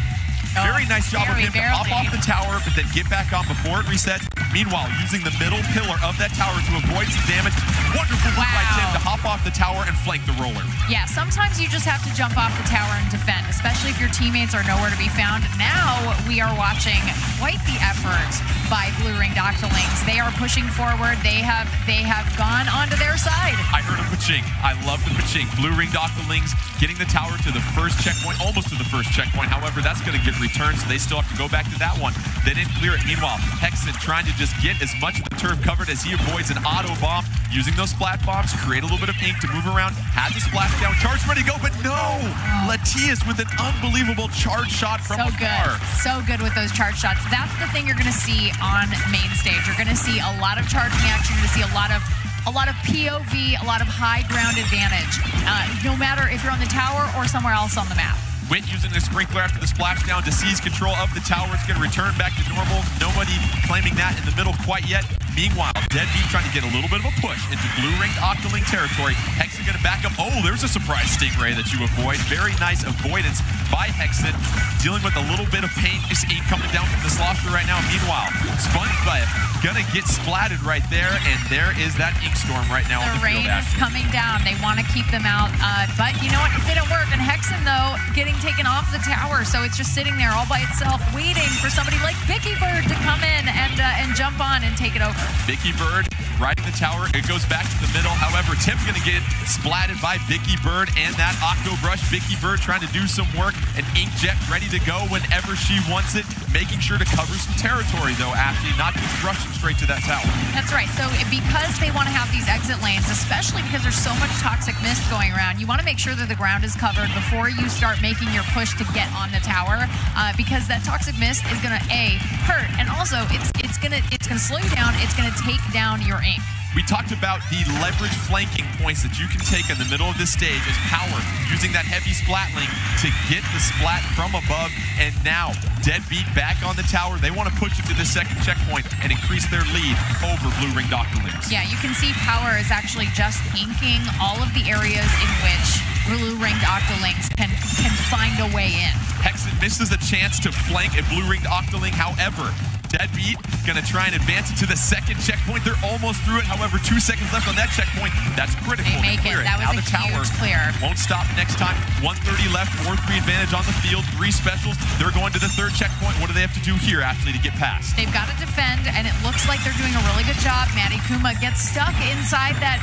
Very nice job of him to hop off the tower, but then get back on before it resets. Meanwhile, using the middle pillar of that tower to avoid some damage. Wonderful move by Tim to hop off the tower and flank the Roller. Yeah, sometimes you just have to jump off the tower and defend, especially if your teammates are nowhere to be found. Now we are watching quite the effort by Blue-ringed Octolings. They are pushing forward. They have gone onto their side. I heard a pachink. I love the pachink. Blue-ringed Octolings getting the tower to the first checkpoint, almost to the first checkpoint. However, that's going to get returned, so they still have to go back to that one. They didn't clear it. Meanwhile, Hexen trying to just get as much of the turf covered as he avoids an auto bomb, using those splat bombs, create a little bit of ink to move around, has a splash down, charge ready to go, but no! Latias with an unbelievable charge shot from afar. So good with those charge shots. That's the thing you're going to see on main stage. You're going to see a lot of charging action. You're going to see a lot of POV, a lot of high ground advantage, no matter if you're on the tower or somewhere else on the map. Whit using the sprinkler after the splashdown to seize control of the tower. It's going to return back to normal. Nobody claiming that in the middle quite yet. Meanwhile, Deadbeat trying to get a little bit of a push into blue-ringed Octoling territory. Hexen going to back up. Oh, there's a surprise Stingray that you avoid. Very nice avoidance by Hexen. Dealing with a little bit of pain. Just ink coming down from the Slosher right now. Meanwhile, SpongeBob going to get splatted right there. And there is that ink storm right now on the field. The rain is coming down. They want to keep them out. But you know what? It didn't work. And Hexen, though, getting taken off the tower. So it's just sitting there all by itself, waiting for somebody like Vicky Bird to come in and jump on and take it over. Vicky Bird riding the tower. It goes back to the middle. However, Tim's going to get splatted by Vicky Bird and that Octobrush. Vicky Bird trying to do some work. An Inkjet ready to go whenever she wants it. Making sure to cover some territory, though, Ashley, not just rushing straight to that tower. That's right. So because they want to have these exit lanes, especially because there's so much toxic mist going around, you want to make sure that the ground is covered before you start making your push to get on the tower, because that toxic mist is going to hurt, and also it's going to slow you down. It's going to take down your ink. We talked about the leverage flanking points that you can take in the middle of this stage as power, using that heavy splatling to get the splat from above. And now, Deadbeat back on the tower. They want to push it to the second checkpoint and increase their lead over blue-ringed Octolings. Yeah, you can see power is actually just inking all of the areas in which blue-ringed Octolings can find a way in. Hexen Hexen misses a chance to flank a blue-ringed Octoling. However, Deadbeat going to try and advance it to the second checkpoint. They're almost through it. However, 2 seconds left on that checkpoint. That's critical. They make it. That was a huge clear. Won't stop next time. 1:30 left. 4-3 advantage on the field. 3 specials. They're going to the third checkpoint. What do they have to do here, Ashley, to get past? They've got to defend, and it looks like they're doing a really good job. Maddie Kuma gets stuck inside that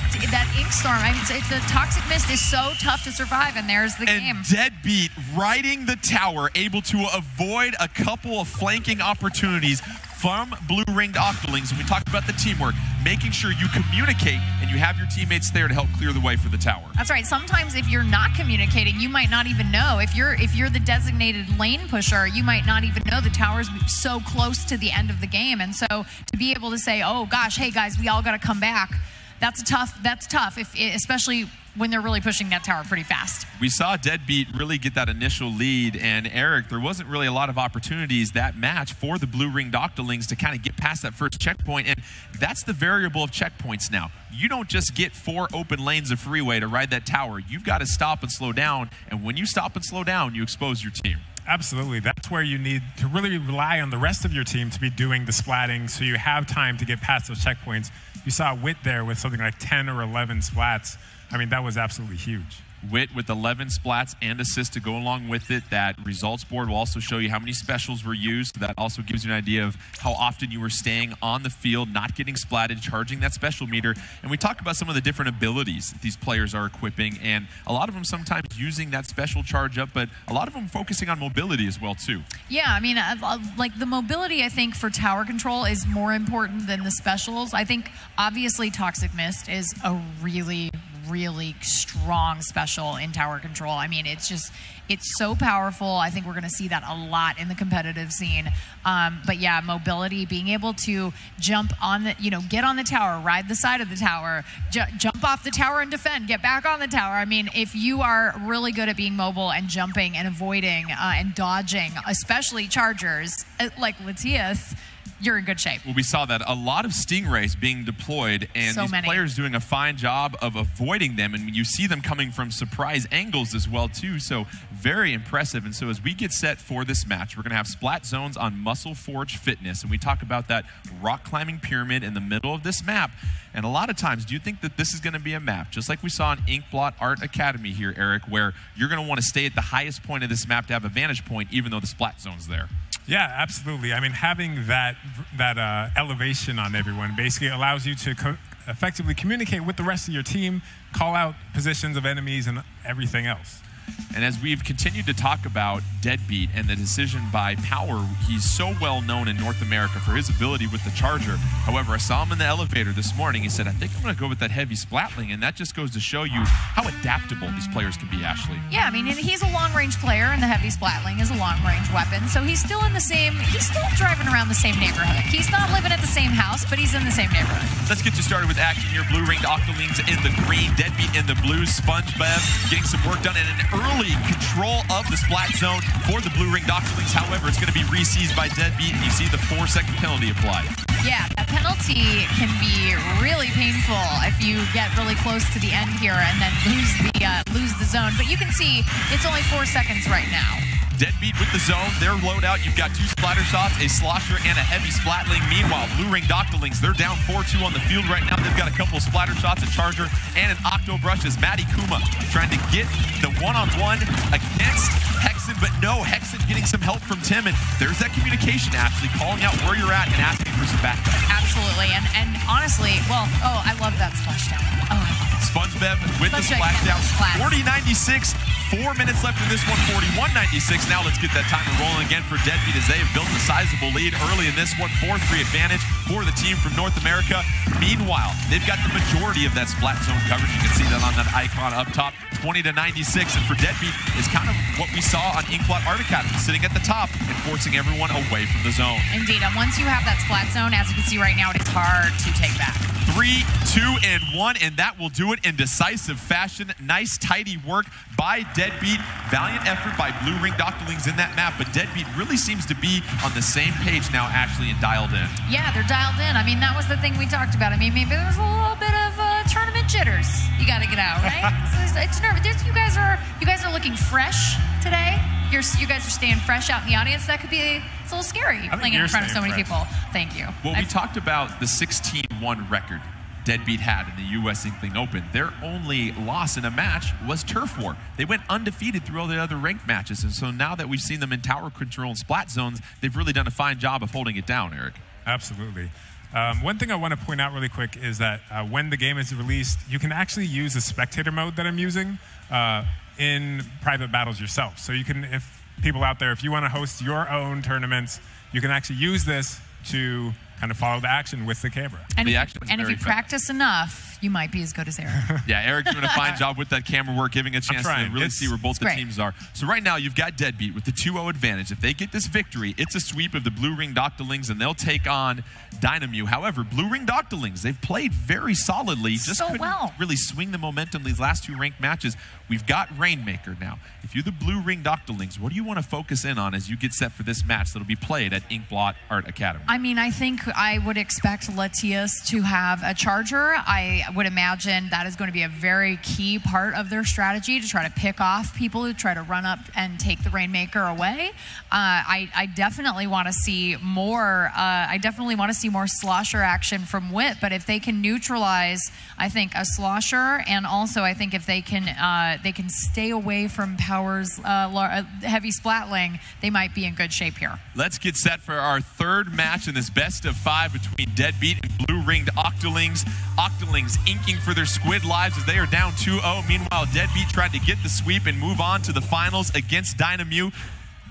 ink storm. I mean, the Toxic Mist is so tough to survive, and there's the game. Deadbeat riding the tower, able to avoid a couple of flanking opportunities from blue-ringed Octolings. And we talked about the teamwork, making sure you communicate and you have your teammates there to help clear the way for the tower. That's right. Sometimes if you're not communicating, you might not even know. If you're the designated lane pusher, you might not even know the tower's so close to the end of the game. And so to be able to say, oh gosh, hey guys, we all got to come back. That's tough, especially when they're really pushing that tower pretty fast. We saw Deadbeat really get that initial lead, and Eric, there wasn't really a lot of opportunities that match for the blue-ringed Octolings to kind of get past that first checkpoint, and that's the variable of checkpoints now. You don't just get 4 open lanes of freeway to ride that tower. You've got to stop and slow down, and when you stop and slow down, you expose your team. Absolutely. That's where you need to really rely on the rest of your team to be doing the splatting so you have time to get past those checkpoints. You saw Wit there with something like 10 or 11 splats. I mean, that was absolutely huge. Wit with 11 splats and assists to go along with it. That results board will also show you how many specials were used. That also gives you an idea of how often you were staying on the field, not getting splatted, charging that special meter. And we talked about some of the different abilities that these players are equipping, and a lot of them sometimes using that special charge up, but a lot of them focusing on mobility as well too. Yeah, I mean, like the mobility, I think, for tower control is more important than the specials. I think, obviously, Toxic Mist is a really strong special in tower control. I mean, it's so powerful. I think we're going to see that a lot in the competitive scene. But yeah, mobility, being able to jump on the, get on the tower, ride the side of the tower, jump off the tower and defend, get back on the tower. I mean, if you are really good at being mobile and jumping and avoiding and dodging, especially chargers like Latias, you're in good shape. Well, we saw that a lot of Stingrays being deployed, and these players doing a fine job of avoiding them, and you see them coming from surprise angles as well too, so very impressive. And so as we get set for this match, we're going to have splat zones on Muscle Forge Fitness, and we talk about that rock climbing pyramid in the middle of this map. And a lot of times, do you think that this is going to be a map, just like we saw in Inkblot Art Academy here, Eric, where you're going to want to stay at the highest point of this map to have a vantage point, even though the splat zone's there? Yeah, absolutely. I mean, having that elevation on everyone basically allows you to effectively communicate with the rest of your team, call out positions of enemies and everything else. And as we've continued to talk about Deadbeat and the decision by Power, he's so well known in North America for his ability with the charger. However, I saw him in the elevator this morning. He said, I think I'm going to go with that heavy splatling. And that just goes to show you how adaptable these players can be, Ashley. Yeah, I mean, he's a long-range player, and the heavy splatling is a long-range weapon. So he's still he's still driving around the same neighborhood. He's not living at the same house, but he's in the same neighborhood. Let's get you started with action here. Blue-ringed Octolings in the green, Deadbeat in the blue, SpongeBob getting some work done, and an early control of the splat zone for the blue-ringed Octolings. However, it's going to be re-seized by Deadbeat, and you see the 4-second penalty applied. Yeah, that penalty can be really painful if you get really close to the end here and then lose the zone. But you can see it's only 4 seconds right now. Deadbeat with the zone, their loadout, you've got 2 splatter shots, a slosher, and a heavy splatling. Meanwhile, blue-ringed Octolings, they're down 4-2 on the field right now. They've got a couple of splatter shots, a charger, and an Octo Brush as Maddie Kuma trying to get the one-on-one against Hexen, but no, Hexen getting some help from Tim, and there's that communication, Ashley, calling out where you're at and asking for some backup. Absolutely, and honestly, I love that splashdown. Oh, I love it. SpongeBob with the splashdown, 40-96. 4 minutes left in this one, 41-96. Now let's get that timer rolling again for Deadbeat as they have built a sizable lead early in this one. 4-3 advantage for the team from North America. Meanwhile, they've got the majority of that splat zone coverage. You can see that on that icon up top, 20-96. And for Deadbeat is kind of what we saw on Inkblot Art Academy, sitting at the top and forcing everyone away from the zone. Indeed, and once you have that splat zone, as you can see right now, it's hard to take back. 3, 2, and 1, and that will do it in decisive fashion. Nice, tidy work by Deadbeat. Valiant effort by blue-ringed Octolings in that map, but Deadbeat really seems to be on the same page now, Ashley, and dialed in. Yeah, they're dialed in. I mean, that was the thing we talked about. I mean, maybe there's a little bit of tournament jitters. You got to get out, right? It's nervous. You guys are looking fresh today. you guys are staying fresh out in the audience. That could be it's a little scary playing in front of so many people. Thank you. Well, we talked about the 16-1 record Deadbeat had in the U.S. Inkling Open. Their only loss in a match was Turf War. They went undefeated through all the other ranked matches, and so now that we've seen them in tower control and splat zones, they've really done a fine job of holding it down, Eric. Absolutely. One thing I want to point out really quick is that when the game is released, you can actually use the spectator mode that I'm using in private battles yourself. So you can, if people out there, if you want to host your own tournaments, you can actually use this to kind of follow the action with the camera. And if you practice enough, you might be as good as Eric. Yeah, Eric's doing a fine job with that camera work, giving a chance to really see where both the teams are. So right now, you've got Deadbeat with the 2-0 advantage. If they get this victory, it's a sweep of the Blue Ring Doctolings, and they'll take on Dynamew. However, Blue Ring Doctolings, they've played very solidly. Just couldn't really swing the momentum these last two ranked matches. We've got Rainmaker now. If you're the Blue Ring Doctolings, what do you want to focus in on as you get set for this match that'll be played at Inkblot Art Academy? I mean, I think I would expect Latias to have a charger. I would imagine that is going to be a very key part of their strategy to try to pick off people who try to run up and take the Rainmaker away. I definitely want to see more. I definitely want to see more slosher action from Wit. But if they can neutralize, I think, a slosher, and also I think if they can stay away from Power's heavy splatling, they might be in good shape here. Let's get set for our third match in this best of 5 between Deadbeat and Blue Ringed Octolings. Octolings inking for their squid lives as they are down 2-0. Meanwhile, Deadbeat tried to get the sweep and move on to the finals against Dynamew.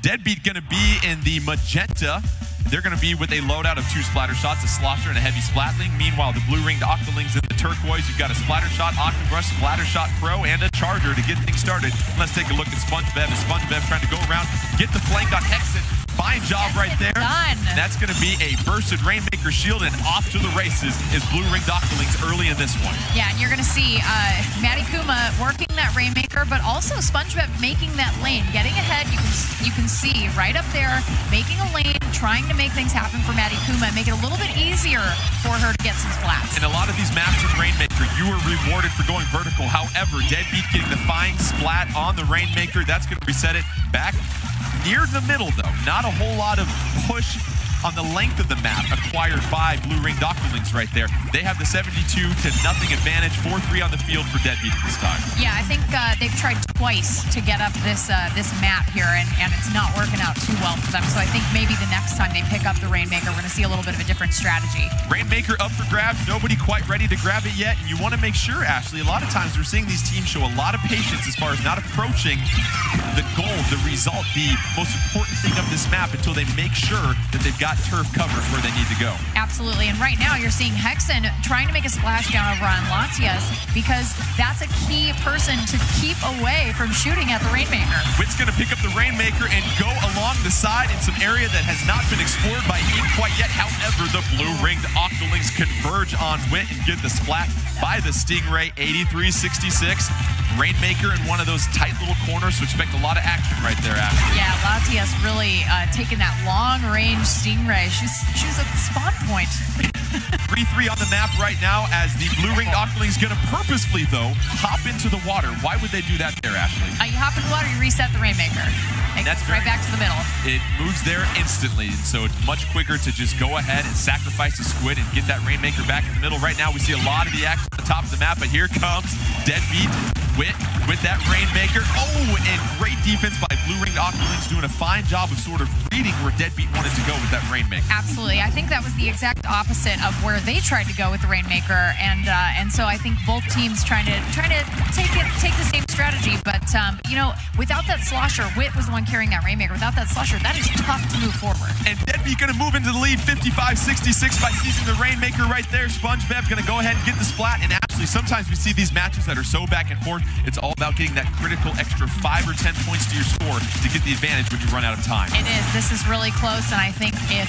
Deadbeat going to be in the magenta. They're going to be with a loadout of 2 splatter shots, a slosher and a heavy splatling. Meanwhile, the Blue Ringed Octolings in the turquoise, you've got a splatter shot, Octobrush, splatter shot pro, and a charger to get things started. Let's take a look at SpongeBev. SpongeBev trying to go around, get the flank on Hexen. Fine job right there. Done. That's going to be a bursted Rainmaker shield, and off to the races is Blue Ringed Octolings early in this one. Yeah, and you're going to see Maddie Kuma working that Rainmaker, but also SpongeBob making that lane, getting ahead. You can see right up there, making a lane, trying to make things happen for Maddie Kuma, make it a little bit easier for her to get some splats. In a lot of these maps in Rainmaker, you are rewarded for going vertical. However, Deadbeat getting the fine splat on the Rainmaker, that's going to reset it back near the middle, though. Not a whole lot of push on the length of the map acquired by Blue Ring Doctolings right there. They have the 72-0 advantage, 4-3 on the field for Deadbeat this time. Yeah, I think they've tried twice to get up this map here, and it's not working out too well for them. So I think maybe the next time they pick up the Rainmaker, we're going to see a little bit of a different strategy. Rainmaker up for grabs. Nobody quite ready to grab it yet. And you want to make sure, Ashley, a lot of times we're seeing these teams show a lot of patience as far as not approaching the goal, the result, the most important thing of this map until they make sure that they've got turf covered where they need to go. Absolutely, and right now you're seeing Hexen trying to make a splashdown over on Latias because that's a key person to keep away from shooting at the Rainmaker. Wit's going to pick up the Rainmaker and go along the side in some area that has not been explored by Ink quite yet. However, the Blue Ringed Octolings converge on Wit and get the splat by the Stingray, 83-66. Rainmaker in one of those tight little corners, so expect a lot of action right there, Ashley. Yeah, Latias really taking that long-range Stingray. She's at the spawn point. 3-3 on the map right now as the Blue Ringed Octolings going to purposefully, though, hop into the water. Why would they do that there, Ashley? You hop in the water, you reset the Rainmaker. That's right back to the middle. It moves there instantly, so it's much quicker to just go ahead and sacrifice the squid and get that Rainmaker back in the middle. Right now, we see a lot of the action at the top of the map, but here comes Deadbeat with that Rainmaker. Oh, and great defense by Blue Ringed Octolings, doing a fine job of sort of reading where Deadbeat wanted to go with that Rainmaker. Absolutely. I think that was the exact opposite of where they tried to go with the Rainmaker, and so I think both teams trying to take the same strategy. But you know, without that slosher, Wit was the one carrying that Rainmaker. Without that slosher, that is tough to move forward. And Deadbeat going to move into the lead, 55-66 by seizing the Rainmaker right there. SpongeBev going to go ahead and get the splat. And actually, sometimes we see these matches that are so back and forth. It's all about getting that critical extra 5 or 10 points to your score to get the advantage when you run out of time. It is. This is really close, and I think if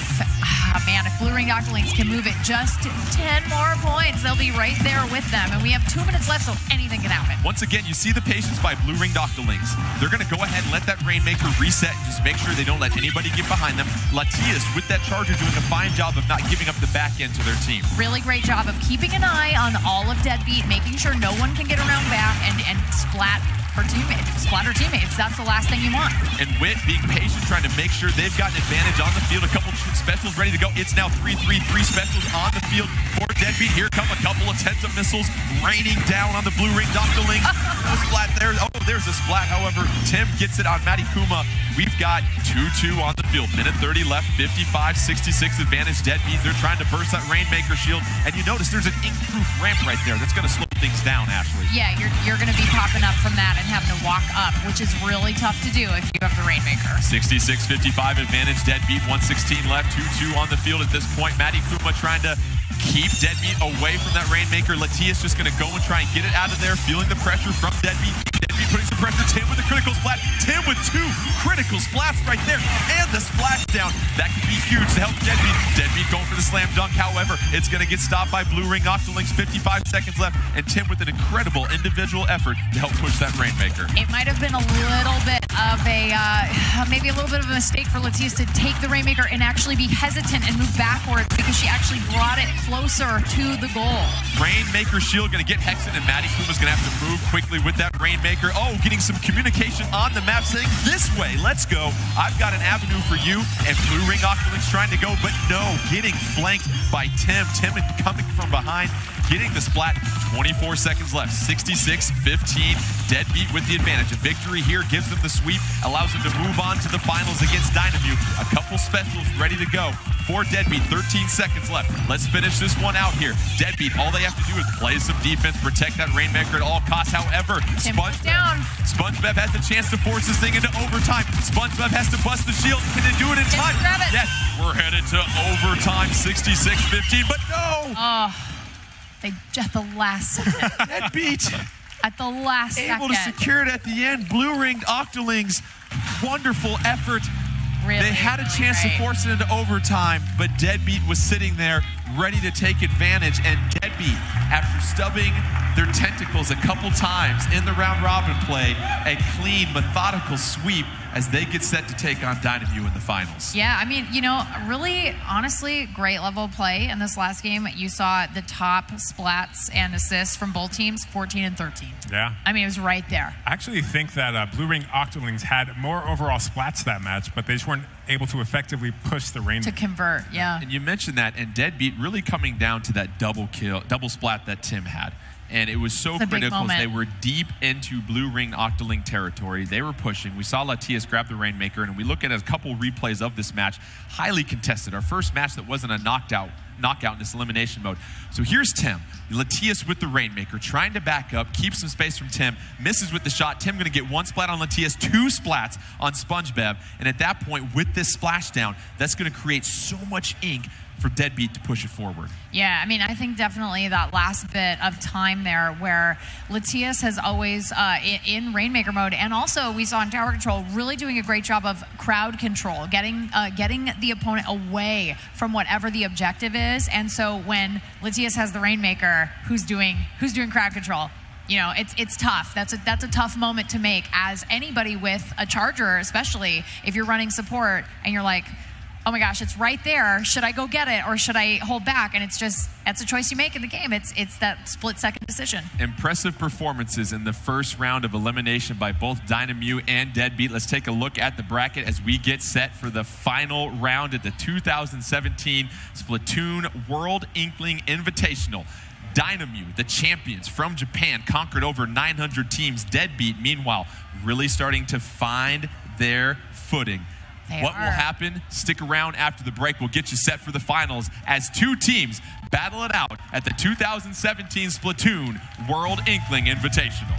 Blue Ring Octolings can move it just 10 more points, they'll be right there with them. And we have 2 minutes left, so anything can happen. Once again, you see the patience by Blue Ring Octolings. They're going to go ahead and let that Rainmaker reset and just make sure they don't let anybody get behind them. Latias, with that charger, doing a fine job of not giving up the back end to their team. Really great job of keeping an eye on all of Deadbeat, making sure no one can get around back and splat her teammates, splat her teammates. That's the last thing you want. And Wit being patient, trying to make sure they've got an advantage on the field. A couple specials ready to go. It's now 3-3-3 specials on the field for Deadbeat. Here come a couple of Tenta missiles raining down on the blue ring Octoling. No splat there. Oh, there's a splat. However, Tim gets it on Maddie Kuma. We've got 2-2 on the field. Minute 30 left, 55-66 advantage Deadbeat. They're trying to burst that Rainmaker shield. And you notice there's an ink-proof ramp right there. That's going to slow things down, Ashley. Yeah, you're going to be popping up from that and having to walk up, which is really tough to do if you have the Rainmaker. 66-55 advantage Deadbeat. 1:16 left, 2-2 on the field at this point. Maddie Kuma trying to keep Deadbeat away from that Rainmaker. Latia's just going to go and try and get it out of there, feeling the pressure from Deadbeat. Deadbeat putting some pressure. Tim with the critical splat. Tim with 2 critical splats right there. And the splashdown. That could be huge to help Deadbeat. Deadbeat going for the slam dunk. However, it's going to get stopped by Blue Ring Octolings. 55 seconds left. And Tim with an incredible individual effort to help push that Rainmaker. It might have been a little bit of a, maybe a little bit of a mistake for Latias to take the Rainmaker and actually be hesitant and move backwards because she actually brought it closer to the goal. Rainmaker shield going to get Hexen, and Maddie Kuma's going to have to move quickly with that Rainmaker. Oh, getting some communication on the map saying, this way, let's go. I've got an avenue for you. And Blue Ring Octolings trying to go, but no, getting flanked by Tim. Tim coming from behind, getting the splat. 24 seconds left, 66-15. Deadbeat with the advantage. A victory here gives them the sweep, allows them to move on to the finals against Dynamute. A couple specials ready to go for Deadbeat. 13 seconds left. Let's finish this one out here. Deadbeat, all they have to do is play some defense, protect that Rainmaker at all costs. However, SpongeBob has a chance to force this thing into overtime. SpongeBob has to bust the shield. Can they do it in time? Yes, we're headed to overtime, 66-15, but no! Oh, they at the last second. Deadbeat. At the last second. Able to secure it at the end. Blue Ring Octolings, wonderful effort. Really, they had a chance to force it into overtime, but Deadbeat was sitting there ready to take advantage. And Deadbeat, after stubbing their tentacles a couple times in the round robin play, a clean, methodical sweep as they get set to take on Dynamute in the finals. Yeah, I mean, you know, really, honestly, great level of play in this last game. You saw the top splats and assists from both teams, 14 and 13. Yeah. I mean, it was right there. I actually think that Blue Ring Octolings had more overall splats that match, but they just weren't able to effectively push the Rainmaker. To convert, yeah. And you mentioned that, and Deadbeat really coming down to that double splat that Tim had. And it was so critical as they were deep into Blue Ring Octoling territory. They were pushing. We saw Latias grab the Rainmaker, and we look at a couple replays of this match, highly contested. Our first match that wasn't a knockout in this elimination mode. So here's Tim. Latias with the Rainmaker, trying to back up, keep some space from Tim, misses with the shot. Tim gonna get 1 splat on Latias, 2 splats on SpongeBob. And at that point, with this splashdown, that's gonna create so much ink for Deadbeat to push it forward. Yeah, I mean, I think definitely that last bit of time there where Latias has always, in Rainmaker mode, and also we saw in Tower Control, really doing a great job of crowd control, getting the opponent away from whatever the objective is. And so when Latias has the Rainmaker, who's doing crowd control? You know, it's tough. That's a tough moment to make as anybody with a charger, especially if you're running support and you're like, oh my gosh, it's right there. Should I go get it or should I hold back? And that's a choice you make in the game. It's that split-second decision. Impressive performances in the first round of elimination by both Dynamute and Deadbeat. Let's take a look at the bracket as we get set for the final round at the 2017 Splatoon World Inkling Invitational. Dynamute, the champions from Japan, conquered over 900 teams. Deadbeat, meanwhile, really starting to find their footing. What will happen? Stick around after the break. We'll get you set for the finals as 2 teams battle it out at the 2017 Splatoon World Inkling Invitational.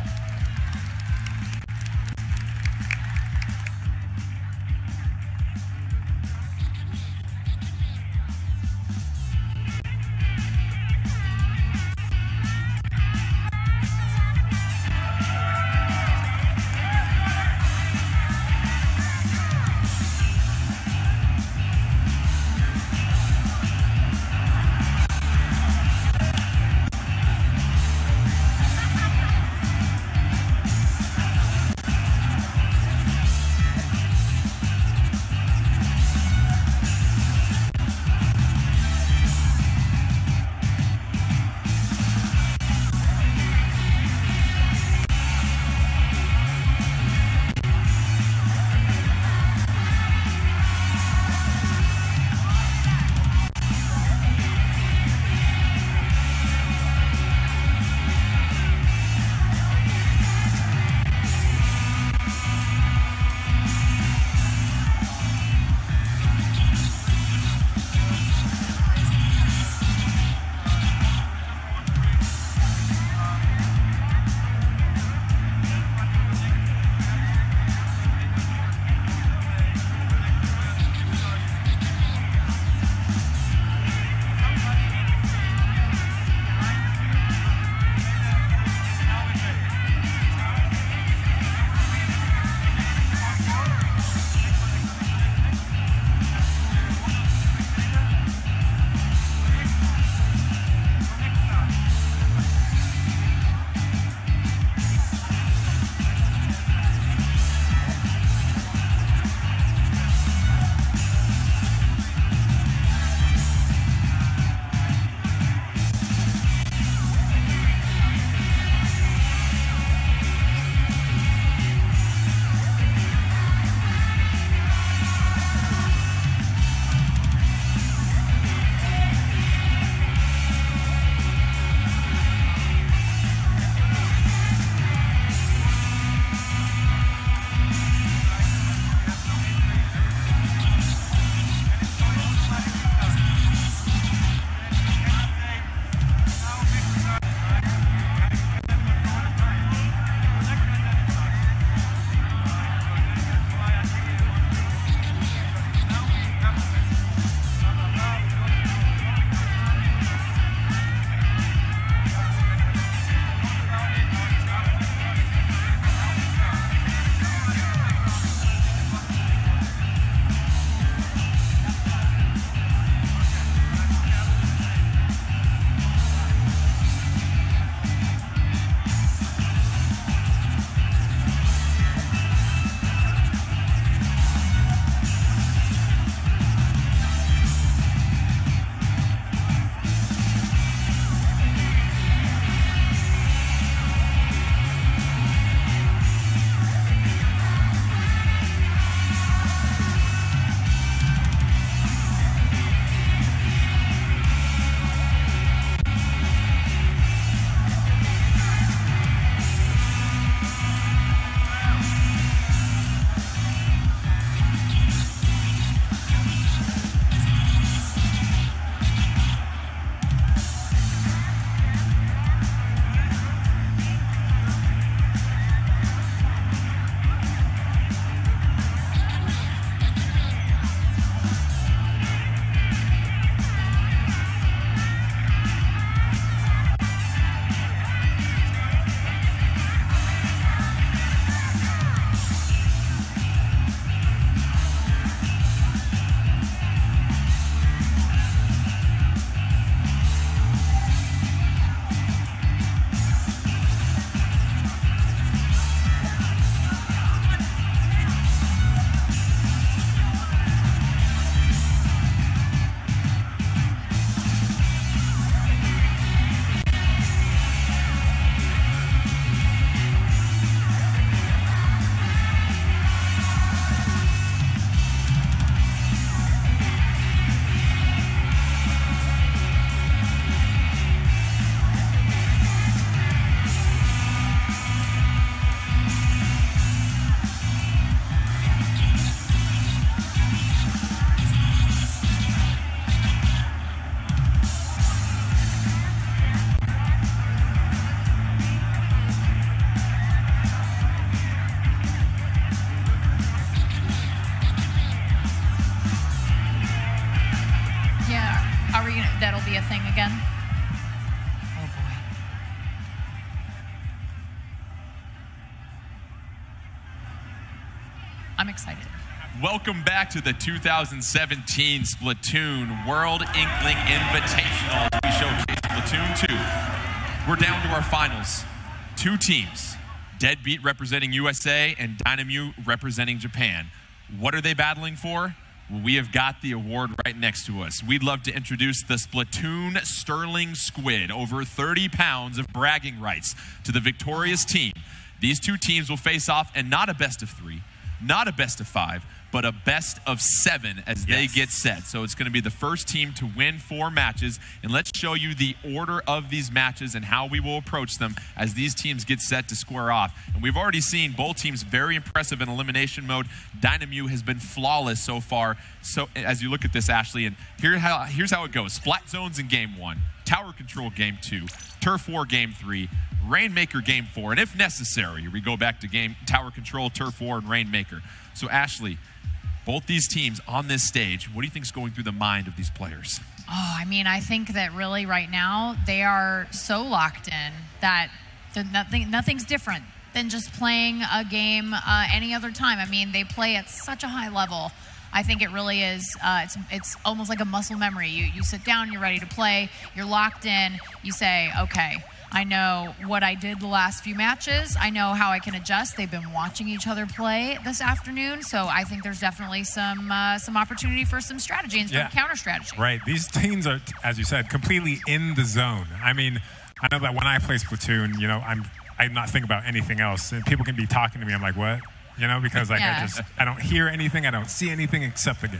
that'll be a thing again. Oh boy. I'm excited. Welcome back to the 2017 Splatoon World Inkling Invitational. We showcase Splatoon 2. We're down to our finals. 2 teams, Deadbeat representing USA and Dynamute representing Japan. What are they battling for? Well, we have got the award right next to us. We'd love to introduce the Splatoon Sterling Squid, over 30 pounds of bragging rights to the victorious team. These 2 teams will face off, and not a best of 3, not a best of 5, but a best of 7 as they get set. So it's going to be the first team to win 4 matches. And let's show you the order of these matches and how we will approach them as these teams get set to square off. And we've already seen both teams very impressive in elimination mode. Dynamute has been flawless so far. So as you look at this, Ashley, and here's how it goes. Splat Zones in Game 1, Tower Control Game 2, Turf War Game 3, Rainmaker Game 4, and if necessary, we go back to Tower Control, Turf War, and Rainmaker. So Ashley, both these teams on this stage, what do you think is going through the mind of these players? Oh, I mean, I think that really right now they are so locked in that nothing's different than just playing a game any other time. I mean, they play at such a high level. I think it really is, it's almost like a muscle memory. You sit down, you're ready to play, you're locked in, you say, okay, I know what I did the last few matches. I know how I can adjust. They've been watching each other play this afternoon, so I think there's definitely some opportunity for some strategy and some counter strategy. Right. These teams are, as you said, completely in the zone. I mean, I know that when I play Splatoon, you know, I'm not thinking about anything else, and people can be talking to me. I'm like, what? You know, because like I don't hear anything, I don't see anything except the game.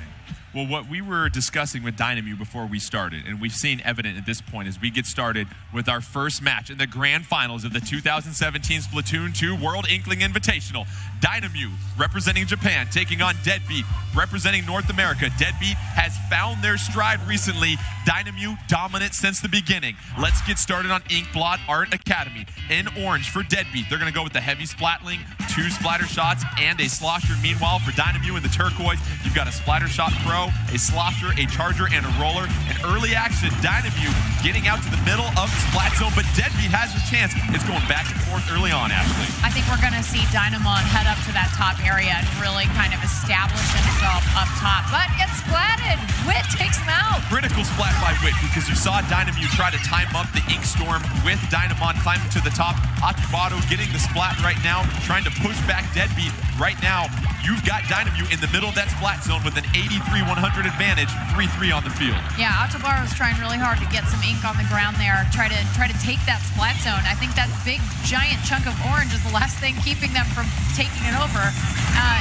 Well, what we were discussing with Dynamute before we started, and we've seen evident at this point as we get started with our first match in the grand finals of the 2017 Splatoon 2 World Inkling Invitational. Dynamute, representing Japan, taking on Deadbeat, representing North America. Deadbeat has found their stride recently. Dynamute dominant since the beginning. Let's get started on Inkblot Art Academy. In orange for Deadbeat, they're going to go with the heavy splatling, 2 splatter shots, and a slosher. Meanwhile, for Dynamute in the turquoise, you've got a splatter shot pro, a slosher, a charger, and a roller. An early action, Dynamute getting out to the middle of the splat zone, but Deadbeat has a chance. It's going back and forth early on, Ashley. I think we're going to see Dynamon head up to that top area and really kind of establish himself up top, but gets splatted. Wit takes him out. Critical splat by Wit, because you saw Dynamute try to time up the Ink Storm with Dynamon climbing to the top. Atubato getting the splat right now, trying to push back Deadbeat. Right now, you've got Dynamute in the middle of that splat zone with an 83-100 advantage, 3-3 on the field. Yeah, Atubaro's trying really hard to get some ink on the ground there, try to take that splat zone. I think that big giant chunk of orange is the last thing keeping them from taking it over.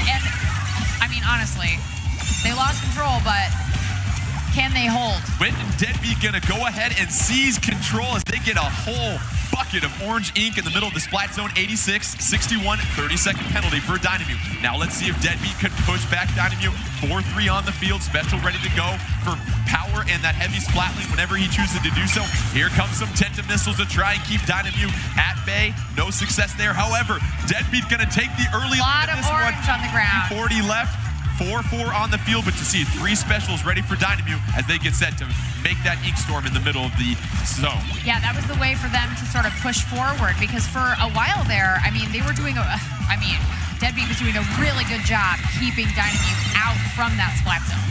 And I mean, honestly, they lost control, but can they hold? Wit and Deadbeat gonna go ahead and seize control as they get a whole bucket of orange ink in the middle of the splat zone. 86, 61, 30-second penalty for Dynamute. Now let's see if Deadbeat can push back Dynamute. 4-3 on the field, special ready to go for power and that heavy splatling whenever he chooses to do so. Here comes some Tenta missiles to try and keep Dynamute at bay. No success there. However, Deadbeat gonna take the early lead in this one. A lot of orange on the ground. 40 left. 4-4 on the field, but you see 3 specials ready for Dynamute as they get set to make that Ink Storm in the middle of the zone. Yeah, that was the way for them to sort of push forward, because for a while there, I mean, they were doing Deadbeat was doing a really good job keeping Dynamute out from that splat zone.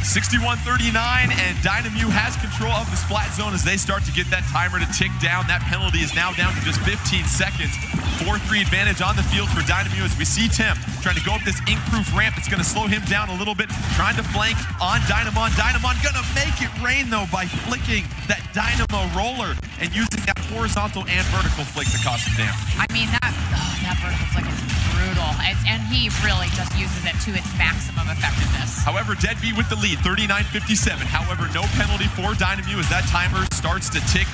61-39, and Dynamute has control of the splat zone as they start to get that timer to tick down. That penalty is now down to just 15 seconds. 4-3 advantage on the field for Dynamute as we see Tim trying to go up this ink-proof ramp. It's going to slow him down a little bit, trying to flank on Dynamon. Dynamon going to make it rain, though, by flicking that Dynamo roller and using that horizontal and vertical flick to cause some damage. I mean, that vertical flick is brutal, and he really just uses it to its maximum effectiveness. However, Deadbeat with the lead, 39-57. However, no penalty for Dynamute as that timer starts to tick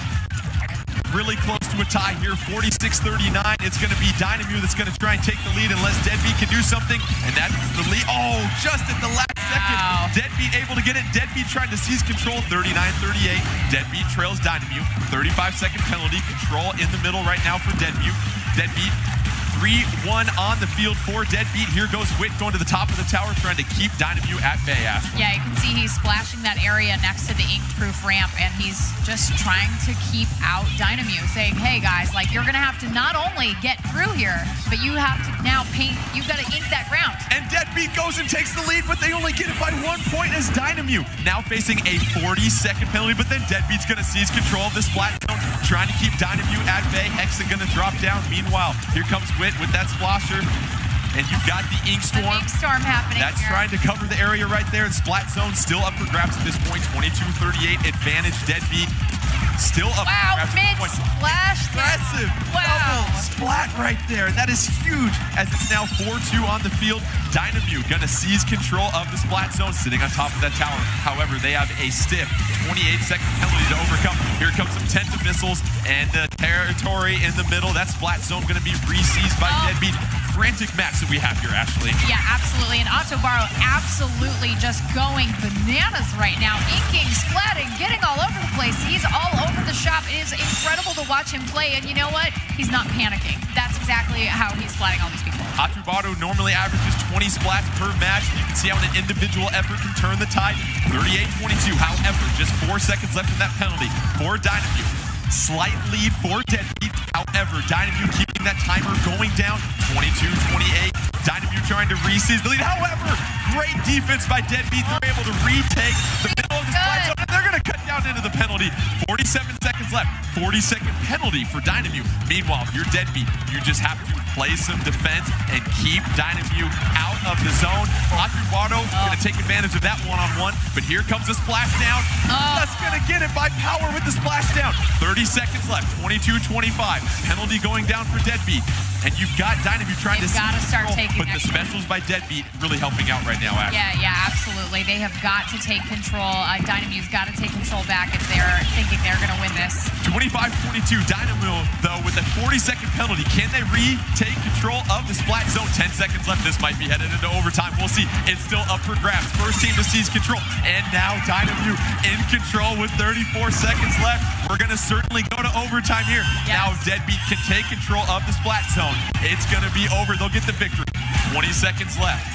really close to a tie here, 46-39. It's going to be Dynamute that's going to try and take the lead unless Deadbeat can do something, and that's the lead. Oh, just at the last second, Deadbeat able to get it. Deadbeat trying to seize control, 39-38. Deadbeat trails Dynamute, 35-second penalty. Control in the middle right now for Deadbeat. Deadbeat 3-1 on the field for Deadbeat. Here goes Wit going to the top of the tower, trying to keep Dynamute at bay. Yeah, you can see he's splashing that area next to the ink-proof ramp, and he's just trying to keep out Dynamute, saying, hey guys, like, you're gonna have to not only get through here, but you have to now paint, you've got to ink that ground. And Deadbeat goes and takes the lead, but they only get it by 1 point as Dynamute now facing a 40-second penalty, but then Deadbeat's gonna seize control of this flat zone, trying to keep Dynamute at bay. Hexen gonna drop down. Meanwhile, here comes Wit with that splasher. And you've got the Ink Storm. The Ink Storm happening That's here. trying to cover the area right there. And Splat Zone still up for grabs at this point. 22-38 advantage. Deadbeat still up for grabs at this point. Splash. Impressive. Wow. Double splat right there. That is huge as it's now 4-2 on the field. Dynamute gonna seize control of the Splat Zone, sitting on top of that tower. However, they have a stiff 28-second penalty to overcome. Here comes some Tenta missiles and the territory in the middle. That Splat Zone gonna be re-seized by Deadbeat. Frantic match that we have here, Ashley. Yeah, absolutely. And Otobaro absolutely just going bananas right now. Inking, splatting, getting all over the place. He's all over the shop. It is incredible to watch him play. And you know what? He's not panicking. That's exactly how he's splatting all these people. Otobaro normally averages 20 splats per match. You can see how an individual effort can turn the tide. 38-22. However, just 4 seconds left in that penalty for Dynamute. Slight lead for Deadbeat. However, Dynamute keeping that timer going down. 22-28. Dynamute trying to re-seize the lead. However, great defense by Deadbeat. They're able to retake the middle of the splat zone, and they're going to cut down into the penalty. 47 seconds left. 40-second penalty for Dynamute. Meanwhile, if you're Deadbeat, you just have to play some defense and keep Dynamute out of the zone. Otobaro going to take advantage of that one-on-one, but here comes the splashdown. That's going to get it by power with the splashdown. 30 seconds left. 22-25. Penalty going down for Deadbeat. And you've got Dynamute trying to start taking but the specials by Deadbeat really helping out right now, Ashley. Yeah, absolutely. They have got to take control. Dynamute's got to take control back if they're thinking they're going to win this. 25-22. Dynamute, though, with a 40-second penalty. Can they retake control of the splat zone? 10 seconds left. This might be headed into overtime. We'll see. It's still up for grabs. First team to seize control. And now Dynamute in control with 34 seconds left. We're going to certainly go to overtime here. Yes. Now Deadbeat can take control of the splat zone. It's going to be over. They'll get the victory. 20 seconds left.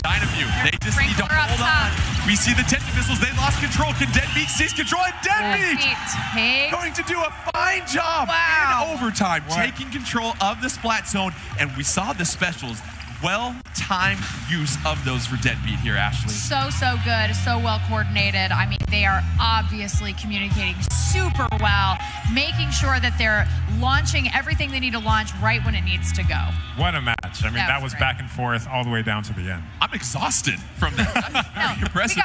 Dynamute, they just need to hold on. We see the Tenta missiles. They lost control. Can Deadbeat seize control? And Deadbeat going to do a fine job in overtime, taking control of the splat zone. And we saw the specials. Well-timed use of those for Deadbeat here, Ashley. So good, so well coordinated. I mean, they are obviously communicating super well, making sure that they're launching everything they need to launch right when it needs to go. What a match. I mean, that was back and forth all the way down to the end. I'm exhausted from that. Very impressive. We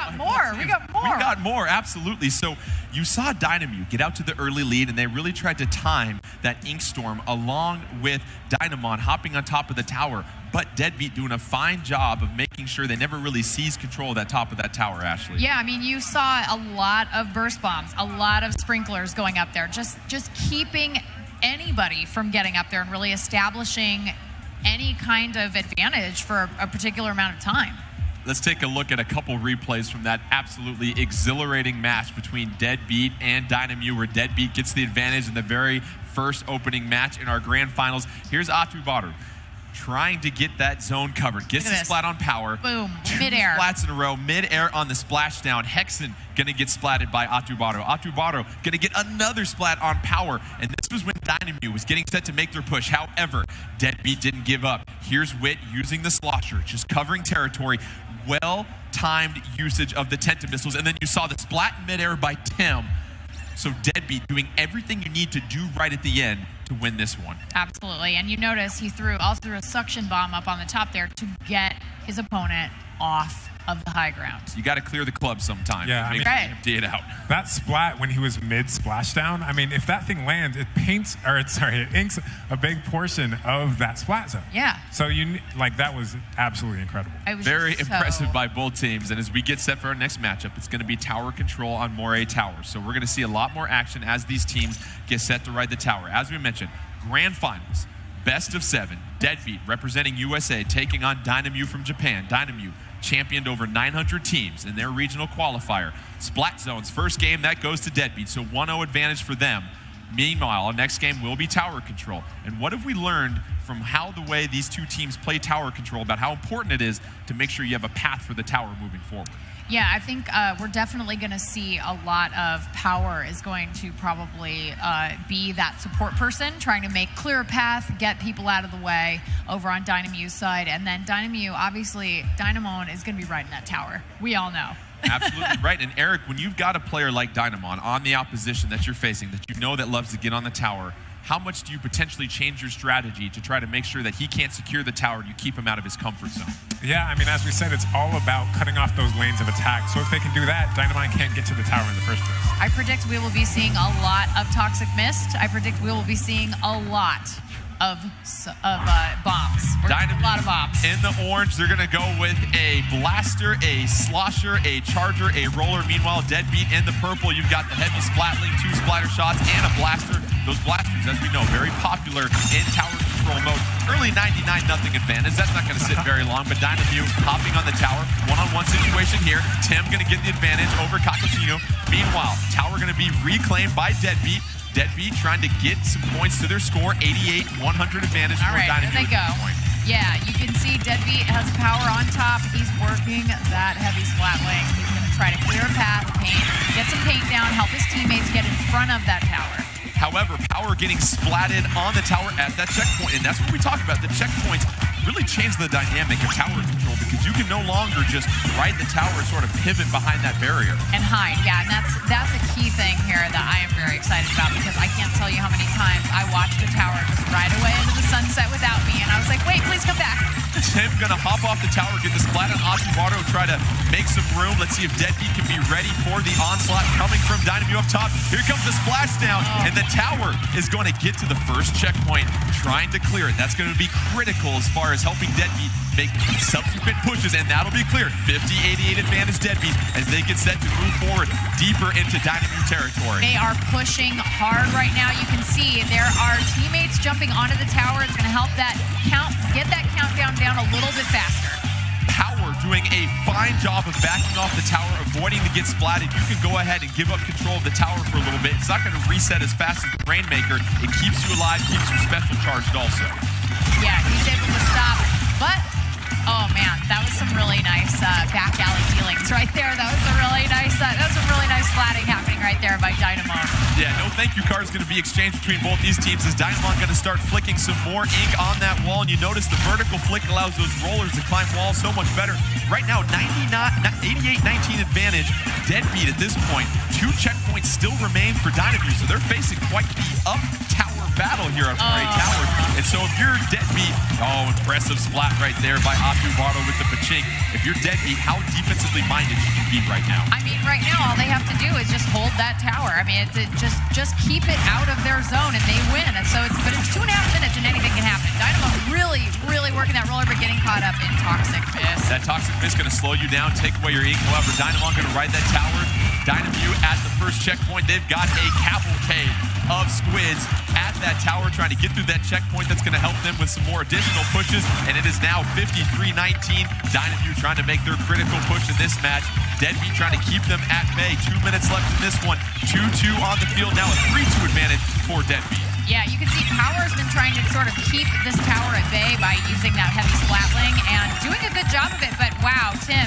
got more, absolutely. So you saw Dynamute get out to the early lead, and they really tried to time that Ink Storm along with Dynamon hopping on top of the tower. But Deadbeat doing a fine job of making sure they never really seize control of that top of that tower, Ashley. Yeah, I mean, you saw a lot of burst bombs, a lot of sprinklers going up there, just keeping anybody from getting up there and really establishing any kind of advantage for a particular amount of time. Let's take a look at a couple replays from that absolutely exhilarating match between Deadbeat and Dynamute, where Deadbeat gets the advantage in the very first opening match in our grand finals. Here's Otobaro trying to get that zone covered. Gets the splat on power. Boom, midair. Splats in a row, midair on the splashdown. Hexen gonna get splatted by Otobaro. Otobaro gonna get another splat on power. And this was when Dynamute was getting set to make their push. However, Deadbeat didn't give up. Here's Wit using the slosher, just covering territory. Well-timed usage of the Tenta missiles. And then you saw the splat in midair by Tim. So Deadbeat doing everything you need to do right at the end to win this one. Absolutely. And you notice he also threw a suction bomb up on the top there to get his opponent off of the high ground. You got to clear the club sometime. Yeah, I mean, empty it out. That splat when he was mid splashdown, I mean, if that thing lands, it paints, or it inks a big portion of that splat zone. Yeah. So that was absolutely incredible. Very impressive by both teams. And as we get set for our next matchup, it's going to be tower control on Moray Tower. So we're going to see a lot more action as these teams get set to ride the tower. As we mentioned, grand finals, best of 7. Deadbeat representing USA taking on Dynamute from Japan. Dynamute championed over 900 teams in their regional qualifier. Splat Zone's first game, that goes to Deadbeat, so 1-0 advantage for them. Meanwhile, our next game will be tower control. And what have we learned from how the way these two teams play tower control about how important it is to make sure you have a path for the tower moving forward? Yeah, I think we're definitely going to see a lot of Power is going to probably be that support person, trying to make clear a path, get people out of the way over on Dynamu's side. And then Dynamu, obviously, Dynamon is going to be riding that tower. We all know. Absolutely right. And Eric, when you've got a player like Dynamon on the opposition that you're facing, that you know that loves to get on the tower, how much do you potentially change your strategy to try to make sure that he can't secure the tower and you keep him out of his comfort zone? Yeah, I mean, as we said, it's all about cutting off those lanes of attack. So if they can do that, Dynamon can't get to the tower in the first place. I predict we will be seeing a lot of Toxic Mist. I predict we will be seeing a lot of bombs. A lot of bombs. In the orange, they're going to go with a blaster, a slosher, a charger, a roller. Meanwhile, Deadbeat in the purple, you've got the heavy splatling, 2 splatter shots, and a blaster. Those blasters, as we know, very popular in tower control mode. Early 99-0 advantage. That's not going to sit very long, but Dynamu hopping on the tower. One-on-one situation here. Tim going to get the advantage over Kakashino. Meanwhile, tower going to be reclaimed by Deadbeat. Deadbeat trying to get some points to their score. 88-100 advantage for Dynamu. There they go. Yeah, you can see Deadbeat has Power on top. He's working that heavy splatling. He's going to try to clear a path, paint, get some paint down, help his teammates get in front of that tower. However, Power getting splatted on the tower at that checkpoint, and that's what we talk about. The checkpoints really change the dynamic of tower control because you can no longer just ride the tower and sort of pivot behind that barrier. And hide, yeah, and that's a key thing here that I am very excited about because I can't tell you how many times I watched the tower just ride away into the sunset without me, and I was like, wait, please come back. Tim gonna hop off the tower, get the splat on Asubardo, try to make some room. Let's see if Deadbeat can be ready for the onslaught coming from Dynamu up top. Here comes the splashdown, and the tower is going to get to the first checkpoint, trying to clear it. That's going to be critical as far as helping Deadbeat make subsequent pushes, and that'll be cleared. 50-88 advantage Deadbeat as they get set to move forward deeper into Dynamu territory. They are pushing hard right now. You can see there are teammates jumping onto the tower. It's going to help that get that countdown down a little bit faster. Power doing a fine job of backing off the tower, avoiding to get splatted. You can go ahead and give up control of the tower for a little bit. It's not going to reset as fast as the Rainmaker. It keeps you alive, keeps you special charged also. Yeah, he's able to stop, but oh man, that was some really nice back alley dealings right there. That was some really nice splatting happening right there by Dynamon. Yeah, no thank you card is going to be exchanged between both these teams as Dynamon going to start flicking some more ink on that wall, and you notice the vertical flick allows those rollers to climb walls so much better. Right now, 88-19 advantage. Deadbeat at this point. 2 checkpoints still remain for Dynamu, so they're facing quite the up tower battle here on Parade Tower. And so if you're Deadbeat, impressive splat right there by Asubardo with the Pachink. If you're Deadbeat, how defensively minded should you be right now? I mean, right now, all they have to do is just hold that tower. I mean, just keep it out of their zone and they win. And so but it's 2.5 minutes and anything can happen. Dynamo really working that roller, but getting caught up in Toxic Mist. That Toxic Mist going to slow you down, take away your ink. However, Dynamo going to ride that tower. Dynamu at the first checkpoint. They've got a cavalcade of squids at that tower trying to get through that checkpoint. That's going to help them with some more additional pushes. And it is now 53-19. Dynamu trying to make their critical push in this match. Deadbeat trying to keep them at bay. 2 minutes left in this one. 2-2 on the field. Now a 3-2 advantage for Deadbeat. Yeah, you can see Power's been trying to sort of keep this tower at bay by using that heavy splatling and doing a good job of it. But wow, Tim,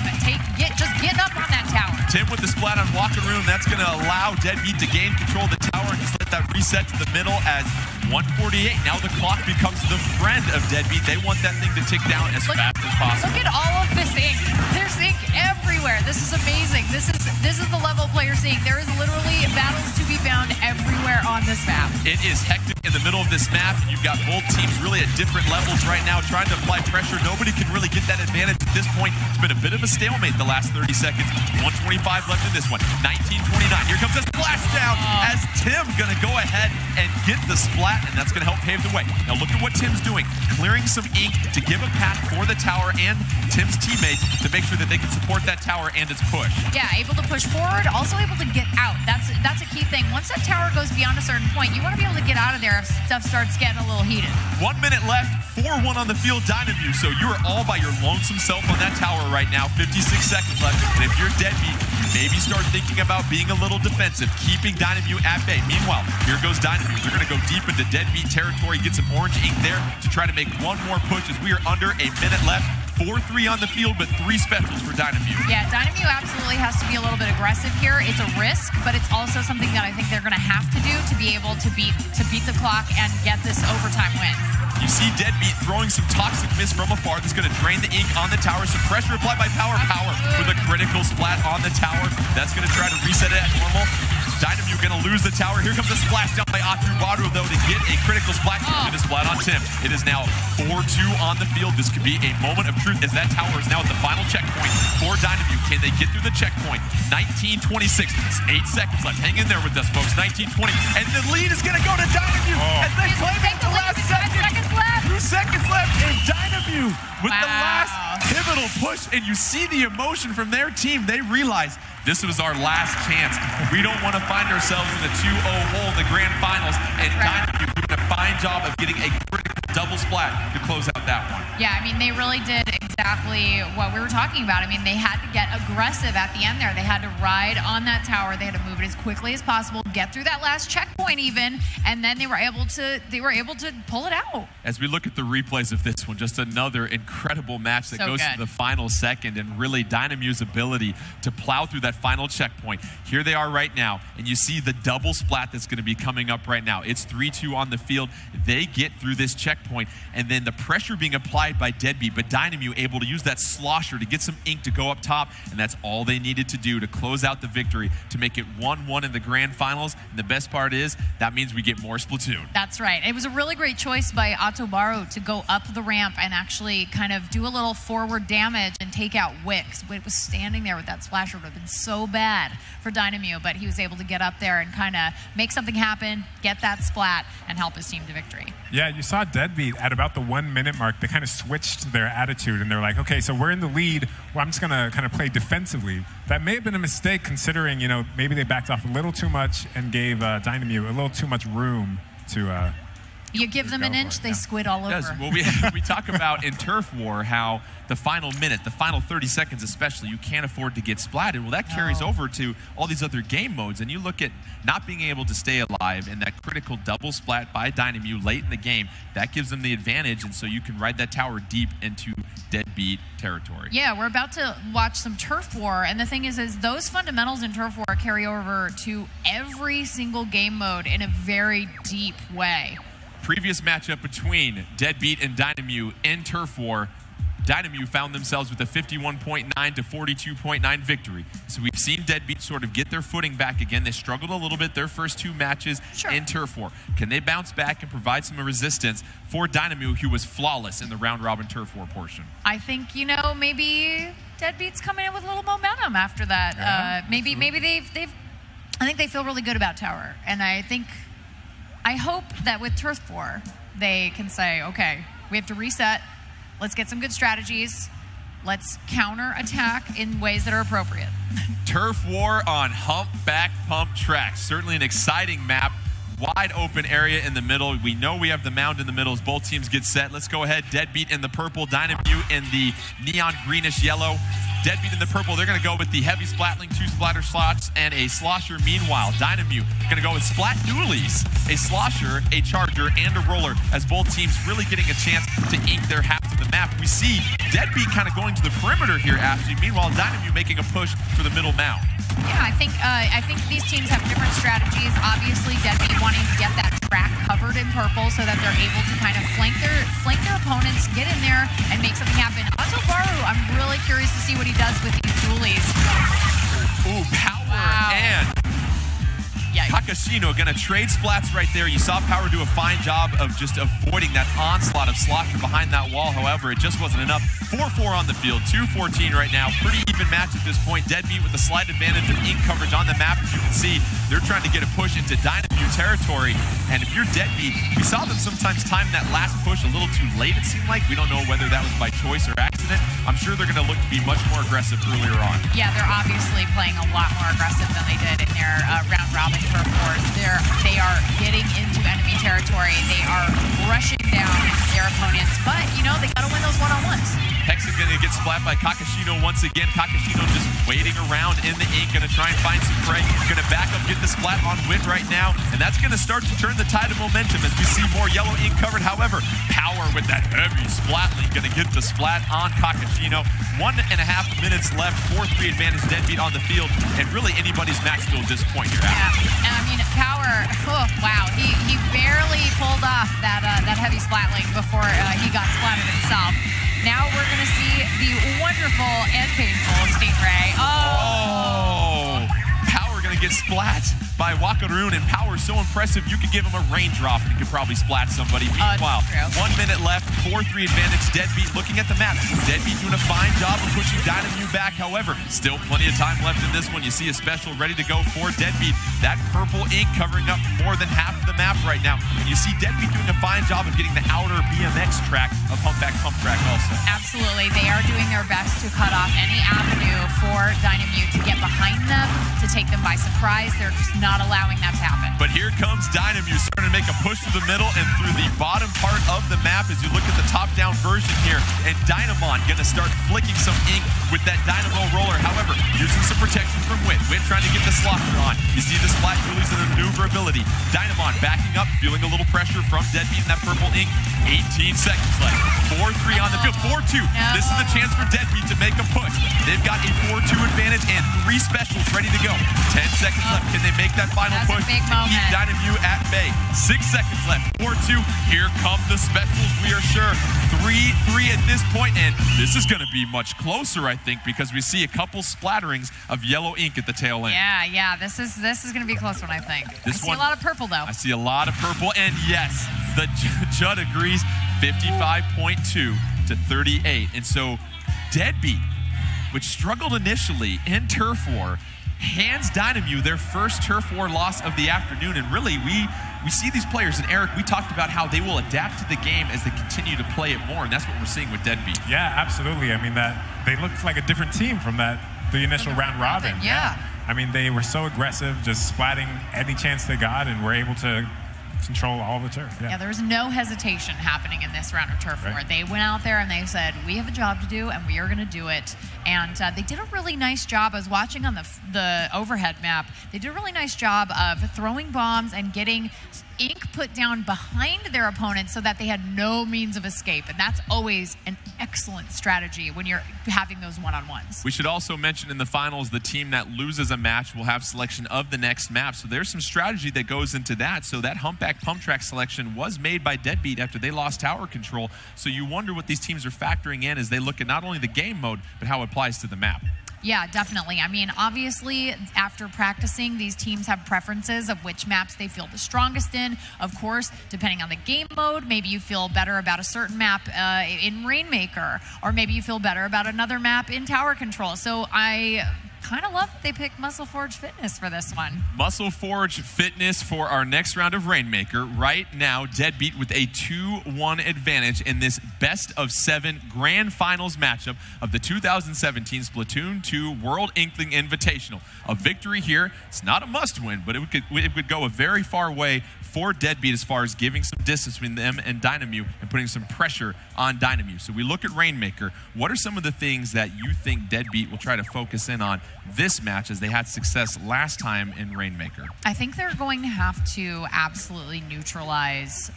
just getting up on that tower. Tim with the splat on Walker Room. That's going to allow Deadbeat to gain control of the tower and just let that reset to the middle as 148. Now the clock becomes the friend of Deadbeat. They want that thing to tick down as fast as possible. Look at all of this ink. There's ink everywhere. This is amazing. This is the level of player seeing. There is literally battles to be found everywhere on this map. It is hectic in the middle of this map. You've got both teams really at different levels right now trying to apply pressure. Nobody can really get that advantage at this point. It's been a bit of a stalemate the last 30 seconds. 125 left in this one. 19-29. Here comes a splashdown as Tim going to go ahead and get the splat, and that's going to help pave the way. Now look at what Tim's doing. Clearing some ink to give a path for the tower and Tim's teammates to make sure that they can support that tower and its push. Yeah, able to push forward, also able to get out. That's a key thing. Once that tower goes beyond a certain point, you want to be able to get out of there if stuff starts getting a little heated. 1 minute left, 4-1 on the field, Dynamute. So you're all by your lonesome self on that tower right now. 56 seconds left. And if you're Deadbeat, maybe start thinking about being a little defensive, keeping Dynamute at bay. Meanwhile, here goes Dynamute. They're going to go deep into Deadbeat territory, get some orange ink there to try to make one more push as we are under a minute left. 4-3 on the field, but 3 specials for Dynamute. Yeah, Dynamute absolutely has to be a little bit aggressive here. It's a risk, but it's also something that I think they're going to have to do to be able to beat the clock and get this overtime win. You see Deadbeat throwing some toxic mist from afar that's going to drain the ink on the tower. Some pressure applied by Power with a critical splat on the tower. That's going to try to reset it at normal. Dynamute going to lose the tower. Here comes a splash down by Atubaru, though, to get a critical splat. Get a splat on Tim. It is now 4-2 on the field. This could be a moment of truth as that tower is now at the final checkpoint for Dynamute. Can they get through the checkpoint? 19:26. 8 seconds left. Hang in there with us, folks. 19:20. And the lead is going to go to Dynamute as they claim it the last second. 2 seconds left. And Dynamute with the last pivotal push. And you see the emotion from their team. They realize this was our last chance. We don't want to find ourselves in the 2-0 hole in the grand finals. And Dynamute doing a fine job of getting a critical double splat to close out that one. Yeah, I mean, they really did exactly what we were talking about. I mean, they had to get aggressive at the end there. They had to ride on that tower. They had to move it as quickly as possible, get through that last checkpoint even, and then they were able to pull it out. As we look at the replays of this one, just another incredible match that goes to the final second, and really Dynamute's ability to plow through that final checkpoint. Here they are right now, and you see the double splat that's going to be coming up right now. It's 3-2 on the field. They get through this checkpoint, and then the pressure being applied by Deadbeat, but Dynamute able to use that slosher to get some ink to go up top, and that's all they needed to do to close out the victory to make it 1-1 in the grand finals. And the best part is that means we get more Splatoon. That's right. It was a really great choice by Atubaru to go up the ramp and actually kind of do a little forward damage and take out Wix. Wick was standing there with that splasher. It would have been so bad for Dynamute, but he was able to get up there and kind of make something happen, get that splat, and help his team to victory. Yeah, you saw Deadbeat at about the 1 minute mark. They kind of switched their attitude, and they're like, okay, so we're in the lead. Well, I'm just going to kind of play defensively. That may have been a mistake considering, you know, maybe they backed off a little too much and gave Dynamute a little too much room to you give them an inch, they squid all over. Yes. Well, we talk about in Turf War how the final minute, the final 30 seconds especially, you can't afford to get splatted. Well, that carries over to all these other game modes. And you look at not being able to stay alive and that critical double splat by Dynamute late in the game, that gives them the advantage. And so you can ride that tower deep into Deadbeat territory. Yeah, we're about to watch some Turf War. And the thing is those fundamentals in Turf War carry over to every single game mode in a very deep way. Previous matchup between Deadbeat and Dynamute in Turf War, Dynamute found themselves with a 51.9 to 42.9 victory. So we've seen Deadbeat sort of get their footing back again. They struggled a little bit their first 2 matches in Turf War. Can they bounce back and provide some resistance for Dynamute, who was flawless in the round-robin Turf War portion? I think, you know, maybe Deadbeat's coming in with a little momentum after that. Yeah, maybe I think they feel really good about Tower. And I hope that with Turf War, they can say, okay, we have to reset. Let's get some good strategies. Let's counter-attack in ways that are appropriate. Turf War on Humpback Pump Track. Certainly an exciting map. Wide open area in the middle. We know we have the mound in the middle as both teams get set. Let's go ahead. Deadbeat in the purple, Dynamute in the neon greenish yellow. Deadbeat in the purple, they're going to go with the heavy splatling, 2 splatter slots, and a slosher. Meanwhile, Dynamute going to go with splat dualies, a slosher, a charger, and a roller, as both teams really getting a chance to ink their halves of the map. We see Deadbeat kind of going to the perimeter here, Ashley. Meanwhile, Dynamute making a push for the middle mound. Yeah, I think these teams have different strategies. Obviously, Deadbeat wanting to get that track covered in purple so that they're able to kind of flank their opponents, get in there, and make something happen. Atubaru, I'm really curious to see what he does with these dualies. Ooh, power and Kakashino going to trade splats right there. You saw Power do a fine job of just avoiding that onslaught of Slosher behind that wall. However, it just wasn't enough. 4-4 on the field, 2-14 right now. Pretty even match at this point. Deadbeat with a slight advantage of ink coverage on the map. As you can see, they're trying to get a push into Dynamute territory. And if you're Deadbeat, we saw them sometimes time that last push a little too late, it seemed like. We don't know whether that was by choice or accident. I'm sure they're going to look to be much more aggressive earlier on. Yeah, they're obviously playing a lot more aggressive than they did in their round robin turf wars. They are getting into enemy territory. They are rushing down their opponents, but you know, they got to win those one-on-ones. Hexa going to get splat by Kakashino once again. Kakashino just waiting around in the ink, going to try and find some prey. Going to back up, get the splat on Wit right now, and that's going to start to turn the tide of momentum as we see more yellow ink covered. However, Power with that heavy splat link going to get the splat on Kakashino. 1.5 minutes left, 4-3 advantage, Deadbeat on the field, and really anybody's match will at this point here. Yeah, and I mean, Power, oh, wow, he barely pulled off that heavy splat link before he got splatted himself. Now we're going to see the wonderful and painful Stingray. Oh! Power going to get splat by Wakaroon, and Power so impressive you could give him a raindrop and he could probably splat somebody. Meanwhile, 1 minute left, 4-3 advantage, Deadbeat looking at the map. Deadbeat doing a fine job of pushing Dynamute back. However, still plenty of time left in this one. You see a special ready to go for Deadbeat. That purple ink covering up more than half of the map right now. And you see Deadbeat doing a fine job of getting the outer BMX track of Humpback Pump Track also. Absolutely. They are doing their best to cut off any avenue for Dynamute to get behind them, to take them by surprise. They're just not allowing that to happen. But here comes Dynamute starting to make a push to the middle and through the bottom part of the map as you look at the top-down version here. And Dynamon going to start flicking some ink with that Dynamo roller. However, using some protection from Wit. Wit trying to get the Slosher on. You see the splat Julie's maneuverability. Dynamon backing up, feeling a little pressure from Deadbeat in that purple ink. 18 seconds left. 4-3 on the field. 4-2. This is the chance for Deadbeat to make a push. They've got a 4-2 advantage and 3 specials ready to go. 10 seconds left. Can they make that final push to keep Dynamute at bay? 6 seconds left. 4-2. Here come the specials, we are sure. 3-3 at this point, and this is going to be much closer, I think, because we see a couple splatterings of yellow ink at the tail end. Yeah. This is going to be a close one, I think. I see a lot of purple, though. I see a lot of purple, and yes, the Judd agrees. 55.2 to 38, and so Deadbeat, which struggled initially in Turf War, hands Dynamute their first Turf War loss of the afternoon. And really, we see these players, and Eric, we talked about how they will adapt to the game as they continue to play it more, and that's what we're seeing with Deadbeat. Yeah, absolutely. I mean, that they looked like a different team from the initial round robin. Yeah. I mean, they were so aggressive, just splatting any chance they got, and were able to control all the turf. Yeah, there was no hesitation happening in this round of Turf War. They went out there and they said, we have a job to do and we are going to do it. And they did a really nice job. I was watching on the overhead map. They did a really nice job of throwing bombs and getting ink put down behind their opponent so that they had no means of escape. And that's always an excellent strategy when you're having those one-on-ones. We should also mention in the finals, the team that loses a match will have selection of the next map. So there's some strategy that goes into that. So that Humpback Pump Track selection was made by Deadbeat after they lost tower control. So you wonder what these teams are factoring in as they look at not only the game mode, but how it applies to the map. Yeah, definitely. I mean, obviously, after practicing, these teams have preferences of which maps they feel the strongest in. Of course, depending on the game mode, maybe you feel better about a certain map in Rainmaker, or maybe you feel better about another map in Tower Control. So I kind of love that they picked Muscle Forge Fitness for this one. Muscle Forge Fitness for our next round of Rainmaker. Right now, Deadbeat with a 2-1 advantage in this best-of-7 grand finals matchup of the 2017 Splatoon 2 World Inkling Invitational. A victory here, it's not a must-win, but it would go a very far way for Deadbeat as far as giving some distance between them and Dynamute and putting some pressure on Dynamute. So we look at Rainmaker. What are some of the things that you think Deadbeat will try to focus in on this match as they had success last time in Rainmaker? I think they're going to have to absolutely neutralize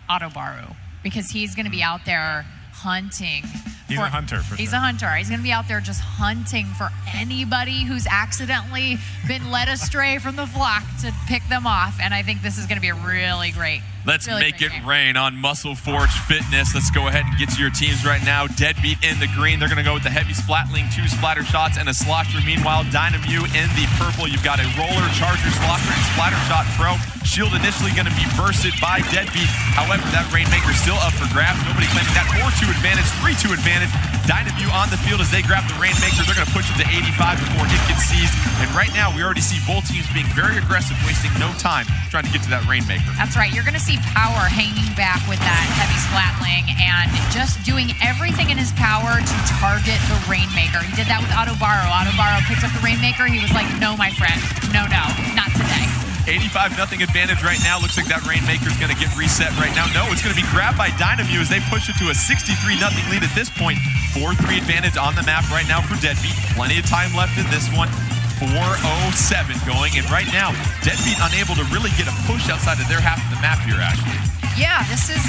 Autobaru, because he's going to be out there hunting. He's a hunter, for sure. He's a hunter. He's going to be out there just hunting for anybody who's accidentally been led astray from the flock to pick them off. And I think this is going to be a really great Let's make it rain on Muscle Forge Fitness. Let's go ahead and get to your teams right now. Deadbeat in the green. They're going to go with the heavy Splatling, 2 splatter shots, and a slosher. Meanwhile, Dynamew in the purple. You've got a roller, charger, slosher, and splatter shot pro. Shield initially going to be bursted by Deadbeat. However, that Rainmaker still up for grabs. Nobody claiming that 4-2 advantage, 3-2 advantage. Dynamew on the field as they grab the Rainmaker. They're going to push it to 85 before it gets seized. And right now, we already see both teams being very aggressive, wasting no time trying to get to that Rainmaker. That's right. You're going to see Power hanging back with that heavy Splatling and just doing everything in his power to target the Rainmaker. He did that with Autobaro. Autobaro picked up the Rainmaker. He was like, no, my friend. No, not today. 85-0 advantage right now. Looks like that Rainmaker is going to get reset right now. No, it's going to be grabbed by Dynamew as they push it to a 63-0 lead at this point. 4-3 advantage on the map right now for Deadbeat. Plenty of time left in this one. 4:07 going, and right now, Deadbeat unable to really get a push outside of their half of the map here, Ashley. Yeah, this is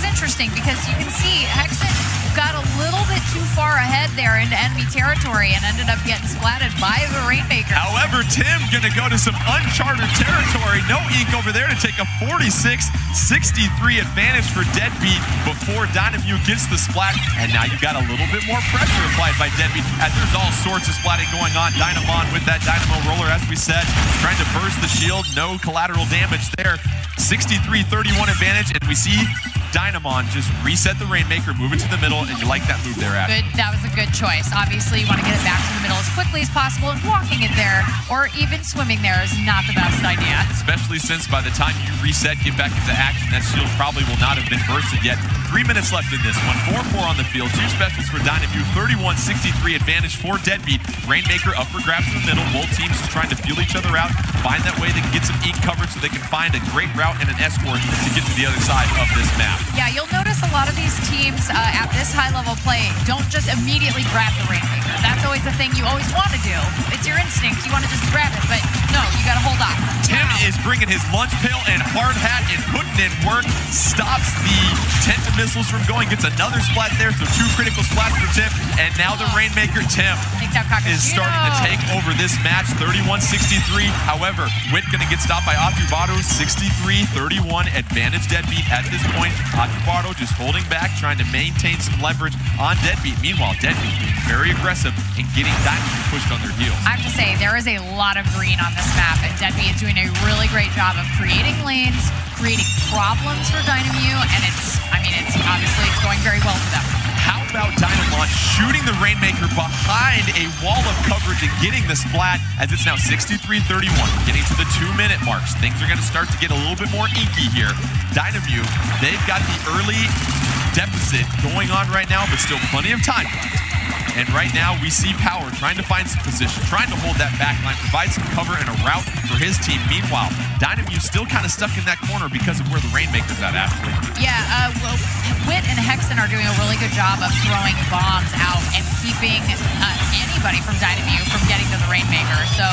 interesting because you can see Hexen got a little bit too far ahead there into enemy territory and ended up getting splatted by the Rainmaker. However, Tim gonna go to some uncharted territory. No ink over there to take a 46-63 advantage for Deadbeat before Dynamew gets the splat. And now you got a little bit more pressure applied by Deadbeat as there's all sorts of splatting going on. Dynamon with that Dynamo roller, as we said, trying to burst the shield. No collateral damage there. 63-31 advantage, and we see Dynamon just reset the Rainmaker, move it to the middle, and you like that move there, Ashley. Good. That was a good choice. Obviously, you want to get it back to the middle as quickly as possible, and walking it there, or even swimming there, is not the best idea. Especially since by the time you reset, get back into action, that shield probably will not have been bursted yet. 3 minutes left in this one. 4-4 on the field. 2 specials for Dynamew. 31-63 advantage for Deadbeat. Rainmaker up for grabs in the middle. Both teams just trying to feel each other out, find that way they can get some ink coverage so they can find a great route and an escort to get to the other side of this map. Yeah, you'll notice a lot of these teams at this high-level play don't just immediately grab the Rainmaker. That's always the thing you always want to do. It's your instinct. You want to just grab it, but no, you got to hold on. Tim is bringing his lunch pail and hard hat and putting in work. Stops the Tenta missiles from going. Gets another splat there, so 2 critical splats for Tim. And now the Rainmaker, Tim, is starting to take over this match. 31-63. However, Witt going to get stopped by Atubaro. 63-31 advantage Deadbeat at this point. Atubaro just holding back, trying to maintain some leverage on Deadbeat. Meanwhile, Deadbeat being very aggressive and getting Dynamew pushed on their heels. I have to say, there is a lot of green on this map, and Deadbeat is doing a really great job of creating lanes, creating problems for Dynamew, and it's obviously going very well for them. How about Dynamon shooting the Rainmaker behind a wall of coverage and getting the splat as it's now 63-31, getting to the 2-minute marks. Things are going to start to get a little bit more inky here. Dynamew, they've got the early deficit going on right now, but still plenty of time left. And right now, we see Power trying to find some position, trying to hold that back line, provide some cover and a route for his team. Meanwhile, Dynamew still kind of stuck in that corner because of where the Rainmaker's at, Ashley. Yeah, well, Witt and Hexen are doing a really good job of throwing bombs out and keeping anybody from Dynamew from getting to the Rainmaker. So,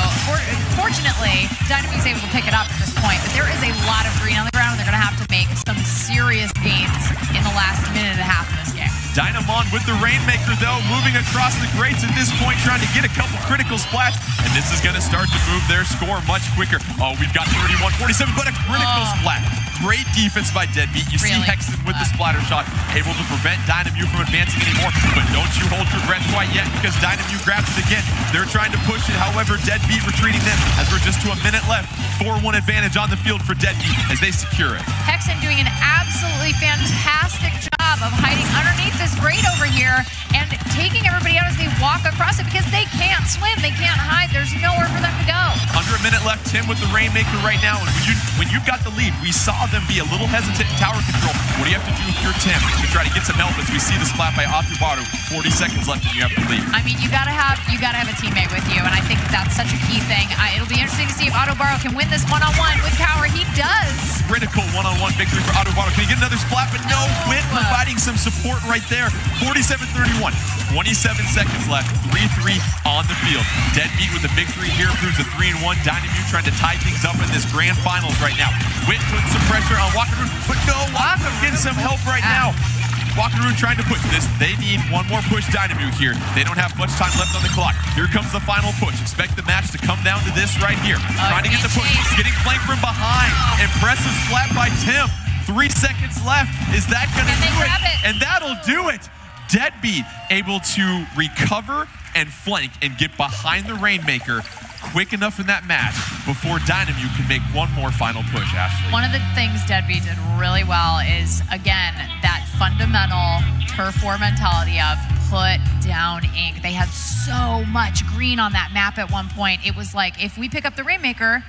fortunately, Dynamew's able to pick it up at this point, but there is a lot of green on the ground, and they're going to have to make some serious gains in the last minute and a half of this game. Dynamon with the Rainmaker, though, moving across the grates at this point, trying to get a couple critical splats, and this is going to start to move their score much quicker. Oh, we've got 31-47, but a critical splat. Great defense by Deadbeat. You see Hexen with the splatter shot, able to prevent Dynamew from advancing anymore, but don't you hold your breath quite yet, because Dynamew grabs it again. They're trying to push it, however, Deadbeat retreating them as we're just to a minute left. 4-1 advantage on the field for Deadbeat as they secure it. Hexen doing an absolutely fantastic job of hiding underneath this grate over here and taking everybody out as they walk across it because they can't swim, they can't hide, there's nowhere for them to go. Under a minute left, Tim with the Rainmaker right now, and when you've got the lead, we saw them be a little hesitant in tower control. What do you have to do if you're Tim to try to get some help as we see the splat by Atubaro? 40 seconds left and you have the lead. I mean, you gotta have a teammate with you, and I think that's such a key thing. It'll be interesting to see if Atubaro can win this one-on-one with Power. He does. Critical one-on-one victory for Atubaro. Can he get another splat? But no, Witt providing some support right there. 47-31. 27 seconds left. 3-3 on the field. Deadbeat with the victory here proves a 3-1. Dynamew trying to tie things up in this grand finals right now. Witt putting some pressure on Wakaru, but no, Wakaru getting some help right now. Wakaru trying to push this. They need one more push, Dynamew here. They don't have much time left on the clock. Here comes the final push. Expect the match to come down to this right here. Trying to get the push. Getting flanked from behind. Impressive splat by Tim. 3 seconds left. Is that going to do it? And that'll do it. Deadbeat able to recover and flank and get behind the Rainmaker quick enough in that match before Dynamo can make one more final push, Ashley. One of the things Deadbeat did really well is, again, that fundamental turf war mentality of put down ink. They had so much green on that map at one point. It was like, if we pick up the Rainmaker,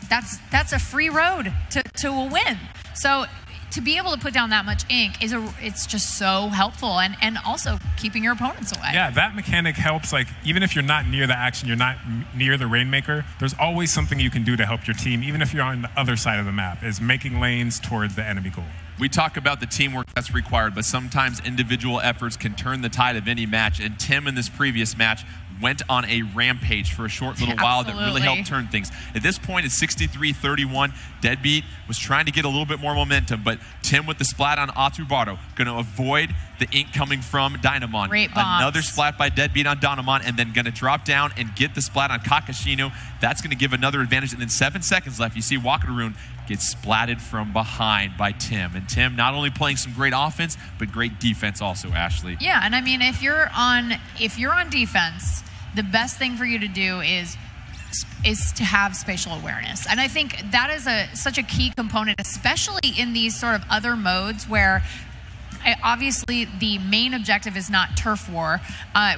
that's a free road to a win. So to be able to put down that much ink it's just so helpful, and also keeping your opponents away. Yeah, that mechanic helps. Like, even if you're not near the action, you're not near the Rainmaker, there's always something you can do to help your team, even if you're on the other side of the map, is making lanes toward the enemy goal. We talk about the teamwork that's required, but sometimes individual efforts can turn the tide of any match, and Tim in this previous match went on a rampage for a short little while that really helped turn things. At this point, it's 63-31. Deadbeat was trying to get a little bit more momentum, but Tim with the splat on Atubaro, going to avoid the ink coming from Dynamon. Great bombs. Another splat by Deadbeat on Dynamon, and then going to drop down and get the splat on Kakashino. That's going to give another advantage, and then 7 seconds left. You see Wakaruun gets splatted from behind by Tim, and Tim not only playing some great offense, but great defense also, Ashley. Yeah, and I mean, if you're on defense, the best thing for you to do is to have spatial awareness. And I think that is such a key component, especially in these sort of other modes where obviously the main objective is not turf war,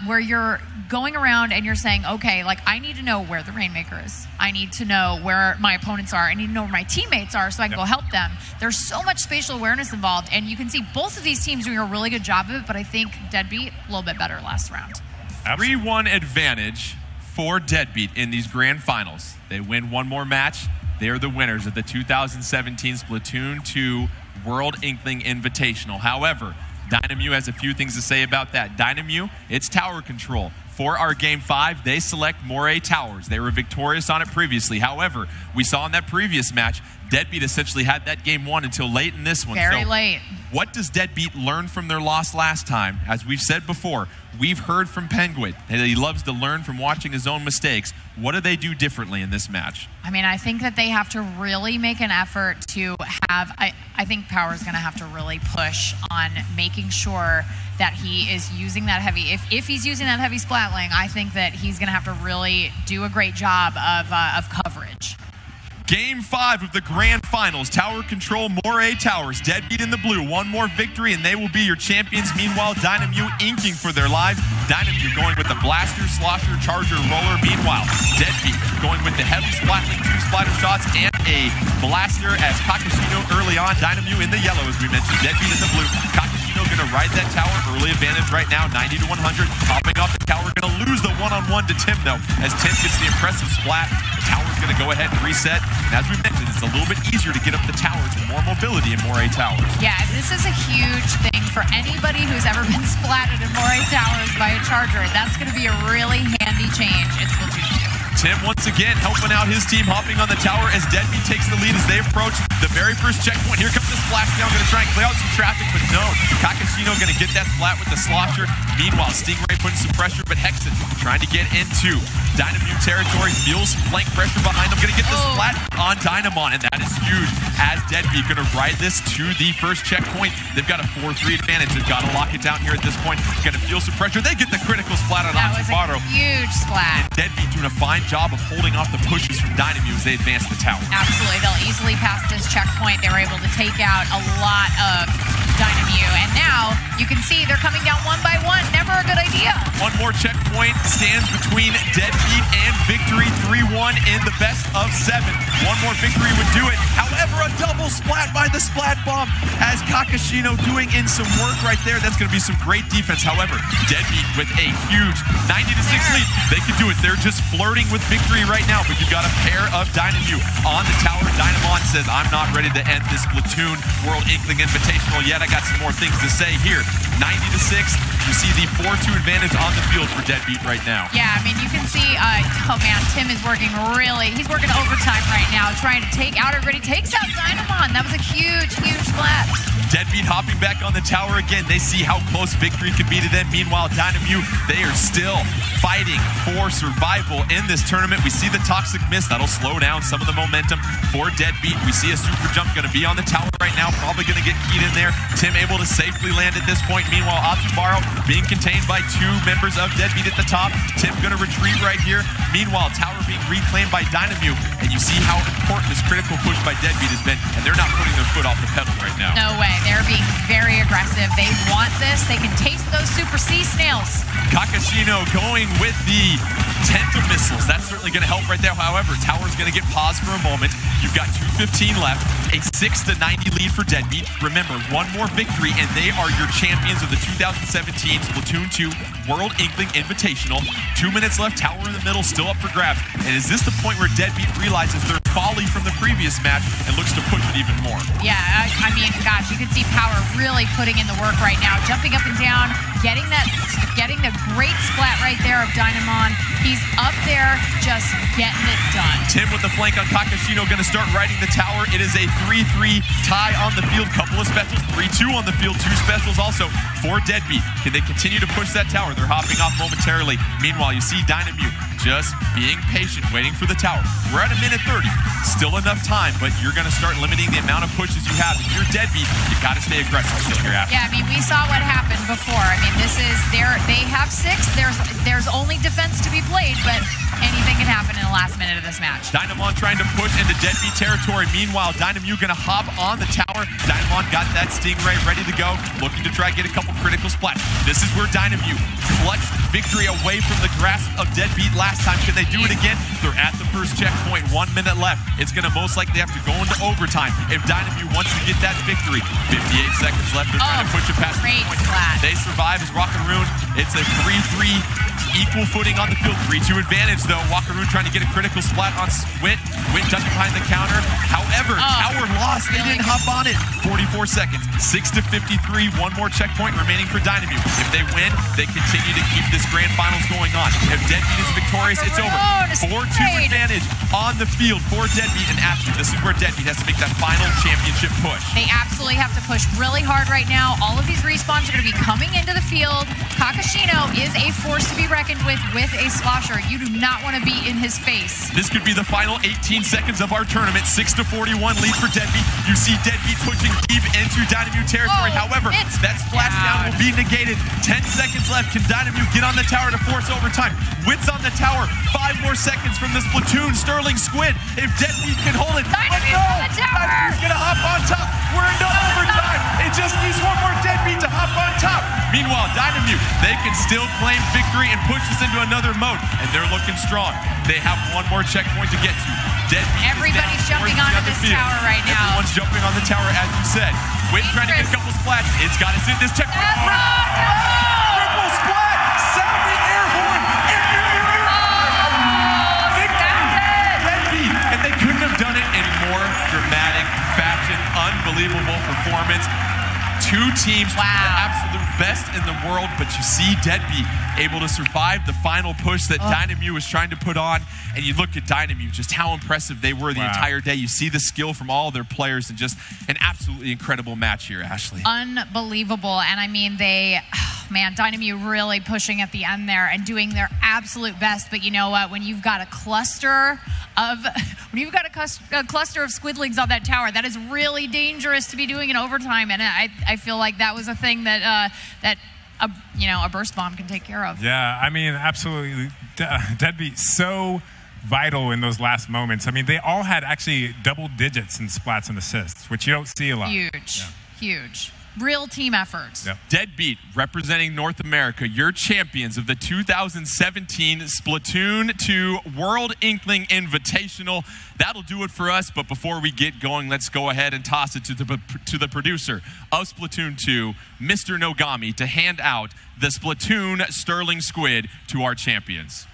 where you're going around and you're saying, okay, like, I need to know where the Rainmaker is. I need to know where my opponents are. I need to know where my teammates are so I can go help them. There's so much spatial awareness involved, and you can see both of these teams doing a really good job of it, but I think Deadbeat a little bit better last round. 3-1 advantage for Deadbeat in these grand finals. They win one more match. They are the winners of the 2017 Splatoon 2 World Inkling Invitational. However, Dynamo has a few things to say about that. Dynamo, it's tower control. For our Game 5, they select Moray Towers. They were victorious on it previously. However, we saw in that previous match, Deadbeat essentially had that Game 1 until late in this one. Very late. What does Deadbeat learn from their loss last time? As we've said before, we've heard from Penguin that he loves to learn from watching his own mistakes. What do they do differently in this match? I mean, I think that they have to really make an effort to have, I think Power's going to have to really push on making sure that he is using that heavy, if he's using that heavy splatling, I think that he's going to have to really do a great job of coverage. Game 5 of the grand finals. Tower control, Moray Towers. Deadbeat in the blue. One more victory, and they will be your champions. Meanwhile, Dynamo inking for their lives. Dynamo going with the Blaster, Slosher, Charger, Roller. Meanwhile, Deadbeat going with the heavy splatling, 2 splatter shots, and a Blaster as Kakashino early on. Dynamo in the yellow, as we mentioned. Deadbeat in the blue. Kakashino going to ride that tower. Early advantage right now, 90 to 100. Hopping off the tower. Going to lose the one-on-one to Tim, though, as Tim gets the impressive splat. The tower's going to go ahead and reset. And as we mentioned, it's a little bit easier to get up the towers and more mobility in Moray Towers. Yeah, this is a huge thing for anybody who's ever been splatted in Moray Towers by a Charger. That's going to be a really handy change in Splatoon 2. Tim once again helping out his team, hopping on the tower as Deadbeat takes the lead as they approach the very first checkpoint. Here comes the splashdown, going to try and clear out some traffic, but no. Kakashino going to get that splat with the Slosher. Meanwhile, Stingray putting some pressure, but Hexen trying to get into Dynamo territory, feels some flank pressure behind them, going to get the splat on Dynamon, and that is huge as Deadbeat going to ride this to the first checkpoint. They've got a 4-3 advantage. They've got to lock it down here at this point. Going to feel some pressure. They get the critical splat on Atubaro. That was a huge splat. And Deadbeat doing a fine job of holding off the pushes from Dynamo as they advance the tower. Absolutely. They'll easily pass this checkpoint. They were able to take out a lot of Dynamo, and now you can see they're coming down one by one. Never a good idea. One more checkpoint stands between Deadbeat and victory. 3-1 in the best of 7. One more victory would do it. However, a double splat by the splat bomb as Kakashino doing in some work right there. That's going to be some great defense. However, Deadbeat with a huge 90-6 lead. They can do it. They're just flirting with victory right now, but you've got a pair of Dynamo on the tower. Dynamon says, I'm not ready to end this Splatoon World Inkling Invitational yet. I got some more things to say here. 90-6. You see the 4-2 advantage on the field for Deadbeat right now. Yeah, I mean, you can see, oh man, Tim is working he's working overtime right now, trying to take out everybody. Takes out Dynamon. That was a huge, huge splat. Deadbeat hopping back on the tower again. They see how close victory could be to them. Meanwhile, Dynamute, they are still fighting for survival in this tournament. We see the Toxic Mist. That'll slow down some of the momentum for Deadbeat. We see a super jump going to be on the tower right now. Probably going to get keyed in there. Tim able to safely land at this point. Meanwhile, Atsubaro being contained by 2 members of Deadbeat at the top. Tim going to retreat right here. Meanwhile, tower being reclaimed by Dynamute. And you see how important this critical push by Deadbeat has been. And they're not putting their foot off the pedal right now. No way. They're being very aggressive. They want this. They can taste those super sea snails. Kakashino going with the Tenta missiles. That's certainly going to help right there. However, tower's going to get paused for a moment. You've got 2:15 left. A 6-90 lead for Deadbeat. Remember, one more victory, and they are your champions of the 2017 Splatoon 2 World Inkling Invitational. 2 minutes left. Tower in the middle, still up for grabs. And is this the point where Deadbeat realizes their folly from the previous match and looks to push it even more? Yeah, I mean, gosh, you can see Power really putting in the work right now, jumping up and down, getting the great splat right there of Dynamon. He's up there just getting it done. Tim with the flank on Kakashino, going to start riding the tower. It is a 3-3 tie on the field. Couple of specials, 3-2 on the field, 2 specials also for Deadbeat. Can they continue to push that tower? They're hopping off momentarily. Meanwhile, you see Dynamute just being patient, waiting for the tower. We're at 1:30. Still enough time, but you're going to start limiting the amount of pushes you have. If you're Deadbeat, you got to stay aggressive. Yeah, I mean, we saw what happened before. I mean, they have 6. There's only defense to be played, but anything can happen in the last minute of this match. Dynamon trying to push into Deadbeat territory. Meanwhile, Dynamute going to hop on the tower. Dynamon got that Stingray ready to go, looking to try and get a couple critical splats. This is where Dynamute clutched victory away from the grasp of Deadbeat last time. Can they do it again? They're at the first checkpoint. 1 minute left. It's going to most likely have to go into overtime if Dynamute wants to get that victory. 58 seconds left. They're trying to push it past the point. They survive as Rockaroon. It's a 3-3 equal footing on the field. 3-2 advantage though. Rockaroon trying to get a critical splat on Wit. Wit ducked behind the counter. However, tower lost. They didn't hop on it. 44 seconds. 6-53. 1 more checkpoint remaining for Dynamute. If they win, they continue to keep this grand finals going on. If Deadbeat is victorious, it's over. 4-2 advantage on the field for Deadbeat. And after this is where Deadbeat has to make that final championship push. They absolutely have to push really hard right now. All of these respawns are going to be coming into the field. Kakashino is a force to be reckoned with a slosher. You do not want to be in his face. This could be the final 18 seconds of our tournament. 6-41 lead for Deadbeat. You see Deadbeat pushing deep into Dynamute territory. However, that splashdown will be negated. 10 seconds left. Can Dynamute get on the tower to force overtime? Wit's on the tower. 5 more seconds from the Splatoon Sterling Squid. If Deadbeat can hold it, Dynamute's gonna hop on top. We're into overtime. It just needs one more Deadbeat to hop on top. Meanwhile, Dynamute, they can still claim victory and push us into another mode. And they're looking strong. They have 1 more checkpoint to get to. Deadbeat. Everybody's jumping onto this tower right now. Everyone's jumping on the tower, as you said. Wit trying to get a couple splats. It's got us in this checkpoint. Triple splat! Sound the air horn! Deadbeat! And they couldn't have done it in more dramatic fashion. Unbelievable performance. 2 teams, the absolute best in the world, but you see Deadbeat able to survive the final push that Dynamute was trying to put on. And you look at Dynamute, just how impressive they were the entire day. You see the skill from all their players and just an absolutely incredible match here, Ashley. Unbelievable. And I mean, Dynamute really pushing at the end there and doing their absolute best. But you know what? When you've got a cluster of squidlings on that tower, that is really dangerous to be doing in overtime. And I feel like that was a thing that a burst bomb can take care of. Yeah, I mean, absolutely. Deadbeat so vital in those last moments. I mean, they all had actually double digits in splats and assists, which you don't see a lot. Huge. Real team efforts. Yep. Deadbeat, representing North America, your champions of the 2017 Splatoon 2 World Inkling Invitational. That'll do it for us, but before we get going, let's go ahead and toss it to the producer of Splatoon 2, Mr. Nogami, to hand out the Splatoon Sterling Squid to our champions.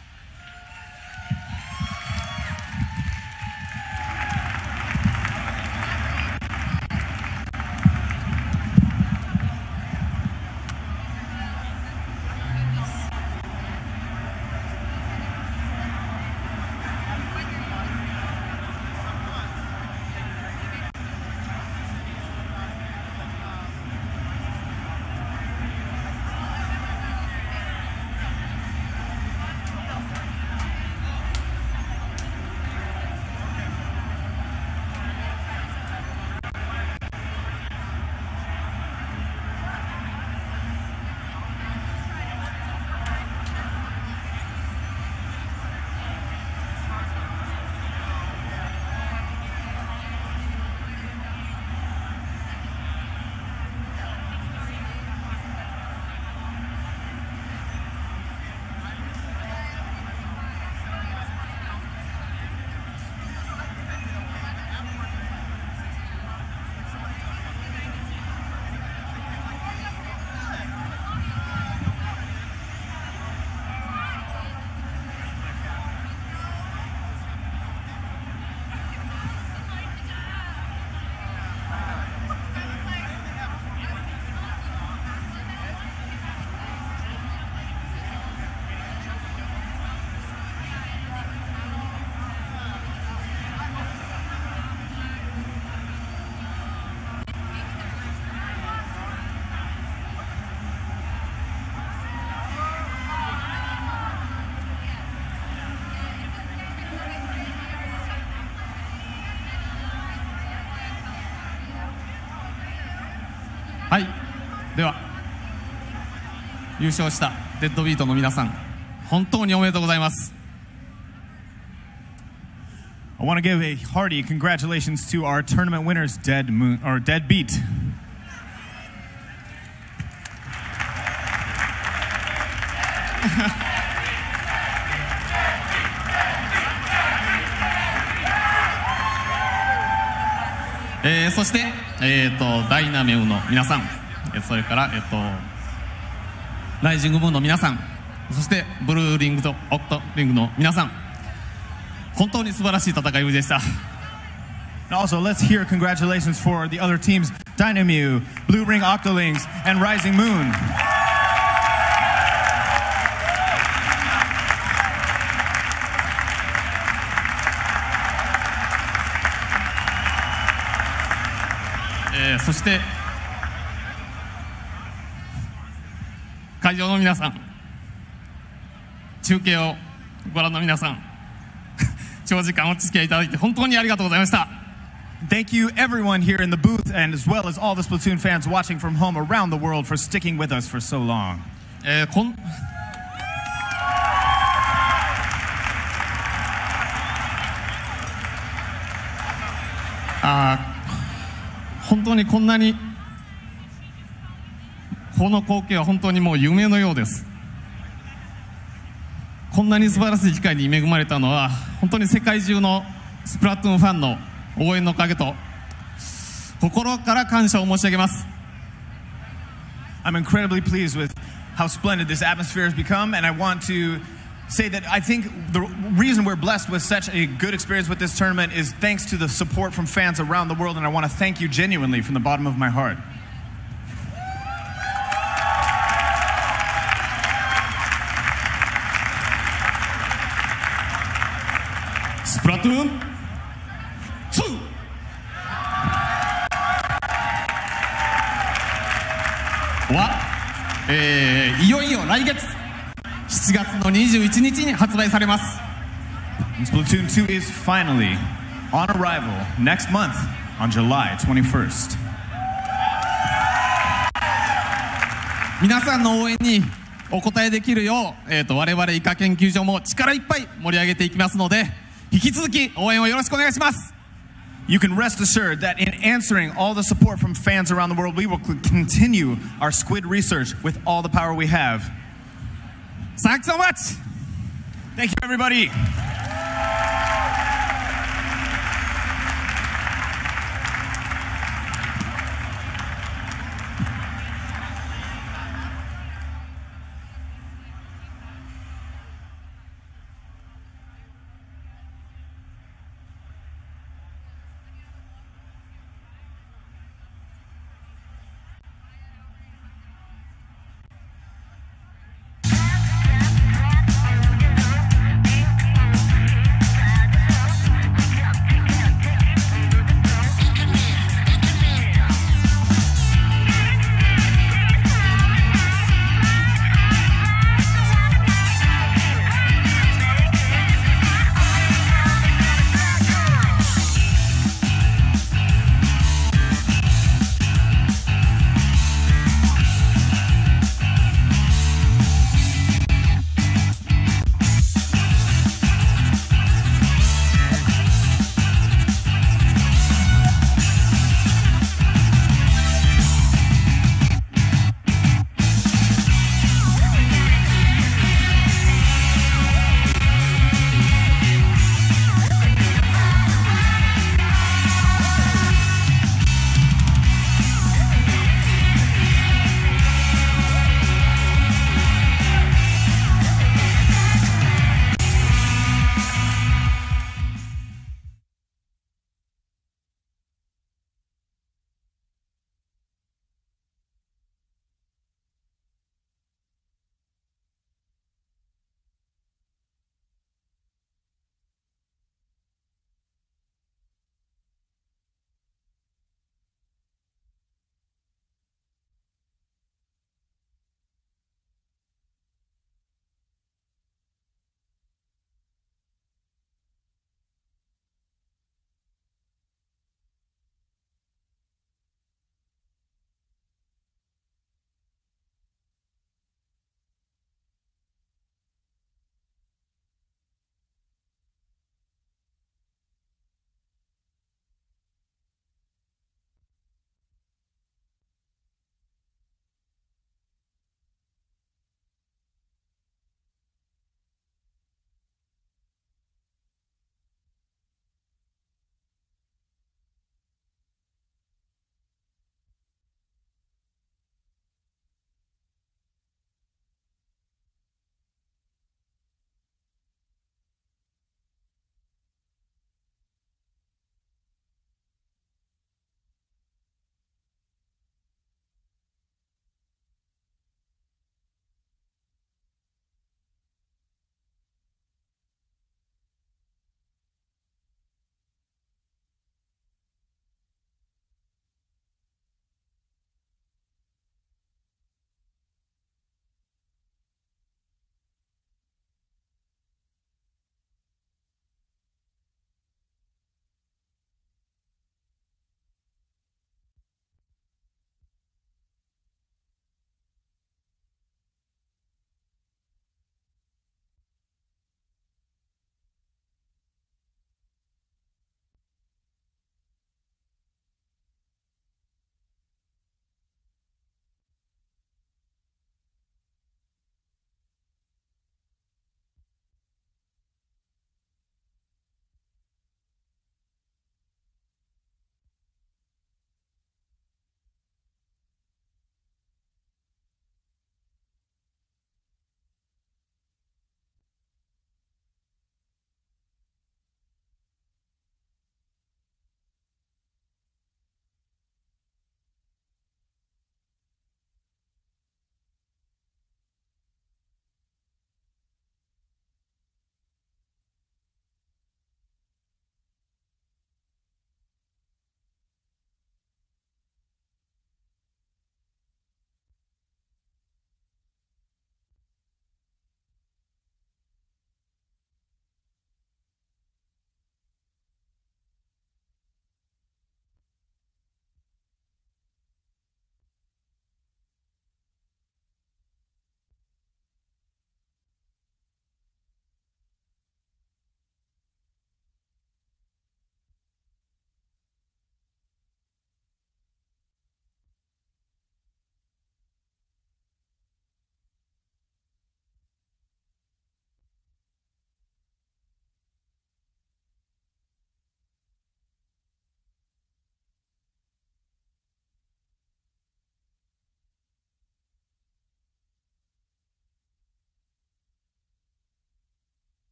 では優勝したデッドビートの皆さん、本当におめでとうございます。 I want to give a hearty congratulations to our tournament winners, Deadbeat. 」そして、ダイナメウの皆さん、それから、ライジングムーンの皆さん、そしてブルーリングとオクトリングの皆さん、本当に素晴らしい戦いぶりでした。 And also, let's hear congratulations for the other teams, Dynamute, Blue Ring Octolings, and Rising Moon. 」そして会場の皆さん、中継をご覧の皆さん、長時間お付き合いいただいて本当にありがとうございました。 Thank you everyone here in the booth and as well as all the Splatoon fans watching from home around the world for sticking with us for so long. 本当にこんなにこの光景は本当にもう夢のようです。こんなに素晴らしい機会に恵まれたのは本当に世界中のスプラトゥーンファンの応援のおかげと心から感謝を申し上げます。 I'm incredibly pleased with how splendid this atmosphere has become, and I want to say that I think the reason we're blessed with such a good experience with this tournament is thanks to the support from fans around the world, and I want to thank you genuinely from the bottom of my heart. スプラトゥーン2はいよいよ来月7月の21日に発売されます。 Splatoon 2 is finally on arrival next month on July 21st. 皆さんの応援にお応えできるよう、我々イカ研究所も力いっぱい盛り上げていきますので、引き続き応援をよろしくお願いします。 You can rest assured that in answering all the support from fans around the world, we will continue our squid research with all the power we have. Thanks so much. Thank you, everybody.